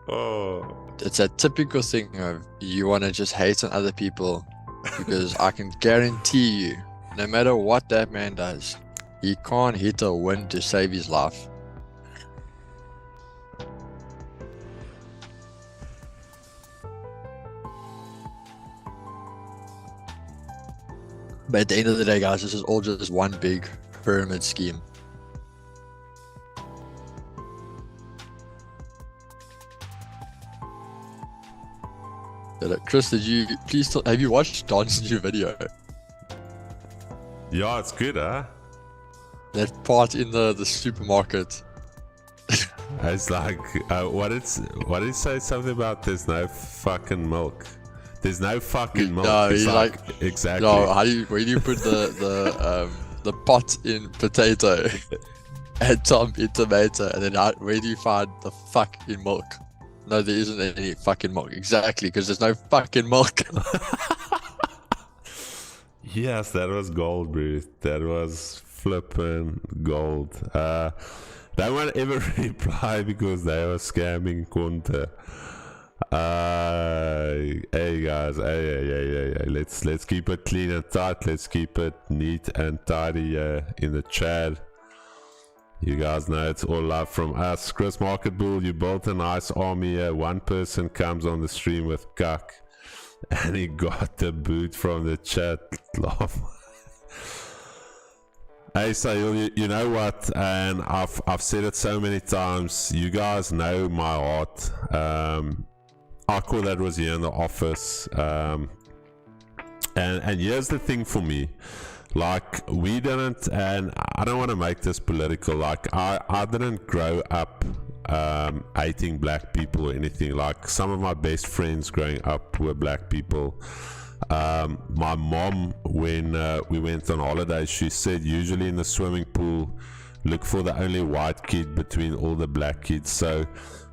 S1: oh,
S2: it's a typical thing of you want to just hate on other people, because I can guarantee you, no matter what that man does, he can't hit a win to save his life. But at the end of the day, guys, this is all just one big pyramid scheme. Chris, did you please have you watched Don's new video?
S1: yeah, it's good, huh?
S2: That part in the supermarket.
S1: It's like, what did it say? Something about there's no fucking milk. There's no fucking milk.
S2: No,
S1: it's
S2: he's like,
S1: exactly.
S2: No, where do you put the pot in potato and Tom in tomato, and then where do you find the fuck in milk? No, there isn't any fucking milk. Exactly, because there's no fucking milk.
S1: Yes, that was gold, bro. That was flipping gold. Don't want to ever reply because they are scamming Conte. Hey guys, hey. Let's keep it clean and tight. Let's keep it neat and tidy in the chat. You guys know it's all love from us. Chris Market Bull, you built a nice army here. One person comes on the stream with cuck and he got the boot from the chat. Laugh. Hey Sayil, you know what, and I've said it so many times, you guys know my heart. Akko that was here in the office, and here's the thing for me, like, we didn't, and I don't want to make this political, like, I didn't grow up hating black people or anything. Like, some of my best friends growing up were black people. My mom, when we went on holiday, she said usually in the swimming pool look for the only white kid between all the black kids. So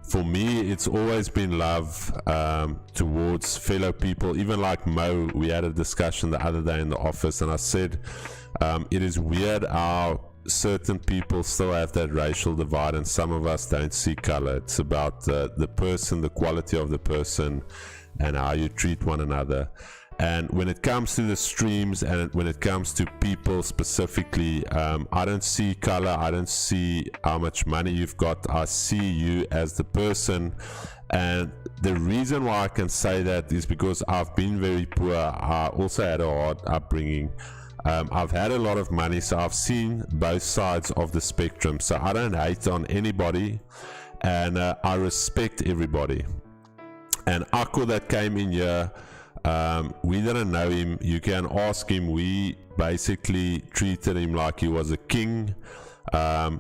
S1: for me, it's always been love towards fellow people. Even like Mo, we had a discussion the other day in the office, and I said it is weird how certain people still have that racial divide and some of us don't see color. It's about the person, the quality of the person, and how you treat one another. And when it comes to the streams and when it comes to people specifically, I don't see color, I don't see how much money you've got, I see you as the person. And the reason why I can say that is because I've been very poor. I also had a hard upbringing. I've had a lot of money, so I've seen both sides of the spectrum. So I don't hate on anybody, and I respect everybody. And Akko that came in here, we didn't know him. You can ask him. We basically treated him like he was a king.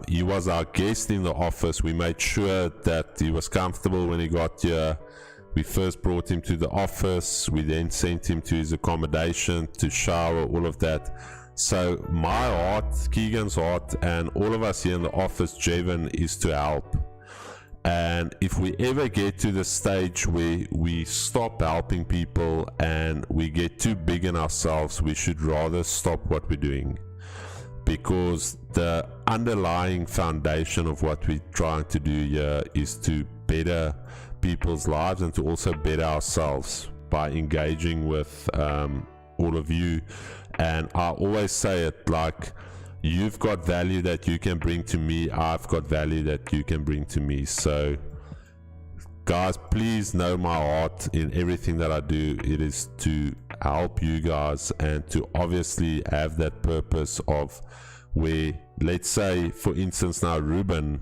S1: He was our guest in the office. We made sure that he was comfortable when he got here. We first brought him to the office. We then sent him to his accommodation to shower, all of that. So my heart, Keegan's heart, and all of us here in the office, Jevon, is to help. And if we ever get to the stage where we stop helping people and we get too big in ourselves, we should rather stop what we're doing, because the underlying foundation of what we're trying to do here is to better people's lives and to also better ourselves by engaging with all of you. And I always say it like, you've got value that you can bring to me, I've got value that you can bring to me. So guys, please know my heart in everything that I do. It is to help you guys and to obviously have that purpose of where, let's say for instance now, Ruben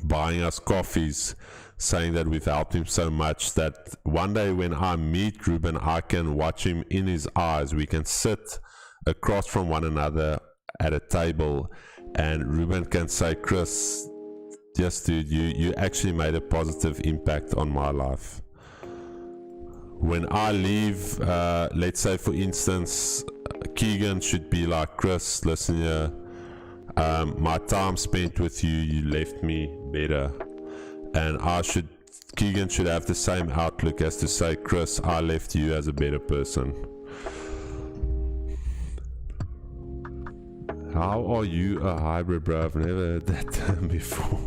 S1: buying us coffees, saying that we've helped him so much that one day when I meet Ruben, I can watch him in his eyes. We can sit across from one another at a table and Ruben can say, Chris, yes dude, you actually made a positive impact on my life. When I leave, let's say for instance, Keegan should be like, Chris, listen here, my time spent with you, you left me better. And Keegan should have the same outlook as to say, Chris, I left you as a better person. How are you a hybrid, bro? I've never heard that term before.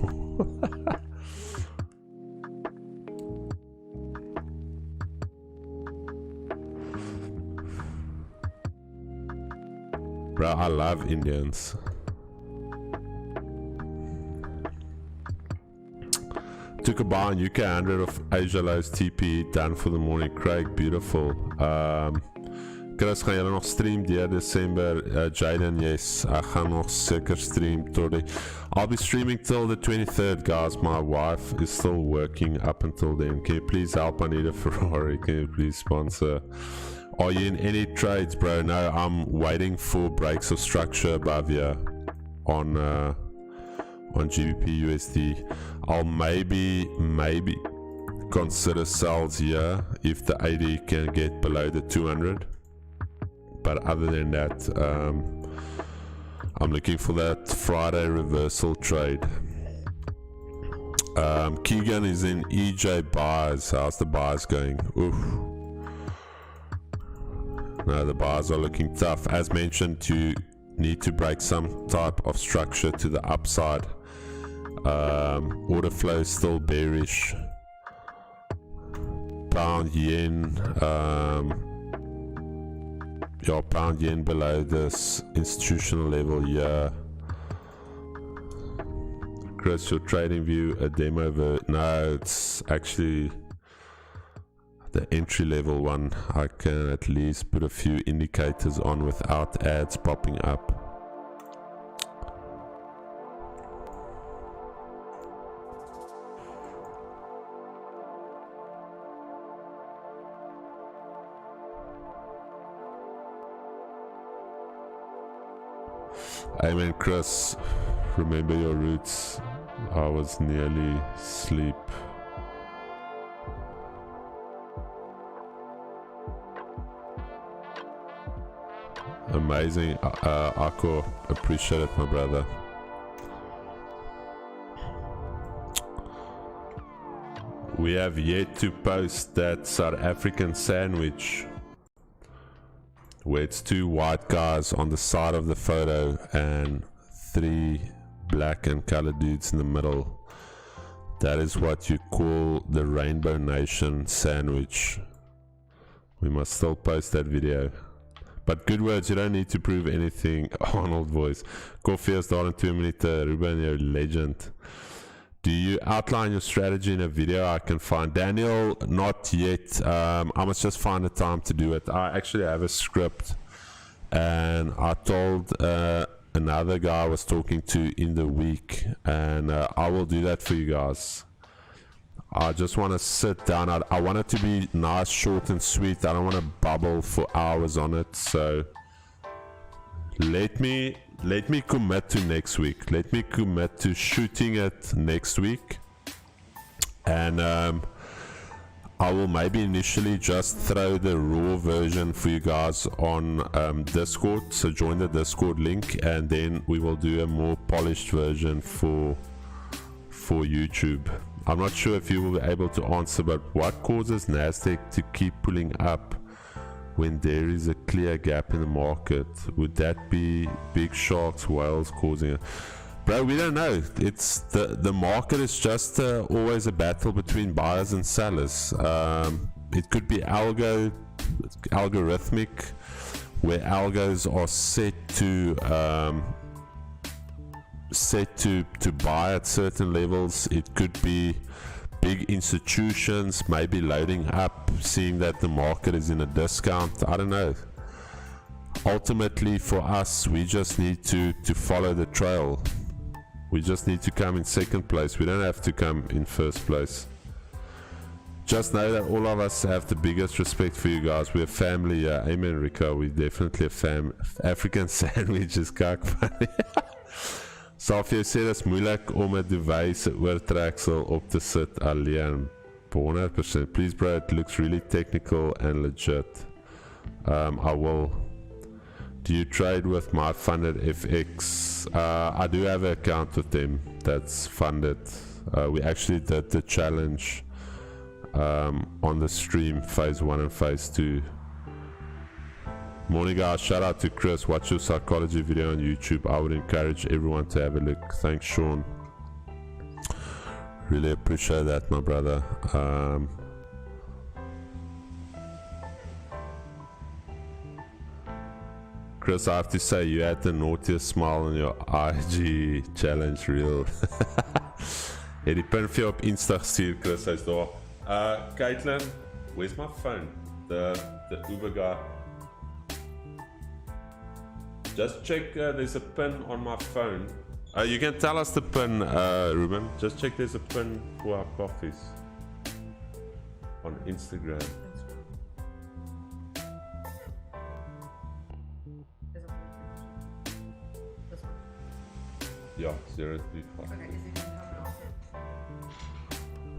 S1: Bro, I love Indians. Took a buy on UK 100 of Asia Lows TP, done for the morning. Craig, beautiful. Chris, gaan julle nog stream deur December? Jaden, yes, ek gaan nog seker stream tot die... I'll be streaming till the 23rd, guys. My wife is still working up until then. Can you please help? I need a Ferrari. Can you please sponsor? Are you in any trades, bro? No, I'm waiting for breaks of structure above here on GBPUSD. I'll maybe consider sales here if the AD can get below the 200. But other than that, I'm looking for that Friday reversal trade. Keegan is in EJ buys. How's the buys going? Oof. No, the buys are looking tough. As mentioned, you need to break some type of structure to the upside Order flow is still bearish. Pound yen, yeah, pound yen below this institutional level here. Chris, your trading view a demo no, it's actually the entry level one. I can at least put a few indicators on without ads popping up. Amen, Chris. Remember your roots. I was nearly asleep. Amazing, Akko. Appreciate it, my brother. We have yet to post that South African sandwich where it's 2 white guys on the side of the photo and 3 black and colored dudes in the middle. That is what you call the Rainbow Nation sandwich. We must still post that video. But good words, you don't need to prove anything. Arnold voice. Coffee has done in 2 minutes. Ruben, you're a legend. Do you outline your strategy in a video I can find? Daniel, not yet. I must just find the time to do it. I actually have a script, and I told another guy I was talking to in the week, and I will do that for you guys. I just want to sit down. I want it to be nice, short and sweet. I don't want to bubble for hours on it. So let me commit to next week. Let me commit to shooting it next week, and I will maybe initially just throw the raw version for you guys on Discord. So join the Discord link, and then we will do a more polished version for YouTube. I'm not sure if you will be able to answer, but what causes Nasdaq to keep pulling up when there is a clear gap in the market? Would that be big sharks, whales causing it? Bro, we don't know. It's the market is just always a battle between buyers and sellers. It could be algorithmic, where algos are set to buy at certain levels. It could be big institutions maybe loading up, seeing that the market is in a discount. I don't know. Ultimately for us, we just need to follow the trail. We just need to come in second place. We don't have to come in first place. Just know that all of us have the biggest respect for you guys. We're family. Amen, Rico. We're definitely a African sandwich is kak funny. Safia sê dis moeilik om 'n device oortreksel op te sit alleen. 100%. Please bro, it looks really technical and legit. I will. Do you trade with my funded FX? I do have an account with them that's funded. We actually did the challenge on the stream, phase 1 and phase 2. Morning guys, shout out to Chris. Watch your psychology video on YouTube. I would encourage everyone to have a look. Thanks Sean. Really appreciate that, my brother. Chris, I have to say you had the naughtiest smile on your IG challenge reel. Het die pin vir jou op Insta gestuur, Chris, hy's daar. Caitlin, where's my phone? The Uber guy. Just check, there's a pin on my phone. You can tell us the pin, Ruben. Just check there's a pin for our coffees on Instagram. Yeah, 035.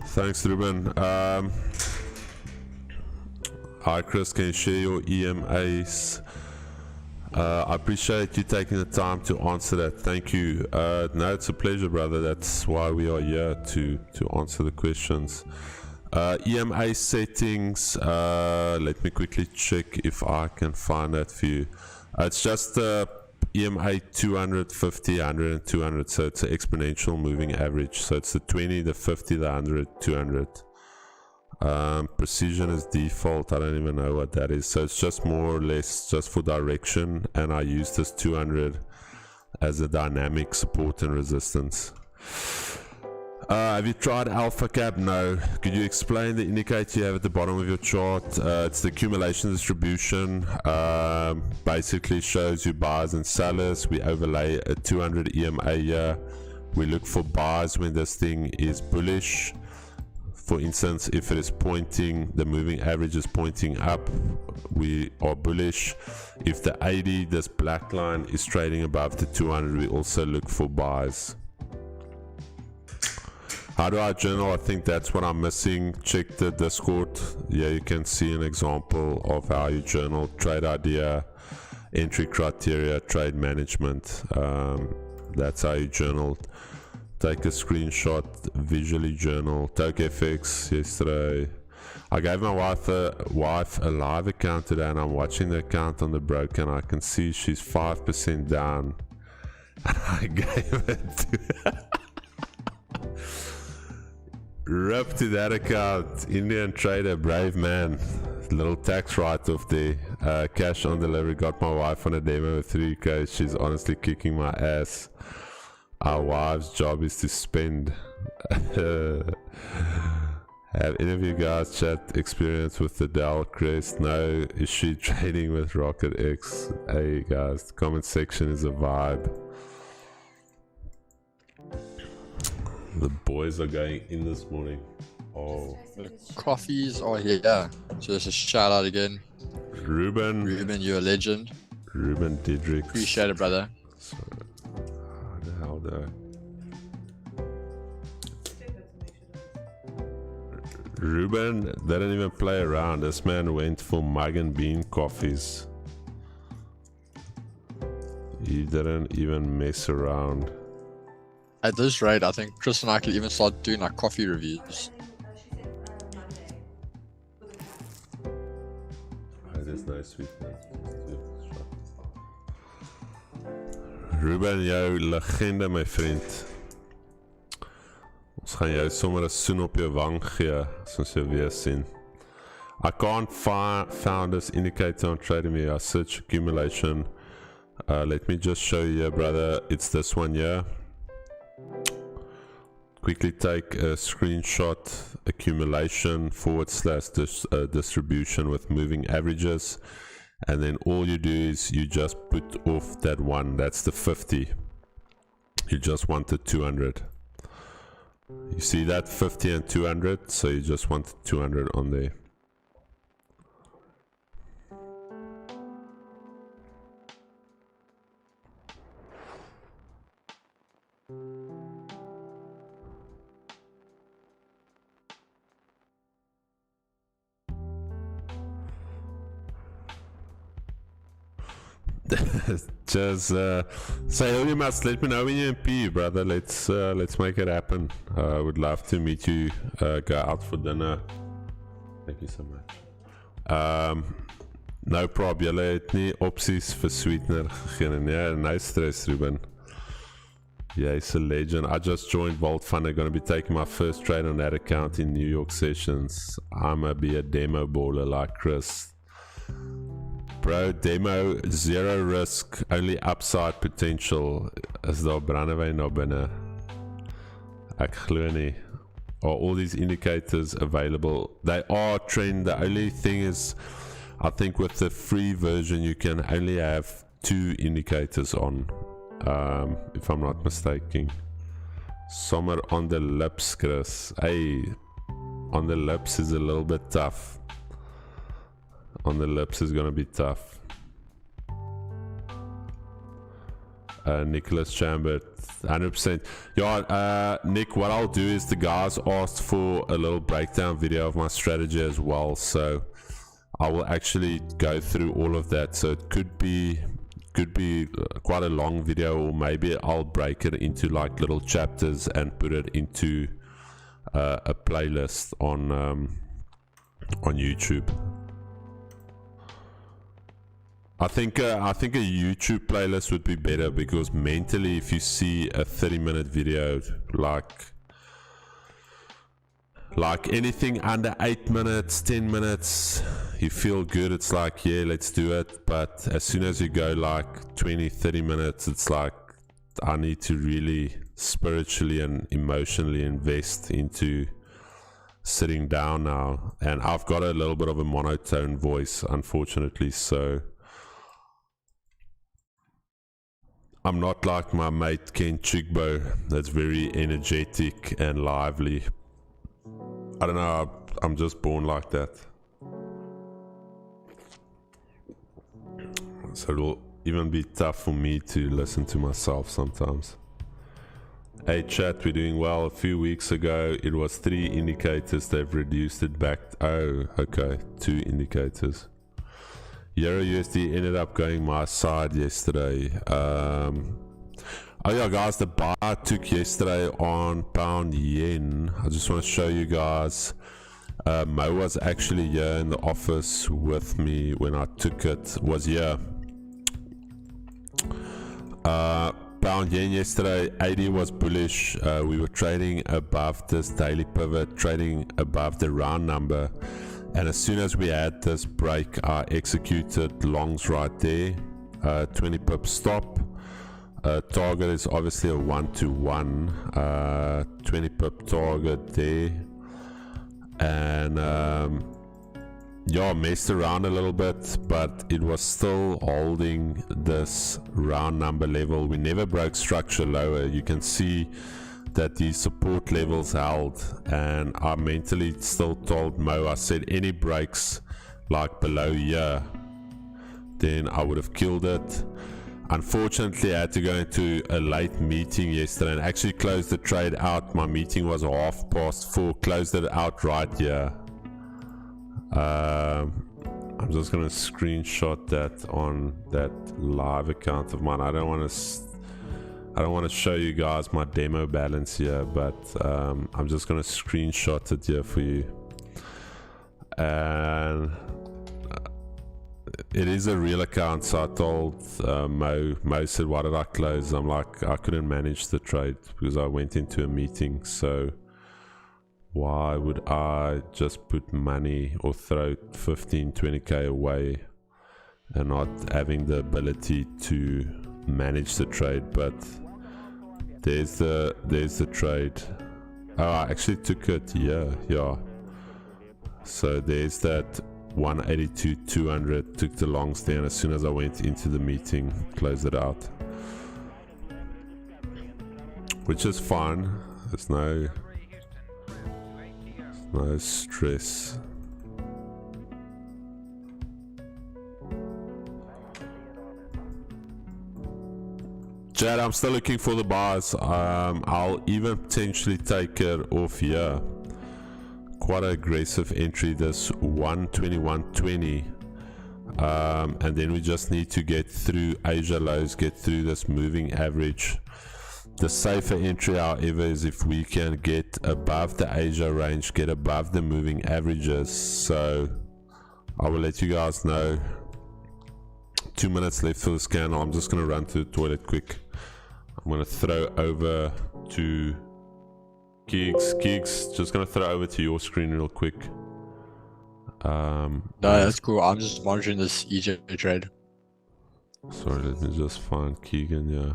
S1: Thanks, Ruben. Hi, Chris. Can you share your EMAs? I appreciate you taking the time to answer that. Thank you. No, it's a pleasure, brother. That's why we are here, to answer the questions. EMA settings. Let me quickly check if I can find that for you. It's just EMA 200, 50, 100 and 200, so it's an exponential moving average. So it's the 20, the 50, the 100, 200. Precision is default, I don't even know what that is, so it's just more or less just for direction, and I use this 200 as a dynamic support and resistance. Have you tried alpha cap? No. Could you explain the indicator you have at the bottom of your chart? It's the accumulation distribution. Basically shows you buyers and sellers. We overlay a 200 EMA here. We look for buyers when this thing is bullish. For instance, if it is pointing, the moving average is pointing up, we are bullish. If the 80, this black line, is trading above the 200, we also look for buys. How do I journal? I think that's what I'm missing. Check the Discord. Yeah, you can see an example of how you journal. Trade idea, entry criteria, trade management. That's how you journal. Take a screenshot, visually journal. TokeFX yesterday. I gave my wife a live account today, and I'm watching the account on the broker, and I can see she's 5% down. And I gave it to rip to that account. Indian trader, brave man. Little tax write-off there. Cash on delivery. Got my wife on a demo with 3K. She's honestly kicking my ass. Our wife's job is to spend. Have any of you guys chat experience with the Dow Crest? No. Is she trading with Rocket X? Hey guys, the comment section is a vibe. The boys are going in this morning. Oh,
S2: The coffees are here. So just a shout out again.
S1: Ruben,
S2: You're a legend.
S1: Ruben Didrix.
S2: Appreciate it, brother.
S1: So, how the hell do Ruben didn't even play around. This man went for mug and bean coffees. He didn't even mess around.
S2: At this rate, I think Chris and I could even start doing like coffee reviews.
S1: There's no sweetness. Ruben, jou legende my vriend. Ons gaan jou sommer 'n soen op jou wang gee, soos jy weer sien. I can't found this indicator on trading me. I search accumulation. Let me just show you here, brother. It's this one here. Quickly take a screenshot, accumulation / distribution with moving averages, and then all you do is you just put off that one. That's the 50. You just want the 200. You see that 50 and 200, so you just want the 200 on there. Just say you must let me know when you're in P, brother. Let's make it happen. I would love to meet you, go out for dinner. Thank you so much. No problem. Julle het nie opsies vir sweetener gegee nie. Yeah, nice stress, Ruben. Yeah, he's a legend. I just joined Vault Fund. I'm gonna be taking my first trade on that account in New York sessions. I'm gonna be a demo baller like Chris. Bro, demo, zero risk, only upside potential. Is daar brandewyn na binne? Ek glo nie. Are all these indicators available? They are trend. The only thing is, I think with the free version you can only have 2 indicators on, if I'm not mistaken. Somewhere on the lips, Chris. Hey, on the lips is a little bit tough. On the lips is gonna be tough. Nicholas Chambert, 100%. Yeah, Nick, what I'll do is the guys asked for a little breakdown video of my strategy as well, so I will actually go through all of that. So it could be quite a long video, or maybe I'll break it into like little chapters and put it into a playlist on YouTube. I think a YouTube playlist would be better, because mentally, if you see a 30-minute video, like anything under 8 minutes, 10 minutes, you feel good, it's like, yeah, let's do it. But as soon as you go like 20, 30 minutes, it's like, I need to really spiritually and emotionally invest into sitting down now. And I've got a little bit of a monotone voice, unfortunately, so I'm not like my mate Ken Chigbo, that's very energetic and lively. I don't know, I'm just born like that. So it'll even be tough for me to listen to myself sometimes. Hey chat, we're doing well. A few weeks ago it was 3 indicators, they've reduced it back. Oh, okay, 2 indicators. EURUSD ended up going my side yesterday. Oh yeah guys, the buy I took yesterday on pound yen, I just want to show you guys. Mo was actually here in the office with me when I took it, was here. Pound yen yesterday, 80 was bullish. We were trading above this daily pivot, trading above the round number, and as soon as we had this break, I executed longs right there. 20 pip stop. Target is obviously a 1-to-1, 20 pip target there, and yeah, messed around a little bit, but it was still holding this round number level. We never broke structure lower. You can see that the support levels held, and I mentally still told Mo, I said any breaks like below here, then I would have killed it. Unfortunately, I had to go into a late meeting yesterday and actually closed the trade out. My meeting was 4:30, closed it out right here. I'm just going to screenshot that on that live account of mine. I don't want to show you guys my demo balance here, but I'm just going to screenshot it here for you. And it is a real account, so I told Mo said, why did I close? I'm like, I couldn't manage the trade because I went into a meeting, so why would I just put money or throw 15-20k away and not having the ability to manage the trade? But there's the trade. Oh, I actually took it, yeah. So there's that 182 200, took the longs down as soon as I went into the meeting, closed it out, which is fine. There's no stress. Chad, I'm still looking for the buys. I'll even potentially take it off here. Quite an aggressive entry, this 121.20, and then we just need to get through Asia lows, get through this moving average. The safer entry, however, is if we can get above the Asia range, get above the moving averages. So I will let you guys know. 2 minutes left for the scan. I'm just going to run to the toilet quick. I'm going to throw over to Gigs, just gonna throw over to your screen real quick.
S2: No, that's cool. I'm just monitoring this EJ trade.
S1: Sorry, let me just find Keegan. Yeah.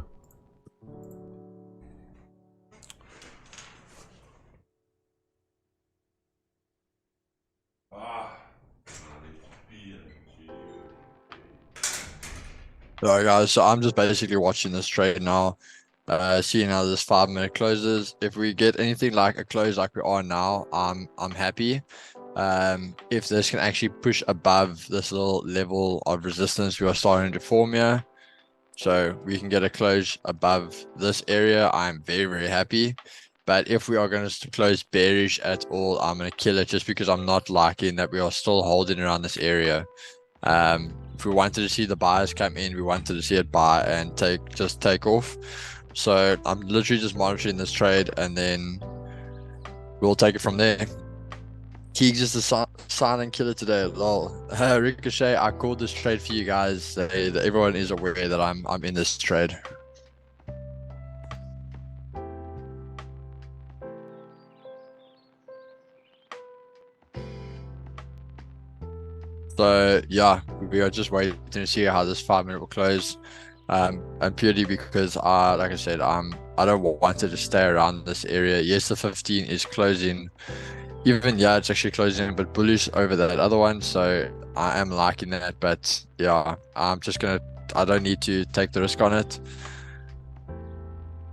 S2: Alright guys, so I'm just basically watching this trade now. Seeing how this 5 minute closes. If we get anything like a close like we are now, I'm happy. If this can actually push above this little level of resistance we are starting to form here, so we can get a close above this area, I'm very happy. But if we are going to close bearish at all, I'm going to kill it, just because I'm not liking that we are still holding around this area. If we wanted to see the buyers come in, we wanted to see it buy and take off. So I'm literally just monitoring this trade, and then we'll take it from there. Keegs is the silent killer today. Lol. Ricochet, I called this trade for you guys. Everyone is aware that I'm in this trade. So yeah, we are just waiting to see how this 5 minute will close. And purely because like I said, I don't want it to stay around this area. Yes, the 15 is closing. Even yeah, it's actually closing a bit bullish over that other one. So I am liking that, but yeah, I don't need to take the risk on it.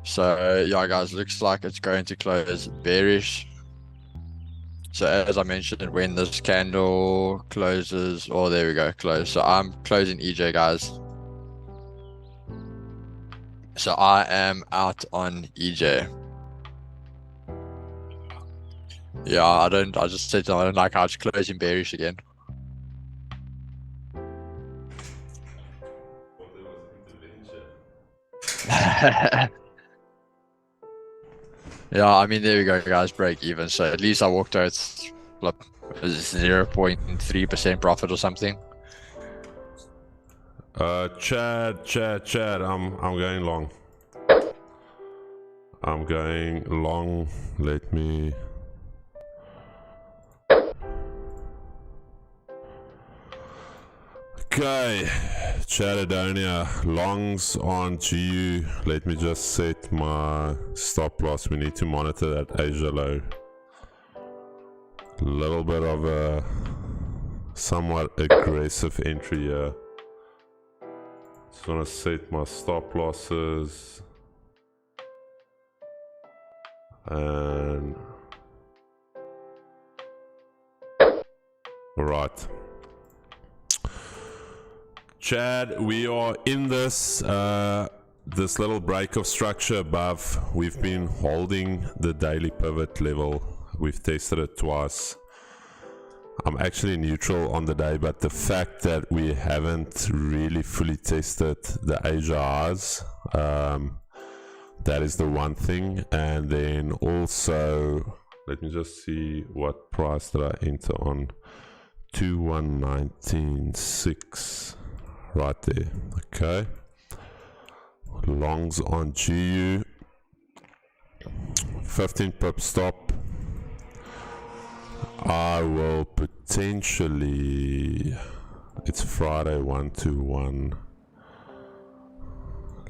S2: So yeah, guys, looks like it's going to close bearish. So as I mentioned, when this candle closes, oh, there we go, close. So I'm closing EJ, guys. So I am out on EJ. Yeah, I just said I don't like how it's closing bearish again. Yeah, I mean, there we go, guys, break even. So at least I walked out 0.3% profit or something.
S1: Chad, I'm going long. I'm going long. Let me. Okay, Chadadonia, longs on GU. Let me just set my stop loss. We need to monitor that Asia low. Little bit of a somewhat aggressive entry here. Just want to set my stop losses. And alright. Chad, we are in this little break of structure above. We've been holding the daily pivot level. We've tested it twice. I'm actually neutral on the day, but the fact that we haven't really fully tested the Asia highs, that is the one thing. And then also, let me just see what price did I enter on. 2119.6. Right there. Okay, longs on GU, 15 pip stop. I will potentially, it's Friday 121.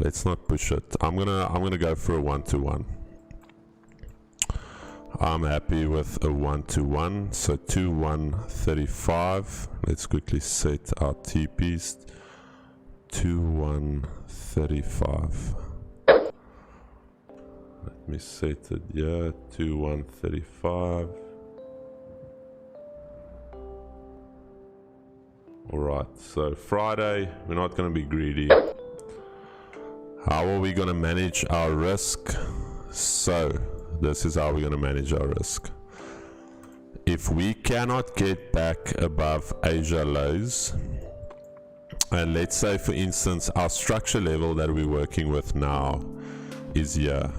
S1: Let's not push it. I'm gonna go for a 121. I'm happy with a 121. So 2135. Let's quickly set our TPs. 2135. Let me set it here. 2135. Alright, so Friday, we're not going to be greedy. How are we going to manage our risk? So, this is how we're going to manage our risk. If we cannot get back above Asia lows, and let's say for instance our structure level that we're working with now is here,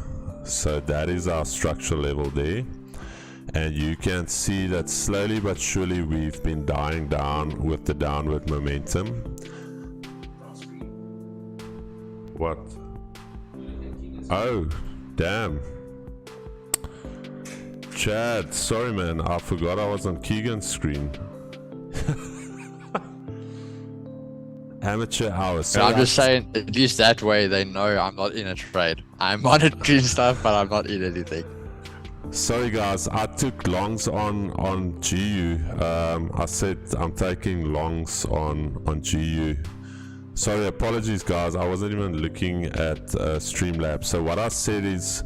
S1: so that is our structure level there, and you can see that slowly but surely we've been dying down with the downward momentum. What? Oh damn, Chad, sorry man, I forgot I was on Keegan's screen. Amateur hours.
S2: So I'm just saying, at least that way they know I'm not in a trade. I'm monitoring stuff, but I'm not in anything.
S1: Sorry guys, I took longs on GU. I said I'm taking longs on GU. Sorry, apologies guys, I wasn't even looking at Streamlabs. So what I said is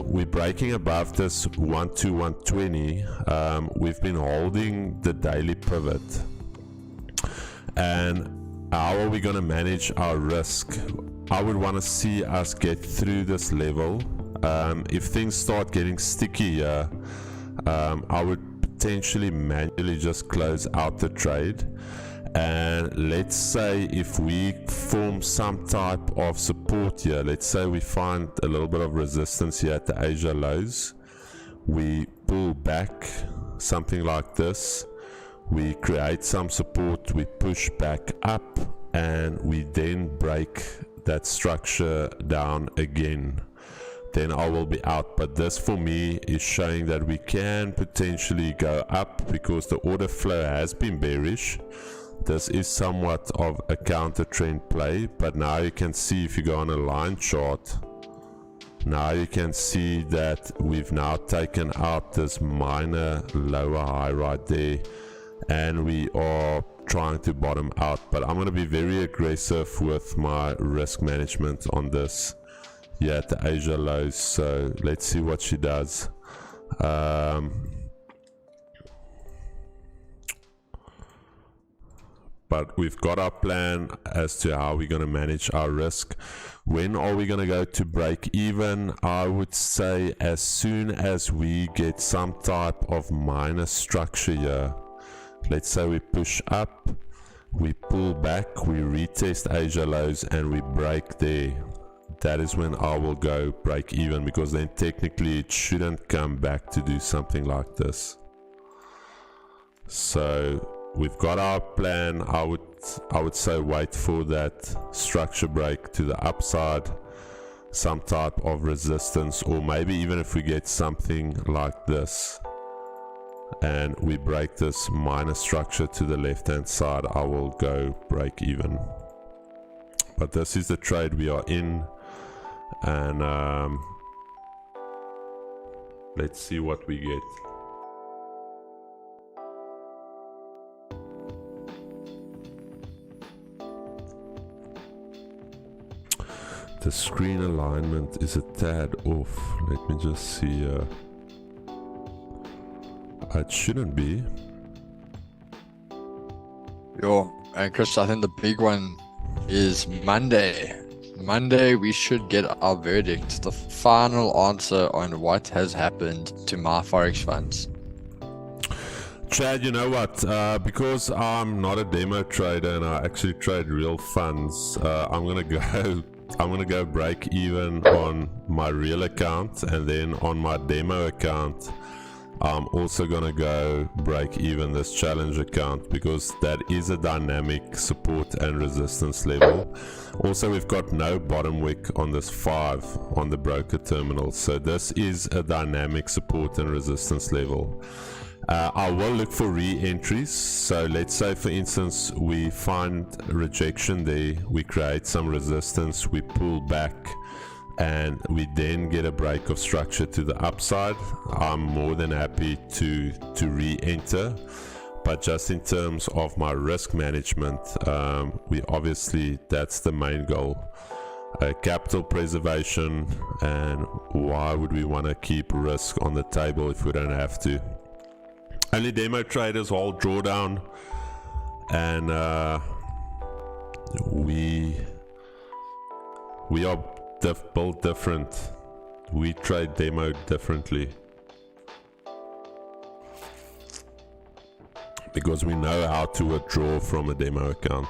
S1: we're breaking above this 12120. We've been holding the daily pivot. And how are we going to manage our risk? I would want to see us get through this level. If things start getting sticky here, I would potentially manually just close out the trade. And let's say if we form some type of support here, let's say we find a little bit of resistance here at the Asia lows, we pull back something like this, we create some support, we push back up, and we then break that structure down again, then I will be out. But this for me is showing that we can potentially go up because the order flow has been bearish. This is somewhat of a counter trend play, but now you can see, if you go on a line chart, now you can see that we've now taken out this minor lower high right there, and we are trying to bottom out. But I'm going to be very aggressive with my risk management on this here at the Asia lows, so let's see what she does. But we've got our plan as to how we're going to manage our risk. When are we going to go to break even? I would say as soon as we get some type of minor structure here. Let's say we push up, we pull back, we retest Asia lows, and we break there. That is when I will go break even, because then technically it shouldn't come back to do something like this. So we've got our plan. I would say wait for that structure break to the upside, some type of resistance, or maybe even if we get something like this and we break this minor structure to the left hand side, I will go break even. But this is the trade we are in, and let's see what we get. The screen alignment is a tad off. Let me just see. It shouldn't be.
S2: Yo, and Chris, I think the big one is Monday. Monday, we should get our verdict, the final answer on what has happened to my Forex funds.
S1: Chad, you know what? Because I'm not a demo trader and I actually trade real funds, I'm gonna go break even on my real account, and then on my demo account I'm also gonna go break even this challenge account, because that is a dynamic support and resistance level. Also, we've got no bottom wick on this 5 on the broker terminal, so this is a dynamic support and resistance level. I will look for re-entries. So let's say, for instance, we find rejection there, we create some resistance, we pull back, and we then get a break of structure to the upside. I'm more than happy to re-enter. But just in terms of my risk management, we obviously, that's the main goal. Capital preservation, and why would we want to keep risk on the table if we don't have to? Only demo traders hold drawdown, and we are built different. We trade demo differently because we know how to withdraw from a demo account.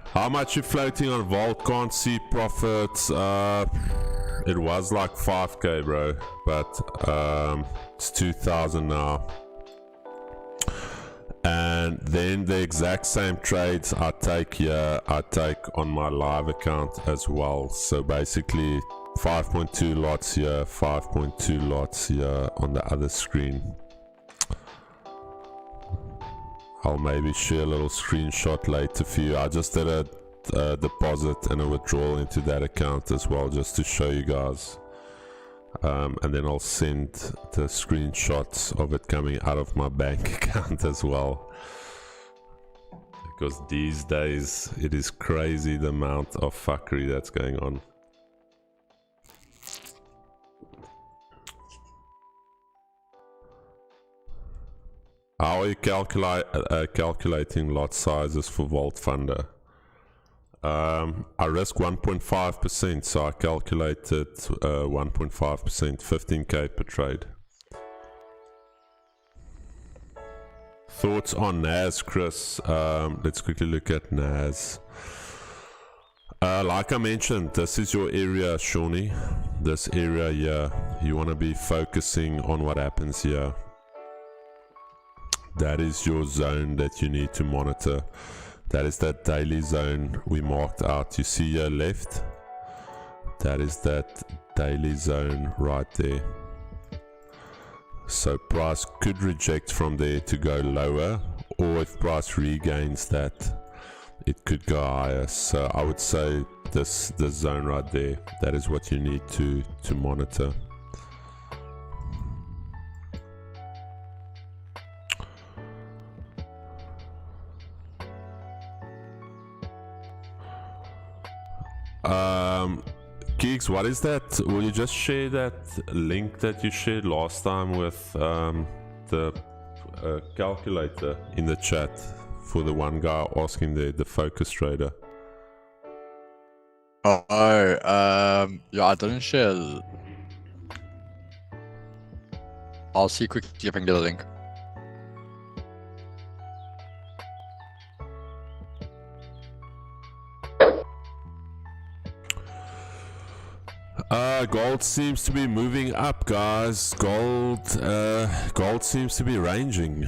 S1: How much you floating on Vault? Can't see profits. It was like 5k, bro, but it's 2,000 now. And then the exact same trades I take here, I take on my live account as well. So basically 5.2 lots here, 5.2 lots here on the other screen. I'll maybe share a little screenshot later for you. I just did a deposit and a withdrawal into that account as well, just to show you guys, and then I'll send the screenshots of it coming out of my bank account as well, because these days it is crazy the amount of fuckery that's going on. How are you calculating lot sizes for Vault Funder? I risk 1.5%, so I calculated 1.5%, 15k per trade. Thoughts on Nas, Chris? Let's quickly look at Nas. Like I mentioned, this is your area, Shawnee. This area here, you want to be focusing on what happens here. That is your zone that you need to monitor. That is that daily zone we marked out. You see here left? That is that daily zone right there. So price could reject from there to go lower, or if price regains that, it could go higher. So I would say this zone right there, that is what you need to monitor. Geeks, what is that? Will you just share that link that you shared last time with the calculator in the chat for the one guy asking the focus trader?
S2: Yeah, I didn't share. I'll see quickly if I can get a link.
S1: Gold seems to be moving up, guys. Gold seems to be ranging.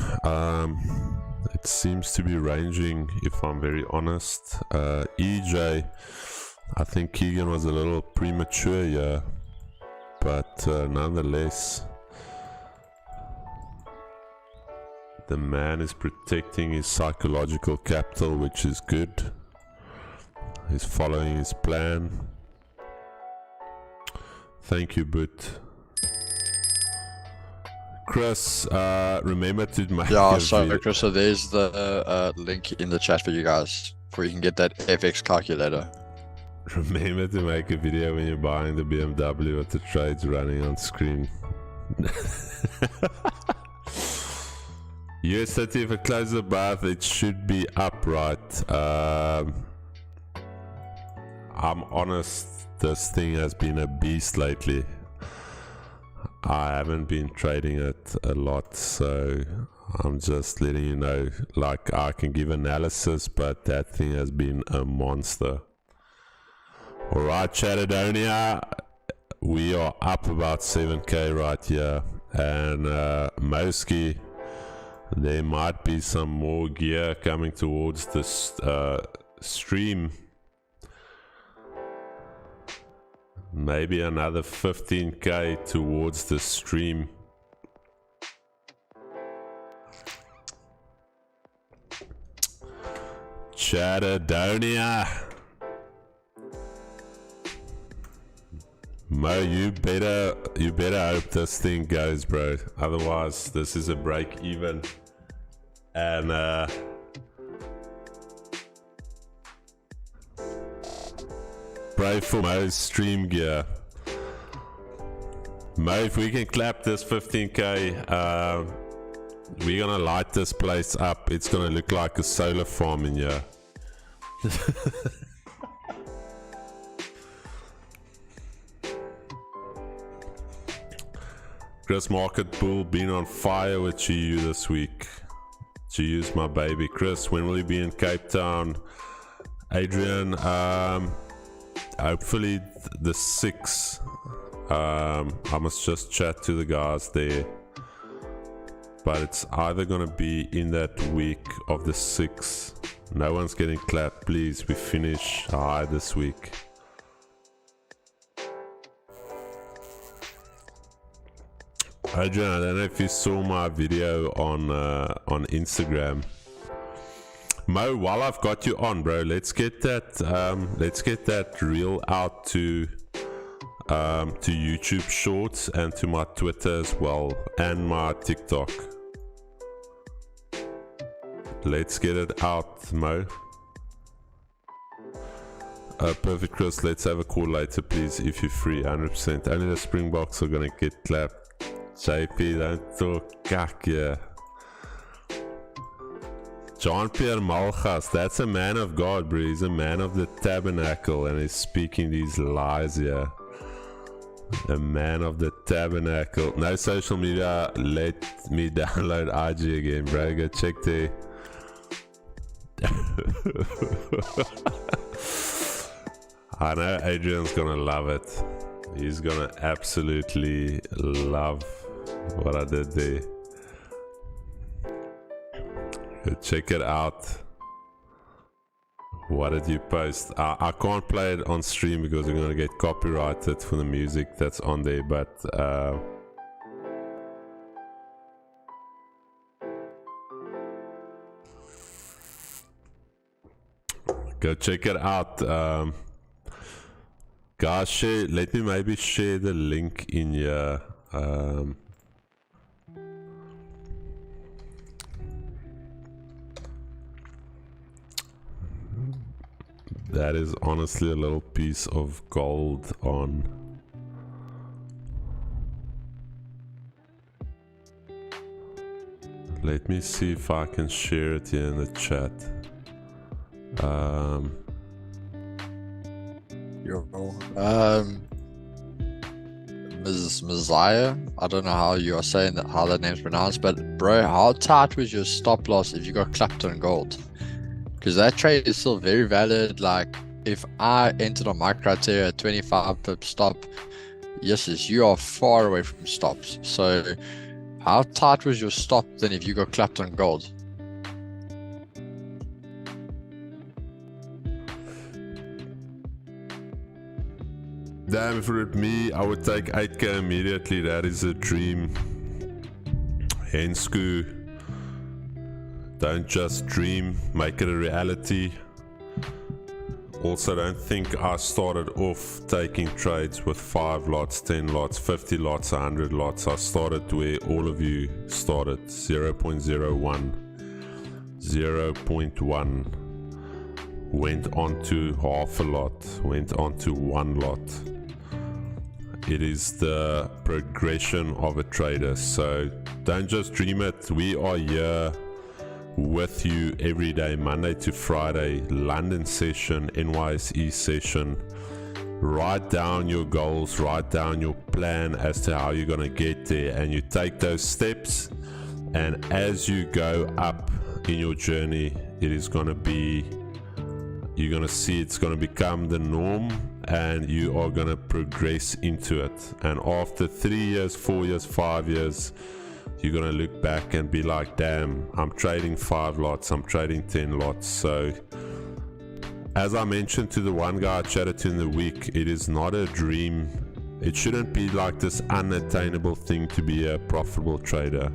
S1: It seems to be ranging, if I'm very honest. EJ, I think Keegan was a little premature here, but nonetheless, the man is protecting his psychological capital, which is good. He's following his plan. Thank you, Boot. Chris, remember to make
S2: Yeah, so Chris, so there's the link in the chat for you guys, where you can get that FX calculator.
S1: Remember to make a video when you're buying the BMW with the trades running on screen. US30, if it closes above, it should be upright. I'm honest, this thing has been a beast lately. I haven't been trading it a lot, so I'm just letting you know. Like, I can give analysis, but that thing has been a monster. Alright, Chatadonia, we are up about 7k right here, and Moski, there might be some more gear coming towards this stream. Maybe another 15k towards the stream. Chatadonia. Mo, you better hope this thing goes, bro. Otherwise, this is a break even. And pray for Mo's stream gear. Mo, if we can clap this 15k, we're gonna light this place up. It's gonna look like a solar farm in here. Chris Market Bull been on fire with GU this week. GU's my baby. Chris, when will you be in Cape Town? Adrian, hopefully the 6th. I must just chat to the guys there, but it's either gonna be in that week of the 6th. No one's getting clapped, please. We finish high this week. Adrian, I don't know if you saw my video on Instagram. Mo, while I've got you on, bro, let's get that reel out to YouTube Shorts and to my Twitter as well, and my TikTok. Let's get it out, Mo. Perfect, Chris. Let's have a call later, please, if you're free. 100%. Only the Springboks are gonna get clapped. JP, don't talk kak, yeah. Jean-Pierre Malchas, that's a man of God, bro. He's a man of the tabernacle and he's speaking these lies here. A man of the tabernacle. No social media. Let me download IG again, bro. Go check there. I know Adrian's gonna love it. He's gonna absolutely love what I did there. Go check it out. What did you post? I can't play it on stream because we're gonna get copyrighted for the music that's on there, but go check it out. Guys, share, let me maybe share the link in here. That is honestly a little piece of gold on. Let me see if I can share it here in the chat.
S2: Ms. Messiah, I don't know how you are saying that, how that name's pronounced, but bro, how tight was your stop loss if you got clapped on gold? Because that trade is still very valid. Like, if I entered on my criteria at 25 pip stop, yes, you are far away from stops. So how tight was your stop then if you got clapped on gold?
S1: Damn, if it were me, I would take 8k immediately. That is a dream. Hensku. Don't just dream, make it a reality. Also, don't think I started off taking trades with 5 lots, 10 lots, 50 lots, 100 lots. I started where all of you started, 0.01, 0.1, went on to half a lot, went on to 1 lot. It is the progression of a trader, so don't just dream it. We are here with you every day, Monday to Friday, London session, NYSE session. Write down your goals, write down your plan as to how you're going to get there, and you take those steps, and as you go up in your journey, it is going to be, you're going to see it's going to become the norm, and you are going to progress into it. And after 3 years, 4 years, 5 years, you're going to look back and be like, damn, I'm trading 5 lots, I'm trading 10 lots. So as I mentioned to the one guy I chatted to in the week, it is not a dream. It shouldn't be like this unattainable thing to be a profitable trader.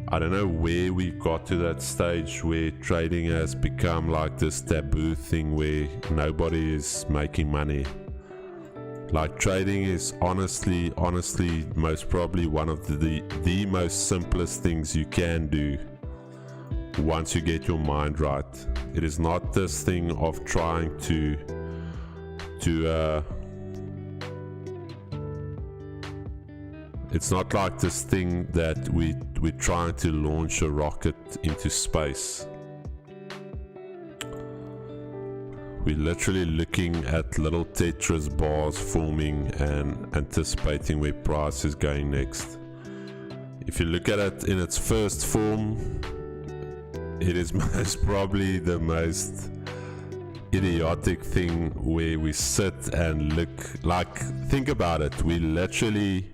S1: I don't know where we got to that stage where trading has become like this taboo thing where nobody is making money. Like, trading is honestly most probably one of the most simplest things you can do once you get your mind right. It is not this thing of trying to it's not like this thing that we're trying to launch a rocket into space. We're literally looking at little Tetris bars forming and anticipating where price is going next. If you look at it in its first form, it is most probably the most idiotic thing where we sit and look. Like, think about it, we literally,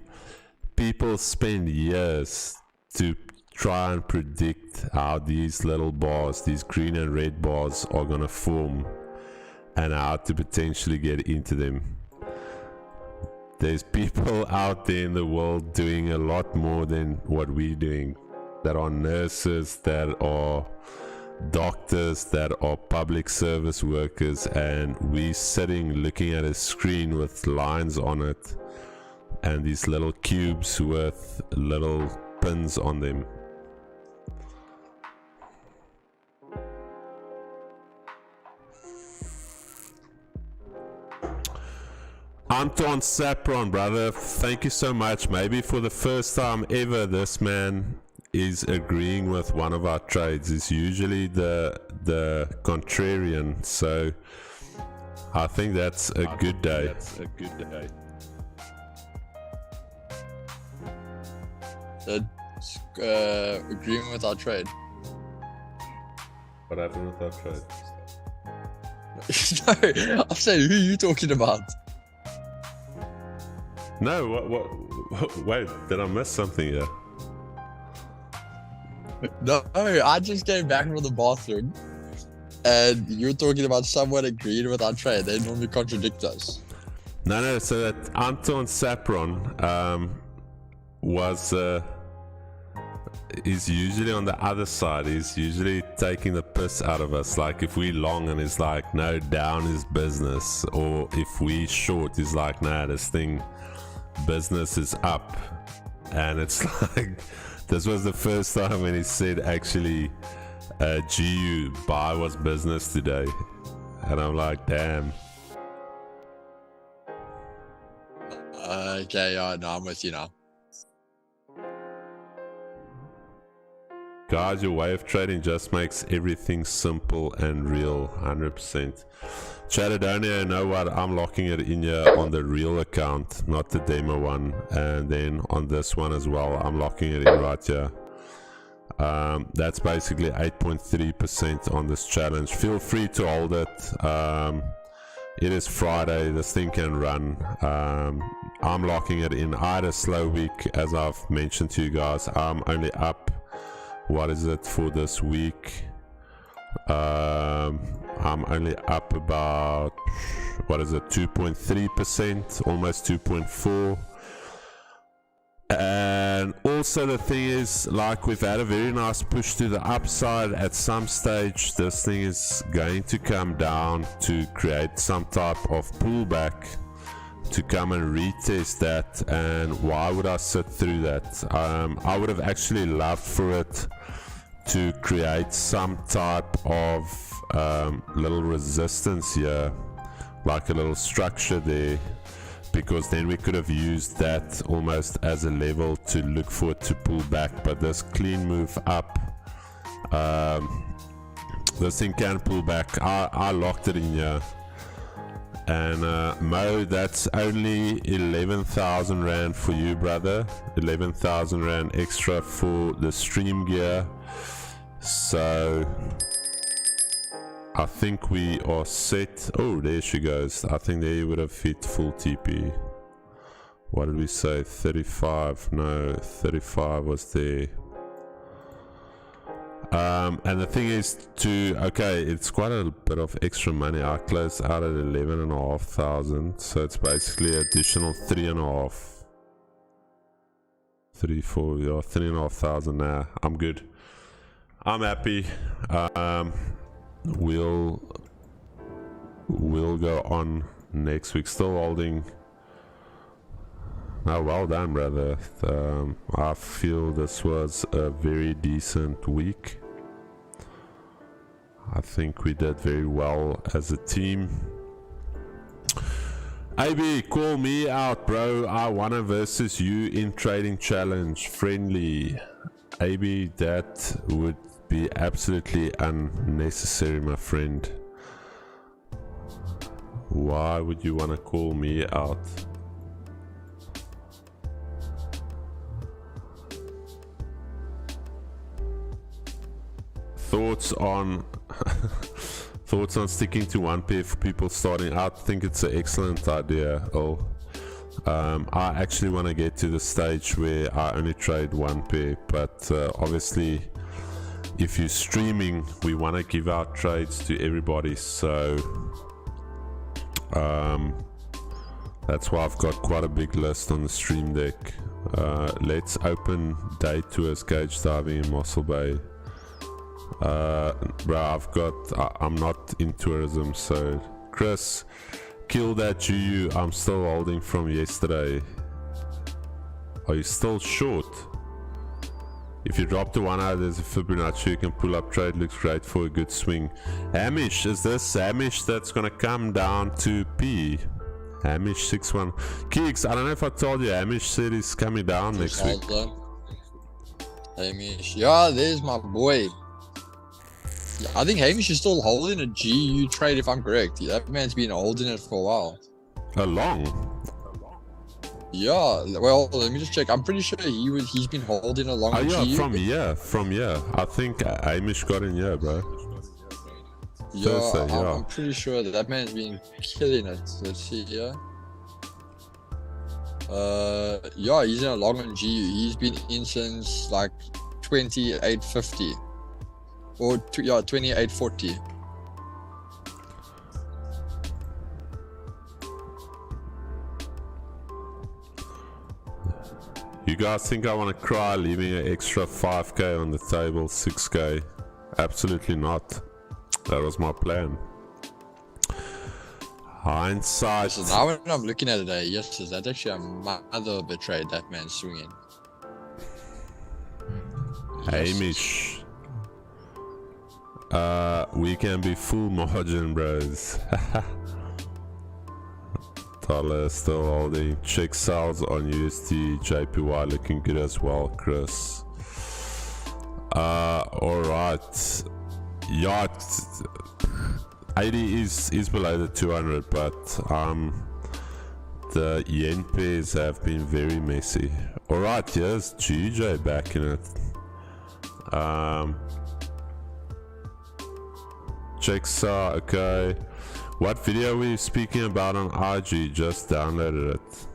S1: people spend years to try and predict how these little bars, these green and red bars, are gonna form and how to potentially get into them. There's people out there in the world doing a lot more than what we're doing. That are nurses, that are doctors, that are public service workers, and we sitting looking at a screen with lines on it and these little cubes with little pins on them. Anton Sapron, brother, thank you so much. Maybe for the first time ever, this man is agreeing with one of our trades. He's usually the contrarian, so I think that's a good day.
S2: Agreeing with our trade.
S1: What happened with our trade?
S2: No, I'm saying, who are you talking about?
S1: No, what? Wait, did I miss something here?
S2: No, I just came back from the bathroom and you're talking about someone agreeing with our trade. They normally contradict us.
S1: No, so that Anton Sapron is usually on the other side. He's usually taking the piss out of us. Like if we long and he's like, no, down is business. Or if we short, he's like, nah, this thing, business is up. And it's like, this was the first time when he said actually GU buy was business today. And I'm like, damn.
S2: Okay, no, I'm with you now.
S1: Guys, your way of trading just makes everything simple and real, 100%. Chatadonia, you know what? I'm locking it in here on the real account, not the demo one. And then on this one as well, I'm locking it in right here. That's basically 8.3% on this challenge. Feel free to hold it. It is Friday, this thing can run. I'm locking it in. I had a slow week, as I've mentioned to you guys. I'm only up, what is it for this week? I'm only up about, what is it, 2.3%, almost 2.4%. And also the thing is, like, we've had a very nice push to the upside. At some stage this thing is going to come down to create some type of pullback to come and retest that. And why would I sit through that? I would have actually loved for it to create some type of little resistance here, like a little structure there, because then we could have used that almost as a level to look for it to pull back. But this clean move up, this thing can pull back. I locked it in here. And Mo, that's only 11,000 Rand for you, brother. 11,000 Rand extra for the stream gear. So I think we are set. Oh, there she goes. I think there you would have hit full TP. What did we say? 35? No, 35 was there. And the thing is okay, it's quite a bit of extra money. I closed out at 11,500, so it's basically additional 3.5. 3, 4, yeah, 3,500 now. I'm good. I'm happy. We'll go on next week. Still holding. Oh, well done, brother. I feel this was a very decent week. I think we did very well as a team. AB, call me out, bro. I won a versus you in trading challenge. Friendly. AB, that would be absolutely unnecessary, my friend. Why would you want to call me out? Thoughts on thoughts on sticking to one pair for people starting out? I think it's an excellent idea. I actually want to get to the stage where I only trade one pair, but obviously if you're streaming, we want to give out trades to everybody, so that's why I've got quite a big list on the stream deck. Let's open day tours, gauge diving in Mossel Bay. Bro, I'm not in tourism, so Chris, kill that GU. I'm still holding from yesterday. Are you still short? If you drop to 1 hour, there's a Fibonacci you can pull up. Trade looks great for a good swing. Hamish, is this Hamish that's gonna come down to P? Hamish 61 Keeks, I don't know if I told you, Hamish said he's coming down next week.
S2: Hamish, yeah, there's my boy. I think Hamish is still holding a GU trade, if I'm correct. That man's been holding it for a while.
S1: A long?
S2: Yeah, well, let me just check. I'm pretty sure he's been holding a long
S1: yeah,
S2: GU.
S1: from here. I think Hamish got in here, bro. Thursday, yeah.
S2: I'm pretty sure that man's been killing it. Let's see here. Yeah, he's in a long on GU. He's been in since like 28.50 or 28.40.
S1: You guys think I want to cry leaving an extra 5k on the table, 6k? Absolutely not. That was my plan. Hindsight.
S2: So now when I'm looking at it, yes, that's actually a mother betrayed that man swinging.
S1: Hamish. We can be full margin, bros. Dollar still holding. Check sales on USDJPY looking good as well, Chris. Alright. Yeah, 80 is below the 200, but the yen pairs have been very messy. Alright, here's GJ back in it. Checks are okay. What video were you speaking about on IG? Just downloaded it.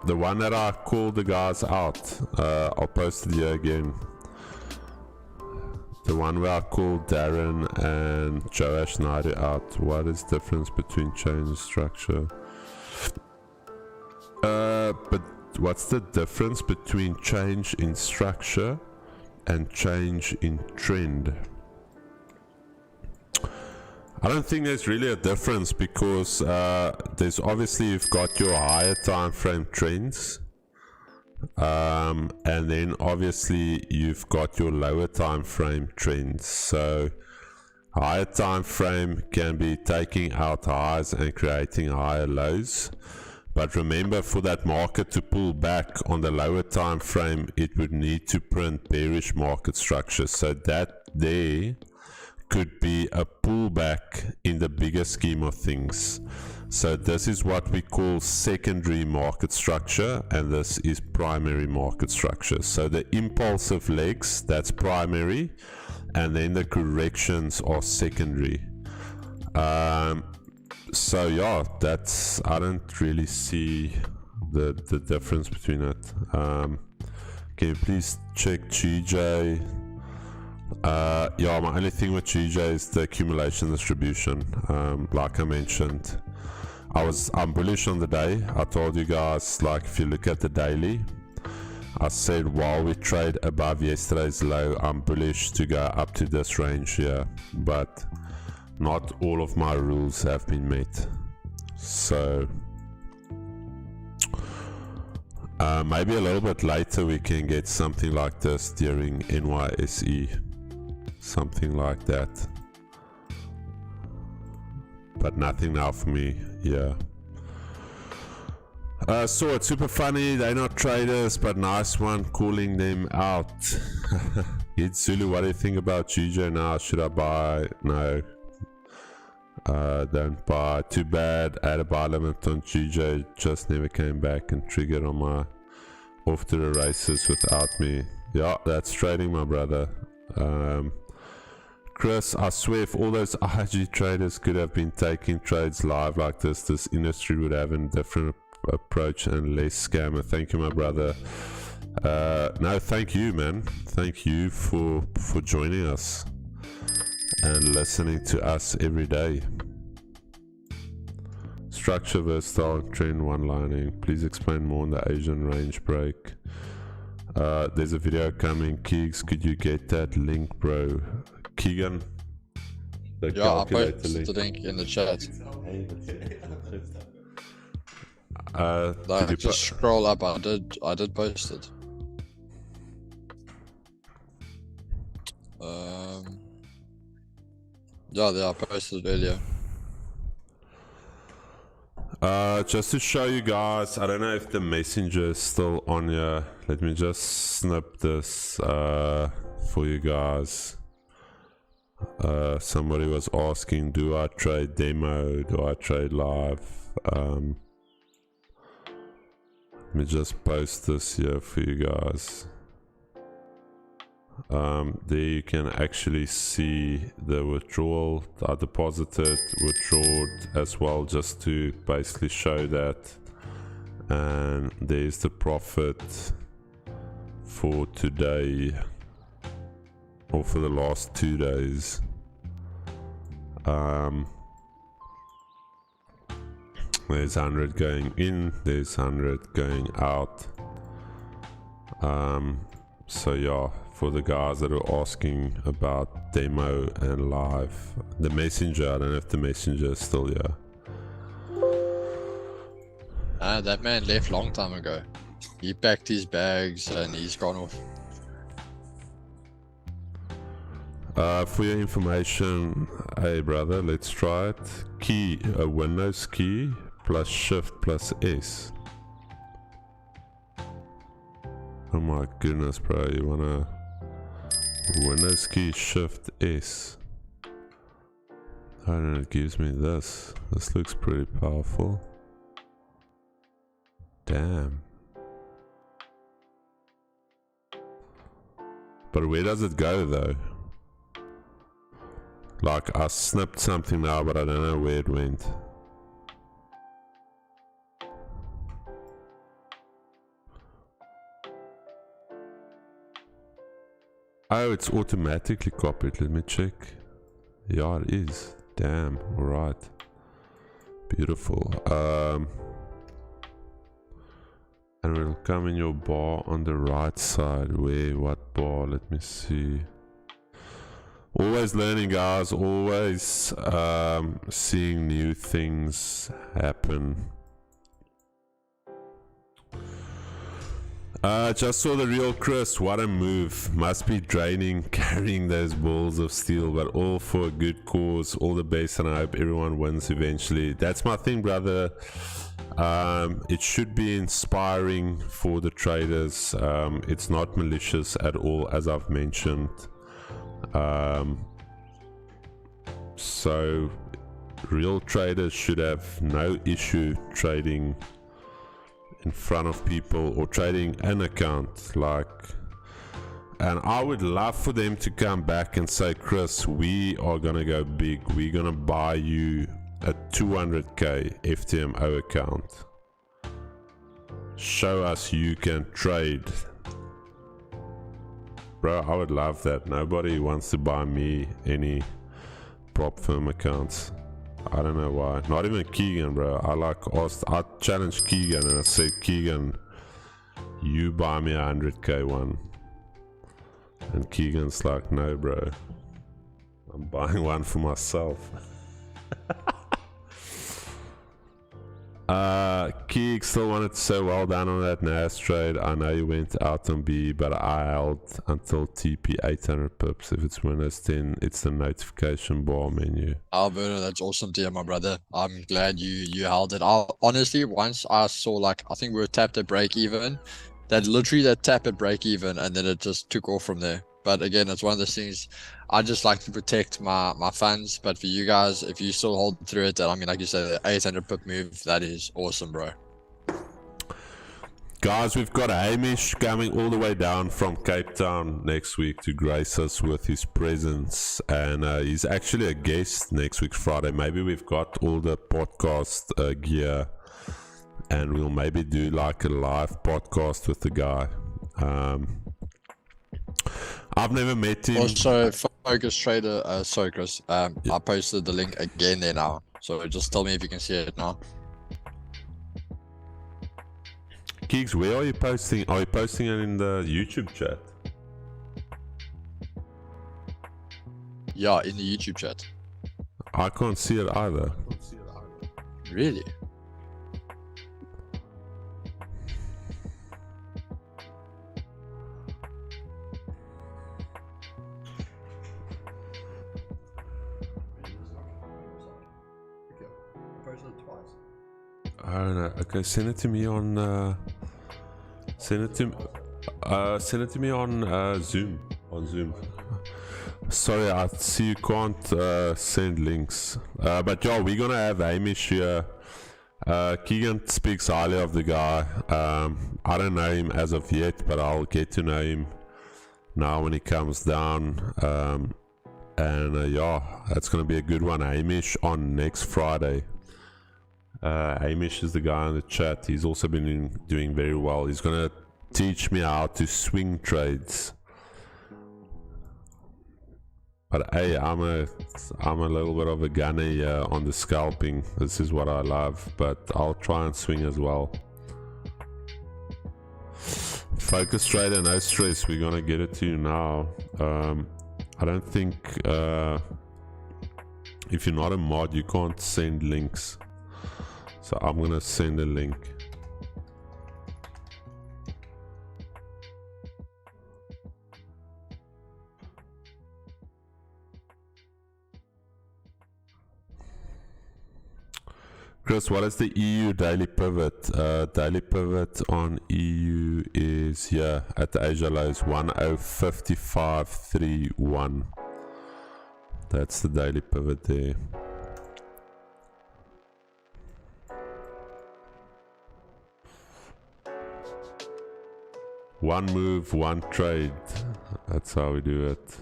S1: The one that I called the guys out. I'll post it here again. The one where I called Darren and Joash Naidu out. What is the difference between change and structure? But what's the difference between change in structure and change in trend? I don't think there's really a difference because there's obviously you've got your higher time frame trends, and then obviously you've got your lower time frame trends. So higher time frame can be taking out highs and creating higher lows, but remember, for that market to pull back on the lower time frame, it would need to print bearish market structure. So that there could be a pullback in the bigger scheme of things. So this is what we call secondary market structure, and this is primary market structure. So the impulsive legs, that's primary, and then the corrections are secondary. So yeah, that's, I don't really see the difference between it. Can you please check GJ? Yeah, my only thing with GJ is the accumulation distribution. Like I mentioned, I'm bullish on the day. I told you guys, like, if you look at the daily, I said while we trade above yesterday's low, I'm bullish to go up to this range here, but not all of my rules have been met. So maybe a little bit later we can get something like this during NYSE, something like that, but nothing now for me. Yeah, so it's super funny, they're not traders, but nice one calling them out. It's Zulu, what do you think about GJ now? Should I buy? No, don't buy. Too bad. I had a buy limit on GJ, just never came back and triggered on my off to the races without me. Yeah, that's trading, my brother. Chris, I swear if all those IG traders could have been taking trades live like this, this industry would have a different approach and less scammer. Thank you, my brother. No, thank you, man. Thank you for joining us and listening to us every day. Structure, versatile, trend, one-lining. Please explain more on the Asian range break. There's a video coming. Keegs, could you get that link, bro? Keegan?
S2: Yeah, I posted the link in the chat. Like, just scroll up. I did post it. Yeah, I posted it earlier.
S1: Just to show you guys, I don't know if the messenger is still on here. Let me just snip this for you guys. Somebody was asking, do I trade demo? Do I trade live? Let me just post this here for you guys. there you can actually see the withdrawal. I deposited, withdrawed as well, just to basically show that. And there's the profit for today, or for the last 2 days. There's 100 going in, there's 100 going out. So yeah, for the guys that are asking about demo and live, the messenger, I don't know if the messenger is still here.
S2: That man left long time ago. He packed his bags and he's gone off.
S1: For your information, hey brother, let's try it. Key, a Windows key plus Shift plus S. Oh my goodness, bro, you wanna Windows key Shift S. I don't know, it gives me this. This looks pretty powerful. Damn. But where does it go though? Like, I snipped something now, but I don't know where it went. Oh, it's automatically copied. Let me check. Yeah, it is. Damn. Alright. Beautiful. And it'll come in your bar on the right side. Where? What bar? Let me see. Always learning, guys. Always seeing new things happen. Just saw the real Chris. What a move. Must be draining carrying those balls of steel, but all for a good cause. All the best, and I hope everyone wins eventually. That's my thing, brother. It should be inspiring for the traders. It's not malicious at all, as I've mentioned. So real traders should have no issue trading in front of people or trading an account, like, and I would love for them to come back and say, Chris, we are gonna go big, we're gonna buy you a 200k FTMO account, show us you can trade. Bro, I would love that. Nobody wants to buy me any prop firm accounts. I don't know why. Not even Keegan, bro. I challenged Keegan and I said, Keegan, you buy me a 100k one. And Keegan's like, no, bro. I'm buying one for myself. Keeg still wanted to say well done on that Nas trade. I know you went out on B, but I held until TP 800 pips. If it's Windows 10, it's the notification bar menu.
S2: Alberto, that's awesome to hear, my brother. I'm glad you held it. Honestly, once I saw, like, I think we were tapped at break even. That literally that tap at break even, and then it just took off from there. But again, it's one of those things. I just like to protect my funds. But for you guys, if you still hold through it, I mean, like you said, the 800 pip move, that is awesome, bro.
S1: Guys, we've got Hamish coming all the way down from Cape Town next week to grace us with his presence. And he's actually a guest next week, Friday. Maybe we've got all the podcast gear, and we'll maybe do like a live podcast with the guy. I've never met him.
S2: Also, Focus Trader, sorry Chris, I posted the link again there now. So just tell me if you can see it now.
S1: Keeks, where are you posting? Are you posting it in the YouTube chat?
S2: Yeah, in the YouTube chat.
S1: I can't see it either.
S2: Really?
S1: I don't know. Okay, send it to me on. Send it to me on Zoom. On Zoom. Sorry, I see you can't send links. But yeah, we're gonna have Hamish here. Keegan speaks highly of the guy. I don't know him as of yet, but I'll get to know him now when he comes down. And yeah, that's gonna be a good one. Hamish on next Friday. Hamish is the guy in the chat. He's also been doing very well. He's gonna teach me how to swing trades. But hey, I'm a little bit of a gunner here on the scalping. This is what I love, but I'll try and swing as well. Focus trader, no stress. We're gonna get it to you now. I don't think if you're not a mod, you can't send links. So I'm gonna send a link. Chris, what is the EU daily pivot? Daily pivot on EU is here at the Asia lows 1055.31. That's the daily pivot there. One move, one trade. That's how we do it.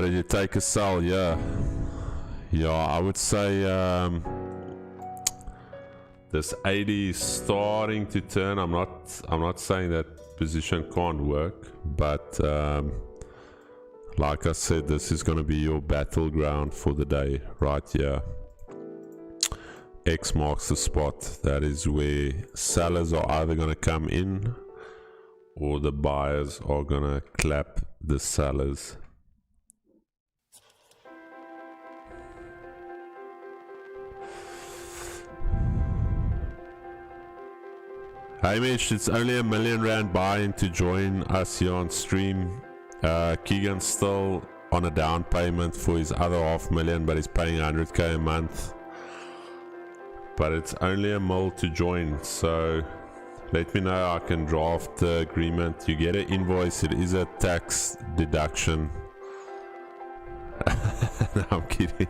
S1: Did you take a sell? Yeah, I would say this 80 is starting to turn. I'm not saying that position can't work, but like I said, this is going to be your battleground for the day right here. X marks the spot. That is where sellers are either going to come in or the buyers are going to clap the sellers. Hamish, it's only £1 million buy-in to join us here on stream. Keegan's still on a down payment for his other $500,000, but he's paying 100k a month. But it's only $1 million to join, so let me know. I can draft the agreement. You get an invoice. It is a tax deduction. No, I'm kidding.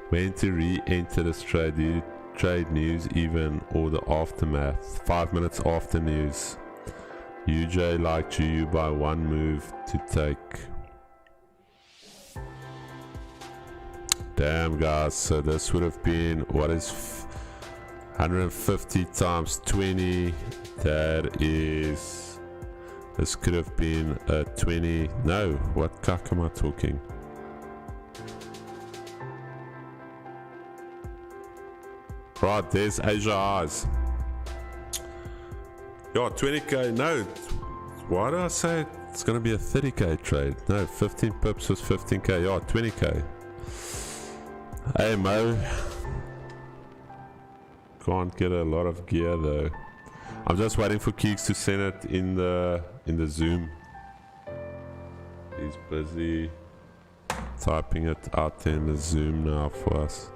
S1: When to re-enter this trade? Do you trade news even or the aftermath? 5 minutes after news. UJ like GU by one move to take. Damn guys, so this would have been, what is 150 times 20? That is, this could have been a 20. No, what cuck am I talking? Right, there's Asia Eyes. Yeah, 20k. No, why did I say it's gonna be a 30k trade? No, 15 pips was 15k. Yeah, 20k. Hey Mo, can't get a lot of gear though. I'm just waiting for Keeks to send it in the Zoom. He's busy typing it out there in the Zoom now for us.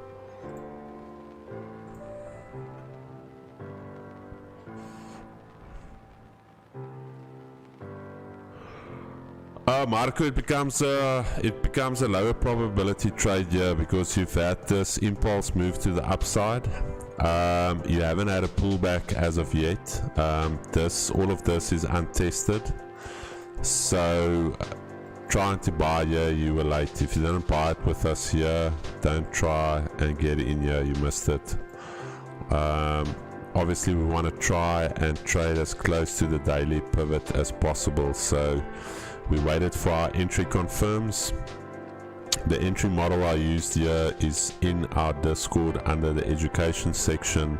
S1: Marco, it becomes a lower probability trade here because you've had this impulse move to the upside. You haven't had a pullback as of yet. All of this is untested. So trying to buy here, you were late. If you didn't buy it with us here, don't try and get in here. You missed it. Obviously, we want to try and trade as close to the daily pivot as possible. So we waited for our entry confirms. The entry model I used here is in our Discord under the education section,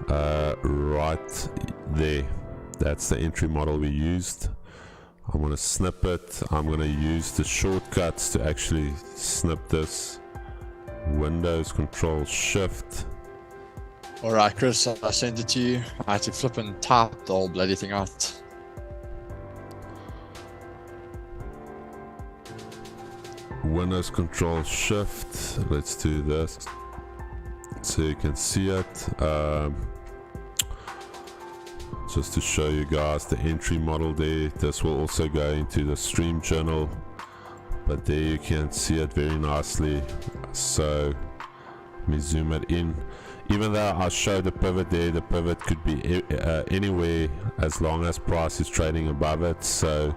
S1: right there. That's the entry model we used. I'm going to snip it. I'm going to use the shortcuts to actually snip this. Windows Control Shift.
S2: Alright Chris, I sent it to you. I had to flip and type the whole bloody thing out.
S1: Windows Control Shift. Let's do this so you can see it. just to show you guys the entry model there. This will also go into the stream journal, but there you can see it very nicely. So let me zoom it in. Even though I showed the pivot there, the pivot could be anywhere as long as price is trading above it. So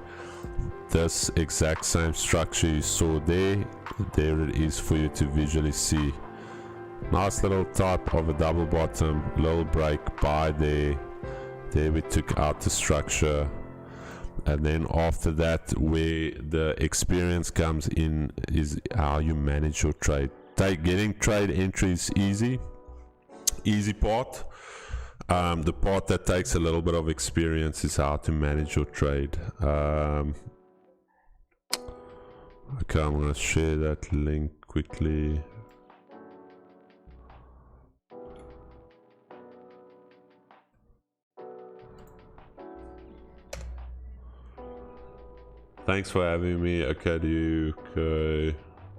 S1: this exact same structure you saw there it is for you to visually see. Nice little type of a double bottom, little break buy there we took out the structure, and then after that where the experience comes in is how you manage your trade. Getting trade entries easy part. The part that takes a little bit of experience is how to manage your trade. Okay, I'm gonna share that link quickly. Thanks for having me. Okay, do you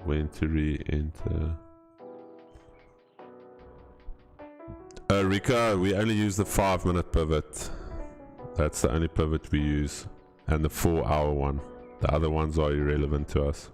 S1: when to re-enter? Rika, we only use the 5-minute pivot. That's the only pivot we use, and the 4-hour one. The other ones are irrelevant to us.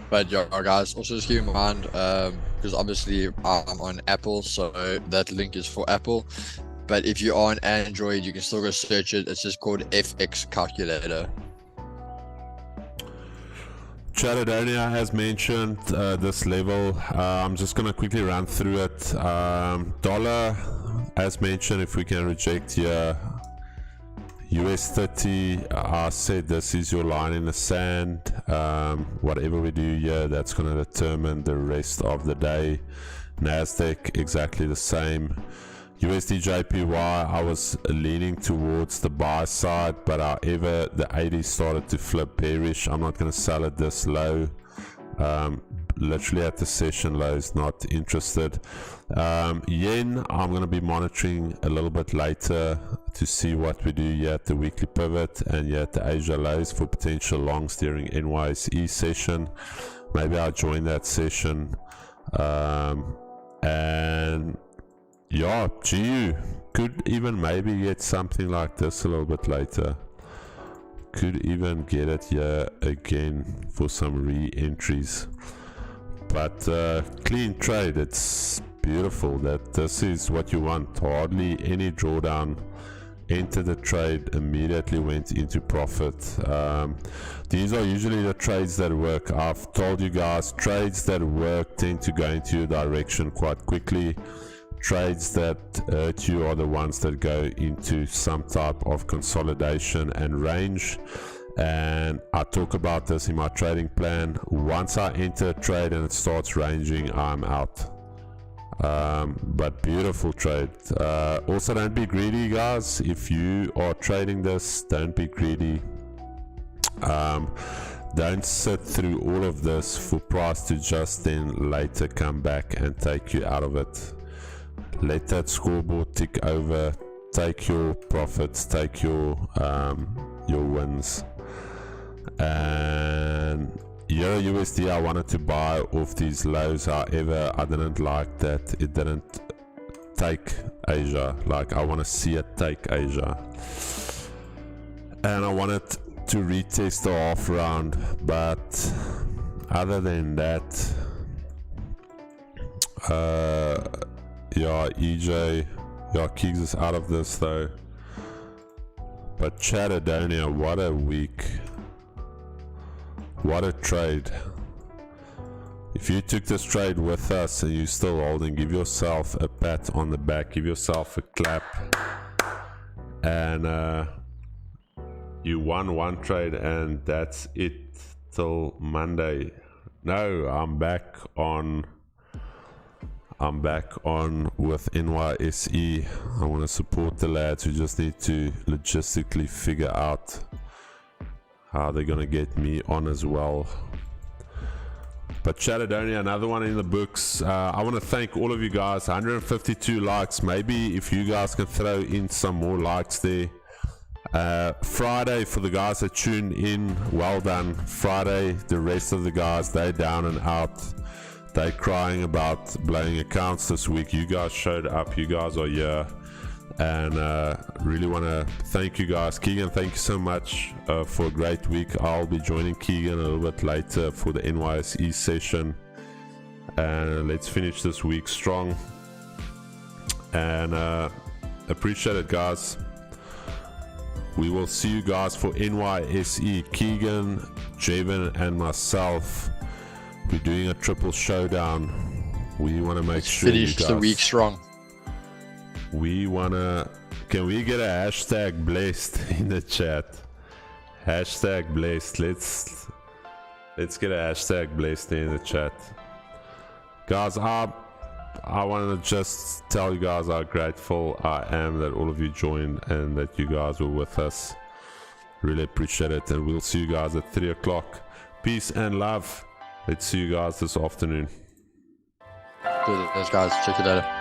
S2: But yeah, guys, also just keep in mind, because obviously I'm on Apple, so that link is for Apple. But if you're on Android, you can still go search it. It's just called FX Calculator.
S1: Charadonia has mentioned this level. I'm just going to quickly run through it. Dollar, as mentioned, if we can reject here, US30, I said this is your line in the sand. Whatever we do here, that's going to determine the rest of the day. Nasdaq, exactly the same. USDJPY, I was leaning towards the buy side, but however the 80 started to flip bearish. I'm not going to sell it this low. Literally at the session lows, not interested. Yen, I'm going to be monitoring a little bit later to see what we do here at the weekly pivot and here at the Asia lows for potential longs during NYSE session. Maybe I'll join that session. And yeah, GU could even maybe get something like this a little bit later. Could even get it here again for some re-entries. But clean trade, it's beautiful that this is what you want. Hardly any drawdown. Entered the trade, immediately went into profit. These are usually the trades that work. I've told you guys, trades that work tend to go into your direction quite quickly. Trades that hurt you are the ones that go into some type of consolidation and range. And I talk about this in my trading plan. Once I enter a trade and it starts ranging, I'm out. But beautiful trade. Also, don't be greedy, guys. If you are trading this, don't be greedy. Don't sit through all of this for price to just then later come back and take you out of it. Let that scoreboard tick over. Take your profits, take your wins. And Euro USD, I wanted to buy off these lows. However, I didn't like that it didn't take Asia. Like, I want to see it take Asia, and I wanted to retest the half round. But other than that, yeah, EJ, yeah, kicks us out of this though. But Charadonia, what a week. What a trade. If you took this trade with us and you're still holding, give yourself a pat on the back, give yourself a clap. And you won one trade, and that's it till Monday. No, I'm back on with NYSE. I want to support the lads who just need to logistically figure out how they're gonna get me on as well. But Charadonia, another one in the books. I want to thank all of you guys. 152 likes. Maybe if you guys can throw in some more likes there, Friday, for the guys that tune in, well done. Friday, the rest of the guys, they down and out. They crying about blowing accounts this week. You guys showed up, you guys are here, and really want to thank you guys. Keegan, thank you so much for a great week. I'll be joining Keegan a little bit later for the NYSE session, and let's finish this week strong. And appreciate it, guys. We will see you guys for NYSE. Keegan, Javin, and myself, we're doing a triple showdown. We want to make sure you
S2: Finish
S1: guys,
S2: the week strong.
S1: we want to, can we get a hashtag blessed in the chat? Hashtag blessed. Let's get a hashtag blessed in the chat. Guys, I want to just tell you guys how grateful I am that all of you joined and that you guys were with us. Really appreciate it, and we'll see you guys at 3 o'clock. Peace and love. Let's see you guys this afternoon.
S2: Thanks, guys. Check you later.